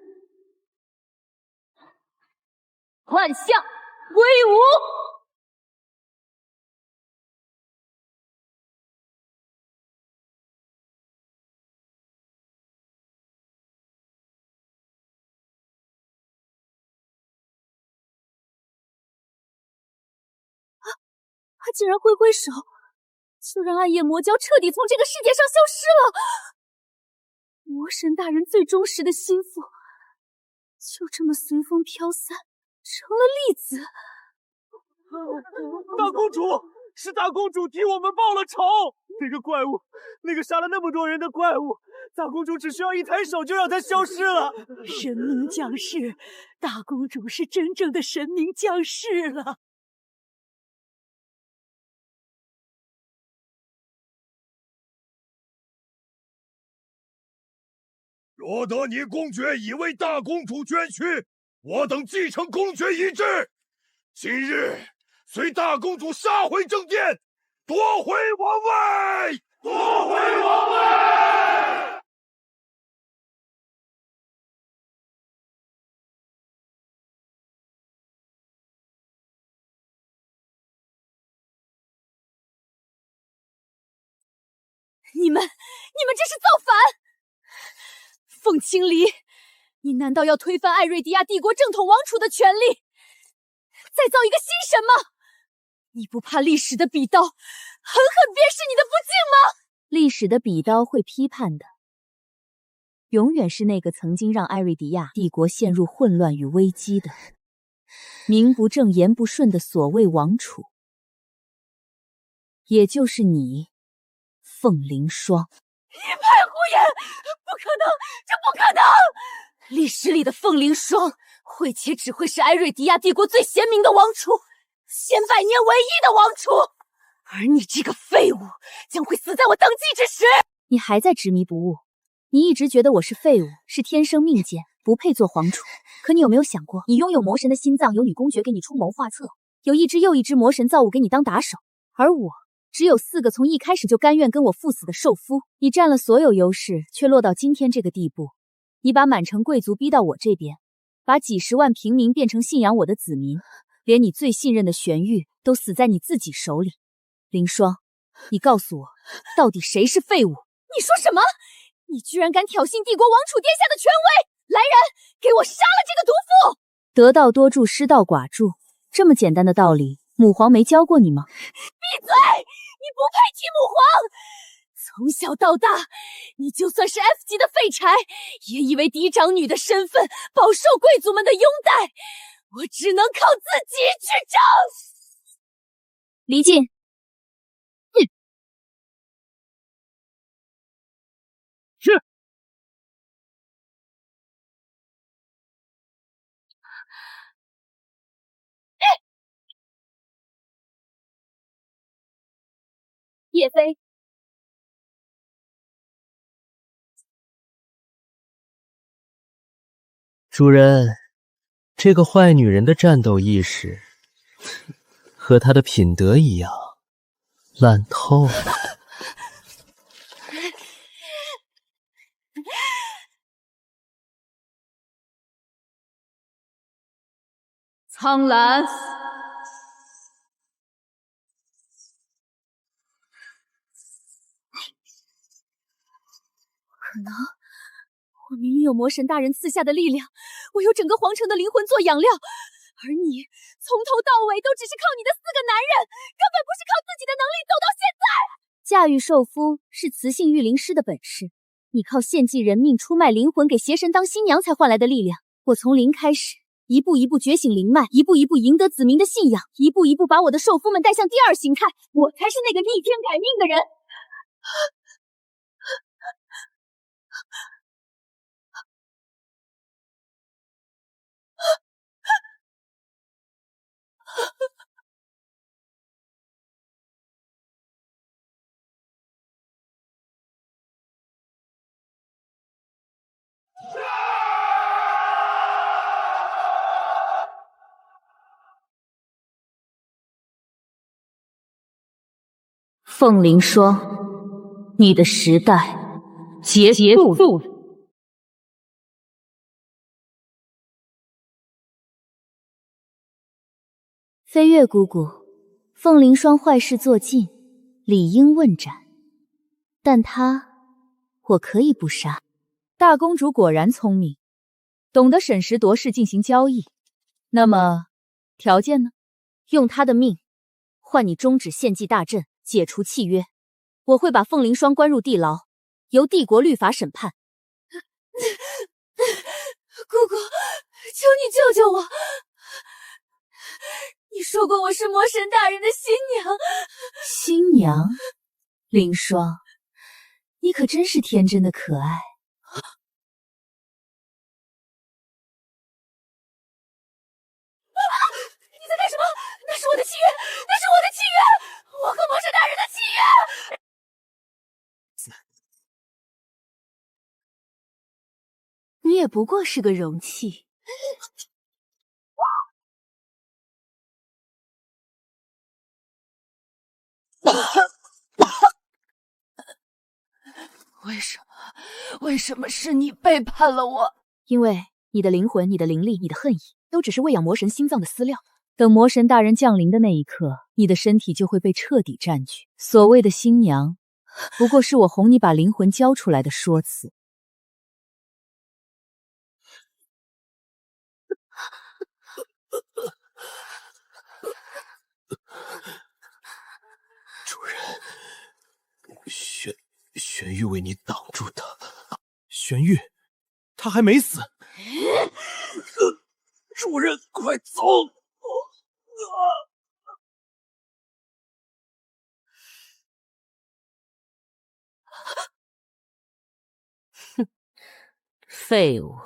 万象归无！他竟然挥挥手，就让暗夜魔教彻底从这个世界上消失了。魔神大人最忠实的心腹，就这么随风飘散，成了粒子。大公主，是大公主替我们报了仇。那个怪物，那个杀了那么多人的怪物，大公主只需要一抬手就让它消失了。神明降世，大公主是真正的神明降世了。若得你公爵已为大公主捐躯，我等继承公爵遗志。今日随大公主杀回正殿，夺回王位！夺回王位！你们这是造反！凤青离，你难道要推翻艾瑞迪亚帝国正统王储的权利，再造一个新神吗？你不怕历史的笔刀狠狠鞭尸你的不敬吗？历史的笔刀会批判的，永远是那个曾经让艾瑞迪亚帝国陷入混乱与危机的名不正言不顺的所谓王储，也就是你，凤凌霜。一派胡言！不可能，这不可能！历史里的凤凌霜会且只会是艾瑞迪亚帝国最贤明的王储，千百年唯一的王储，而你这个废物将会死在我登基之时。你还在执迷不悟？你一直觉得我是废物，是天生命贱，不配做皇储。可你有没有想过，你拥有魔神的心脏，有女公爵给你出谋划策，有一只又一只魔神造物给你当打手，而我只有4个从一开始就甘愿跟我赴死的兽夫。你占了所有优势，却落到今天这个地步。你把满城贵族逼到我这边，把几十万平民变成信仰我的子民，连你最信任的玄玉都死在你自己手里。凌霜，你告诉我，到底谁是废物？你说什么？你居然敢挑衅帝国王储殿下的权威！来人，给我杀了这个毒妇！得道多助，失道寡助，这么简单的道理，母皇没教过你吗？闭嘴！你不配提母皇！从小到大，你就算是 F 级的废柴，也以为嫡长女的身份饱受贵族们的拥戴。我只能靠自己去争。离境。是。叶飞，主人，这个坏女人的战斗意识和她的品德一样烂透了。苍兰，可能我明明有魔神大人赐下的力量，我有整个皇城的灵魂做养料，而你从头到尾都只是靠你的4个男人，根本不是靠自己的能力走到现在。驾驭兽夫是雌性御灵师的本事，你靠献祭人命、出卖灵魂给邪神当新娘才换来的力量。我从零开始，一步一步觉醒灵脉，一步一步赢得子民的信仰，一步一步把我的兽夫们带向第2形态。我才是那个逆天改命的人。凤灵霜，你的时代结束了。飞月姑姑，凤灵霜坏事做尽，理应问斩，但她我可以不杀。大公主果然聪明，懂得审时度势进行交易。那么条件呢？用她的命换你终止献祭大阵，解除契约。我会把凤灵霜关入地牢，由帝国律法审判。姑姑，求你救救我！你说过我是魔神大人的新娘。新娘？灵霜，你可真是天真的可爱。你在干什么？那是我的契约，那是我的契约，我和魔神大人的契约。你也不过是个容器。为什么是你背叛了我？因为你的灵魂、你的灵力、你的恨意，都只是喂养魔神心脏的饲料。等魔神大人降临的那一刻，你的身体就会被彻底占据。所谓的新娘，不过是我哄你把灵魂交出来的说辞。主人，玄玉为你挡住他。玄玉，他还没死。主人，快走！哼，废物，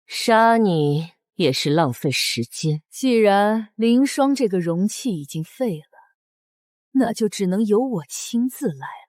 杀你也是浪费时间。既然灵霜这个容器已经废了，那就只能由我亲自来了。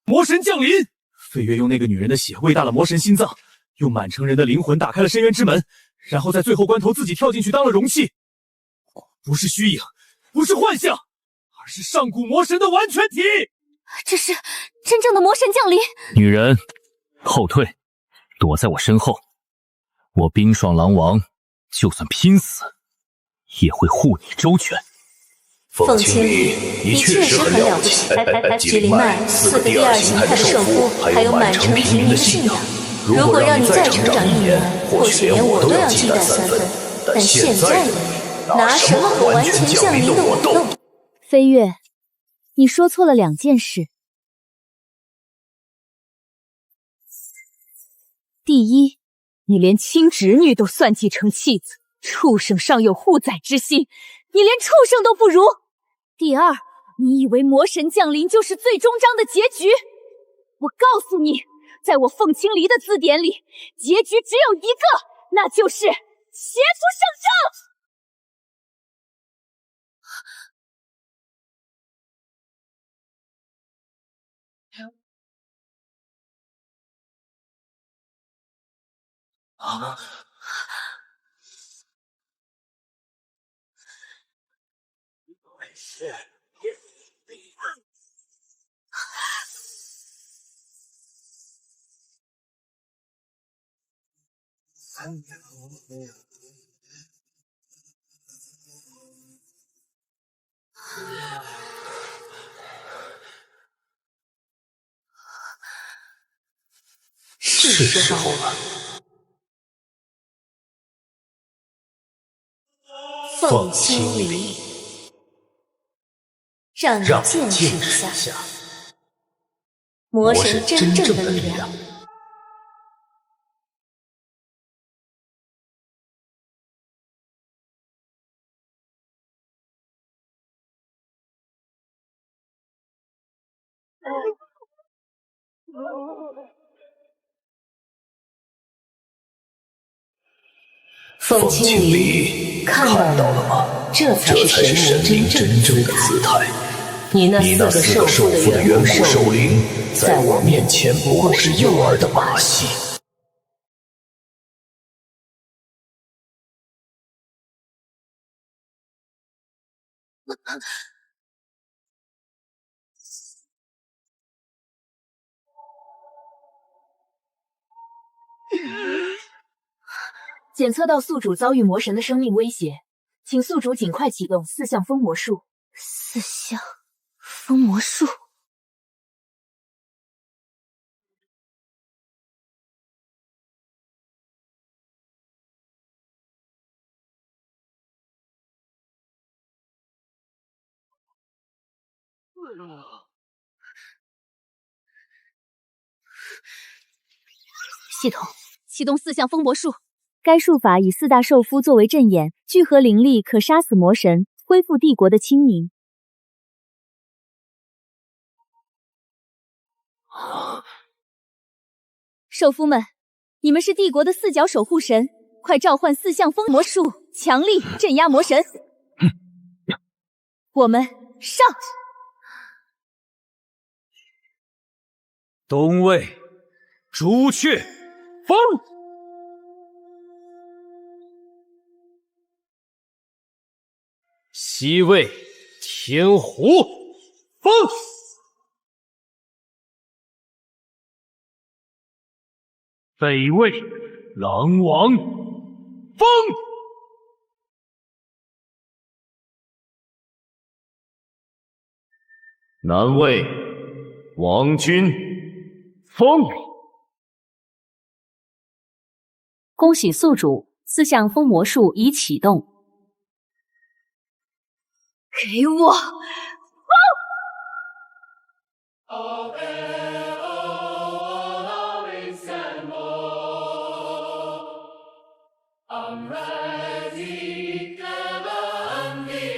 魔神降临！飞跃用那个女人的血喂大了魔神心脏，用满城人的灵魂打开了深渊之门，然后在最后关头自己跳进去当了容器。不是虚影，不是幻象，而是上古魔神的完全体。这是真正的魔神降临。女人，后退，躲在我身后。我冰霜狼王，就算拼死，也会护你周全。凤千里，你确实很了不起。麒麟脉4个第2形态的兽夫，还有满城平民的信仰。如果让你再成长1年，或许连我都要忌惮3分。但现在的你，拿什么和完全降临的我斗？飞跃，你说错了2件事。第一，你连亲侄女都算计成弃子，畜生尚有护崽之心，你连畜生都不如。第二，你以为魔神降临就是最终章的结局？我告诉你，在我凤青离的字典里，结局只有一个，那就是邪不胜正。啊！是时候了。凤青离，让你见识一下魔神真正的力量。凤青离，看到了吗？这才是神明真正的姿态。你那4个受缚的远古兽灵，在我面前不过是幼儿的把戏。检测到宿主遭遇魔神的生命威胁，请宿主尽快启动4项封魔术。4项封魔术。系统启动4项封魔术。该术法以4大兽夫作为阵眼，聚合灵力可杀死魔神，恢复帝国的清明。兽夫们，你们是帝国的4角守护神，快召唤4项封魔术，强力镇压魔神。我们上！东魏朱雀封。西魏天狐封，北魏狼王封，南魏王君封。恭喜宿主，4项封魔术已启动。给我封！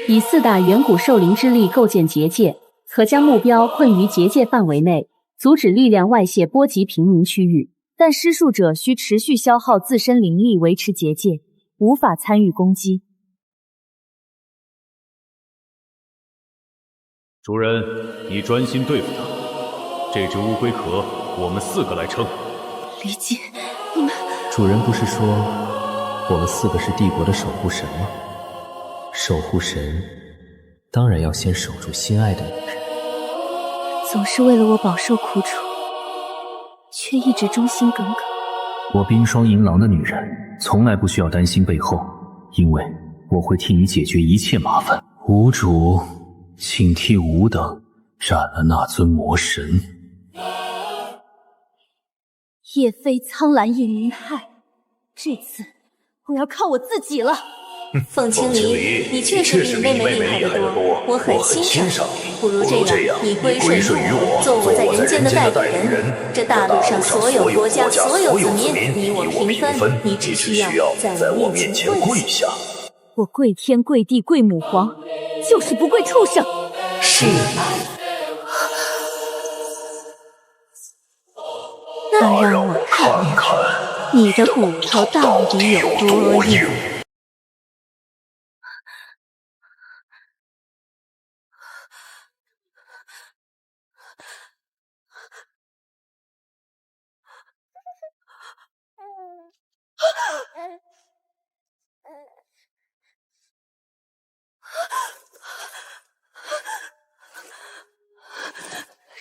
以4大远古兽灵之力构建结界，可将目标困于结界范围内，阻止力量外泄波及平民区域。但施术者需持续消耗自身灵力维持结界，无法参与攻击。主人，你专心对付他。这只乌龟壳，我们4个来撑。理解，你们。主人不是说我们4个是帝国的守护神吗？守护神当然要先守住心爱的女人。总是为了我饱受苦楚，却一直忠心耿耿。我冰霜银狼的女人，从来不需要担心背后，因为我会替你解决一切麻烦。吾主。请替吾等斩了那尊魔神。叶飞苍蓝叶云害，这次我要靠我自己了。凤青离，你确实比妹妹厉害得多，我很欣赏你。不如这样，你归顺于我，做我在人间的代理人。这大陆上所有国家、所有子民，你我平分，你只需要在我面前跪下。我跪天跪地跪母皇，就是不跪畜生。是吗？那让我看看你的骨头到底有多硬。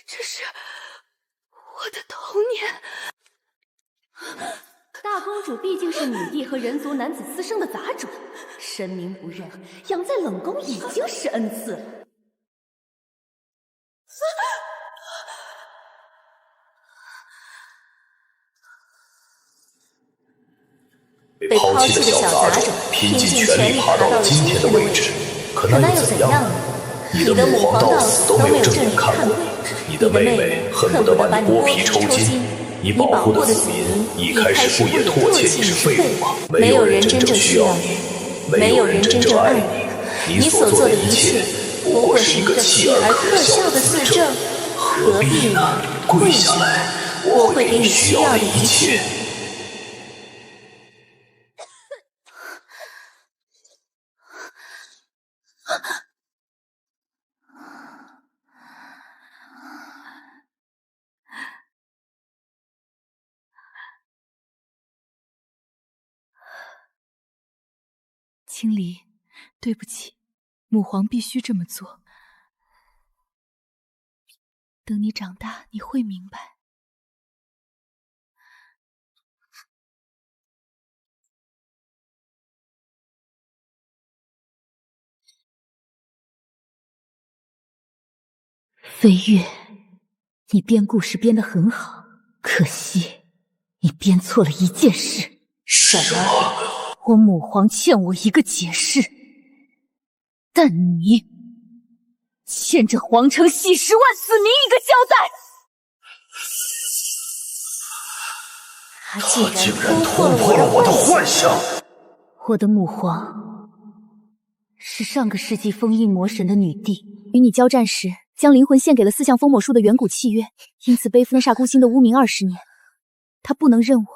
这是我的童年。大公主毕竟是女帝和人族男子私生的杂种，神明不认，养在冷宫已经是恩赐了。被抛弃的小杂种拼尽全力爬到了今天的位置，可那又怎样呢？你的母皇到死都没有正眼看过，你的妹妹恨不得把你剥皮抽筋。你保护的子民一开始不也唾弃你是废物吗？没有人真正需要你，没有人真正爱你，你所做的一切不过是一个弃而可笑的自证，何必呢？跪下来，我会给你需要的一切。青离，对不起，母皇必须这么做。等你长大，你会明白。飞月，你编故事编得很好，可惜你编错了一件事。什么？我母皇欠我一个解释，但你欠着皇城几十万死民一个交代。他竟然突破了我的幻想。我的母皇是上个世纪封印魔神的女帝，与你交战时将灵魂献给了4项封魔术的远古契约，因此背负了煞孤星的污名20年。她不能认我，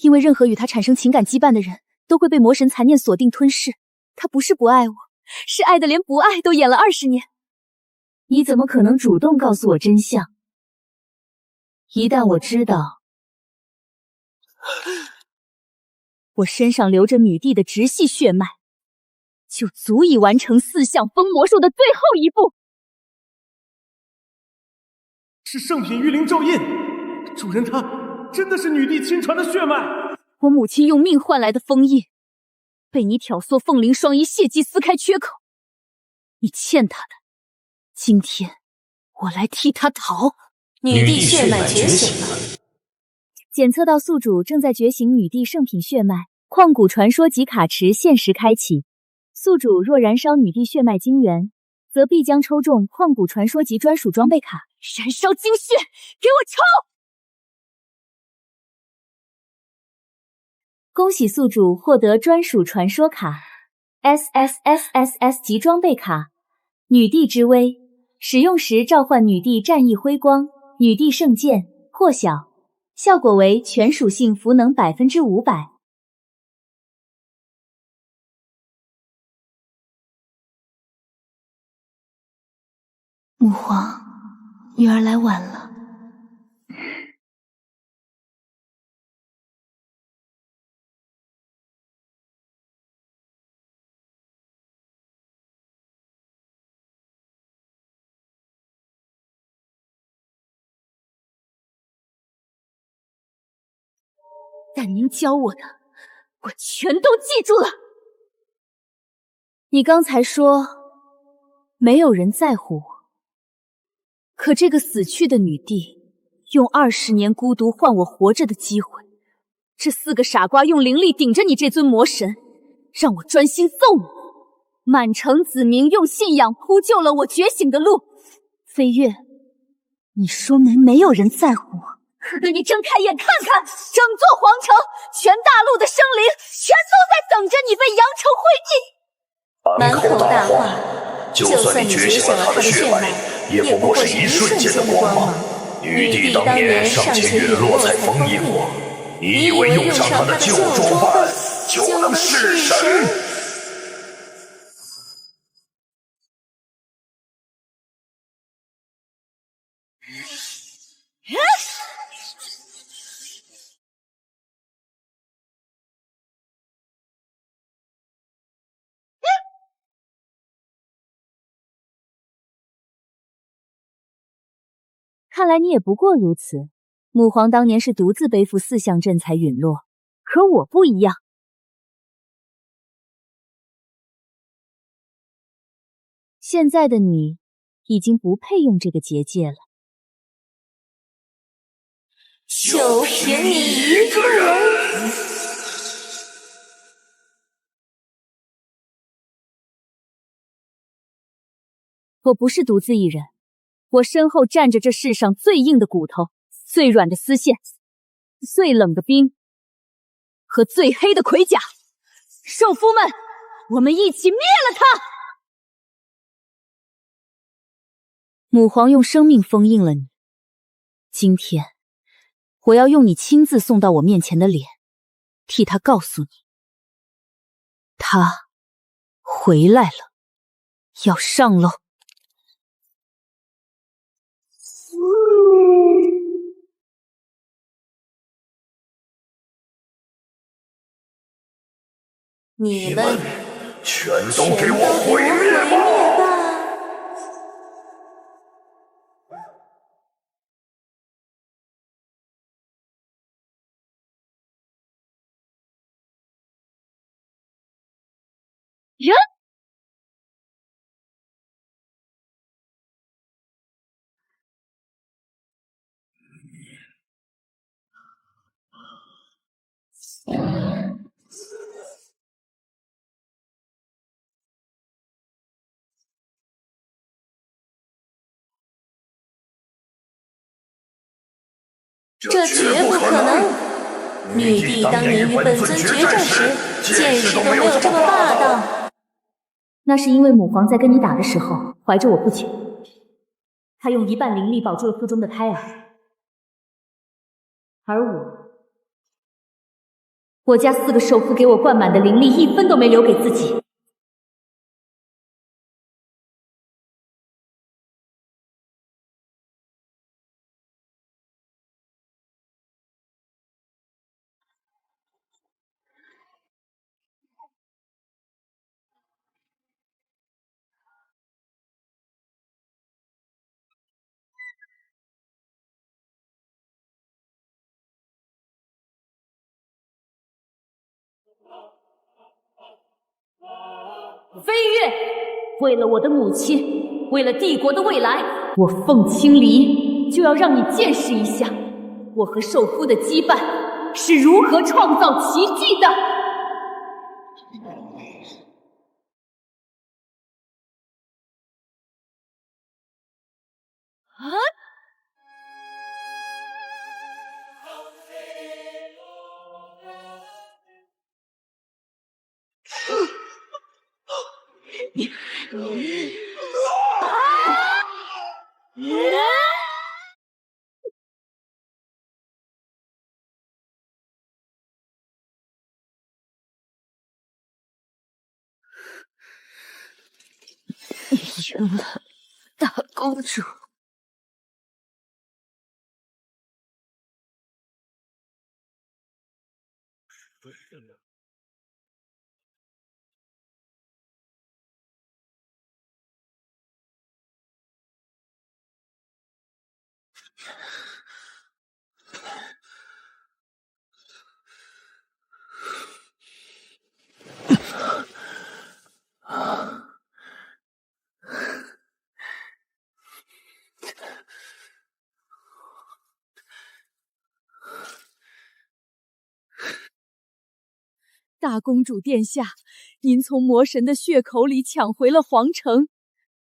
因为任何与她产生情感羁绊的人都会被魔神残念锁定吞噬。她不是不爱我，是爱的连不爱都演了20年。你怎么可能主动告诉我真相？一旦我知道我身上流着女帝的直系血脉，就足以完成4项封魔术的最后一步。是圣品御灵咒印，主人他真的是女帝亲传的血脉。我母亲用命换来的封印，被你挑唆凤灵双一借机撕开缺口。你欠她的，今天我来替她讨。女帝血脉觉醒了。检测到宿主正在觉醒女帝圣品血脉，旷古传说级卡池限时开启。宿主若燃烧女帝血脉精元，则必将抽中旷古传说级专属装备卡。燃烧精血，给我抽！恭喜宿主获得专属传说卡 SSSSS 级装备卡，女帝之威，使用时召唤女帝战役辉光、女帝圣剑、破晓，效果为全属性符能500%。母皇，女儿来晚了。但您教我的，我全都记住了。你刚才说没有人在乎我，可这个死去的女帝用20年孤独换我活着的机会，这4个傻瓜用灵力顶着你这尊魔神，让我专心揍你。满城子民用信仰铺就了我觉醒的路。飞月，你说没有人在乎我，可你睁开眼看看，整座皇城，全大陆的生灵全都在等着你被扬成灰烬。满口大话，就算你觉醒了他的血脉，也不过是一瞬间的光芒。女帝当年尚且陨落才封印我，你以为用上他的旧装扮就能弑神？看来你也不过如此。母皇当年是独自背负4项阵才陨落，可我不一样。现在的你已经不配用这个结界了。就凭你一个人？我不是独自一人，我身后站着这世上最硬的骨头、最软的丝线、最冷的冰和最黑的盔甲。兽夫们，我们一起灭了他！母皇用生命封印了你，今天我要用你亲自送到我面前的脸，替他告诉你，他回来了，要上喽。你们全都给我毁灭吧！人。这绝不可能！女帝当年与本尊决战时，见识都没有这么霸道。那是因为母皇在跟你打的时候怀着我不久，她用一半灵力保住了腹中的胎儿，而我家4个兽夫给我灌满的灵力1分都没留给自己。飞跃，为了我的母亲，为了帝国的未来，我凤青离就要让你见识一下，我和兽夫的羁绊是如何创造奇迹的。啊！原来大公主。大公主殿下，您从魔神的血口里抢回了皇城，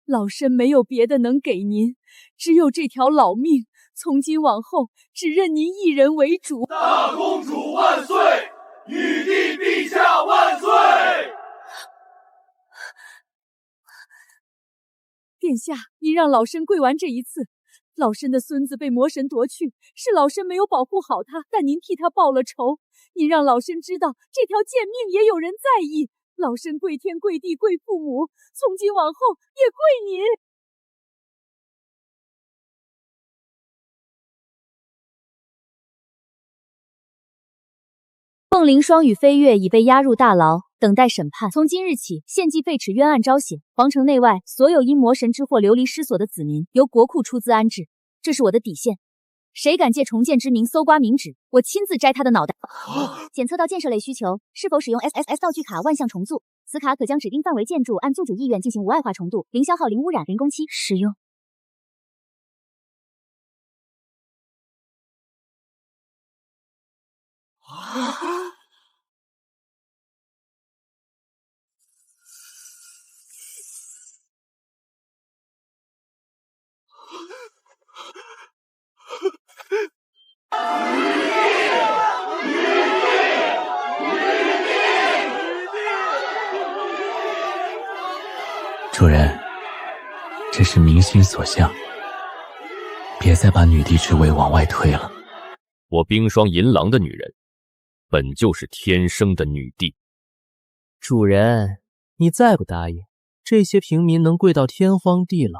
老身没有别的能给您，只有这条老命。从今往后，只认您一人为主。大公主万岁！女帝陛下万岁！殿下，您让老身跪完这一次。老身的孙子被魔神夺去，是老身没有保护好他，但您替他报了仇。您让老身知道，这条贱命也有人在意。老身跪天跪地跪父母，从今往后也跪您。凤灵霜与飞跃已被押入大牢，等待审判。从今日起，献祭废止冤案昭显，皇城内外所有因魔神之祸流离失所的子民，由国库出资安置。这是我的底线。谁敢借重建之名搜刮民脂，我亲自摘他的脑袋。检测到建设类需求，是否使用 SSS 道具卡万象重塑？此卡可将指定范围建筑按宿主意愿进行无碍化重构，零消耗、零污染、零工期。使用。主人，这是民心所向，别再把女帝之位往外推了。我冰霜银狼的女人，本就是天生的女帝。主人，你再不答应，这些平民能跪到天荒地老，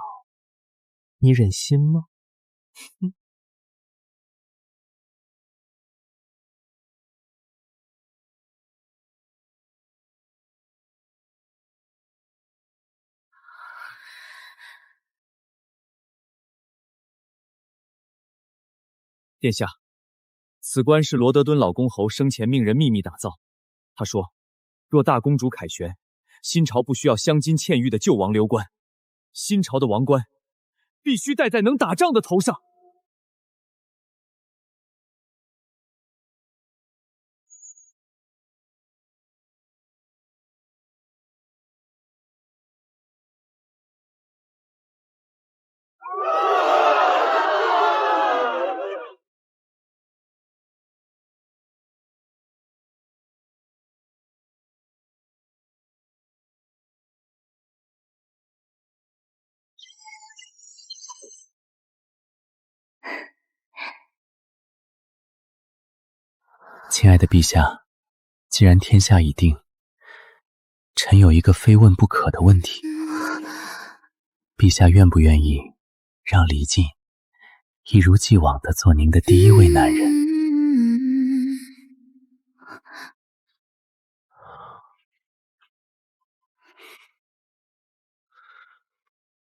你忍心吗？殿下，此棺是罗德敦老公侯生前命人秘密打造。他说，若大公主凯旋，新朝不需要镶金嵌玉的旧王流冠，新朝的王冠必须戴在能打仗的头上。亲爱的陛下，既然天下已定，臣有一个非问不可的问题。陛下愿不愿意让离晋一如既往地做您的第一位男人？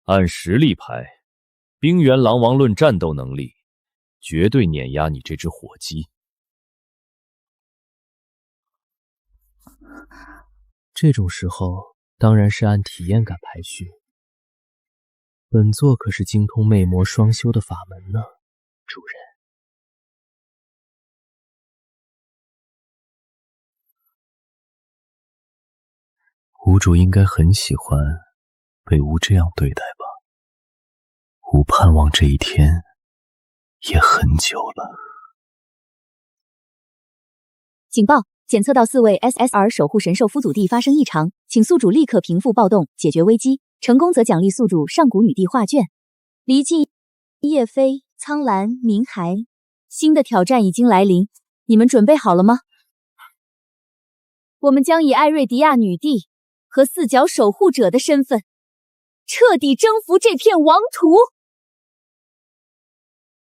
按实力排，冰原狼王论战斗能力，绝对碾压你这只火鸡。这种时候当然是按体验感排序。本座可是精通魅魔双修的法门呢，主人。吾主应该很喜欢被吾这样对待吧？吾盼望这一天也很久了。警报！检测到4位 SSR 守护神兽夫祖地发生异常，请宿主立刻平复暴动，解决危机。成功则奖励宿主上古女帝画卷。离晋、叶飞、苍兰、明孩，新的挑战已经来临，你们准备好了吗？我们将以艾瑞迪亚女帝和4角守护者的身份，彻底征服这片王土。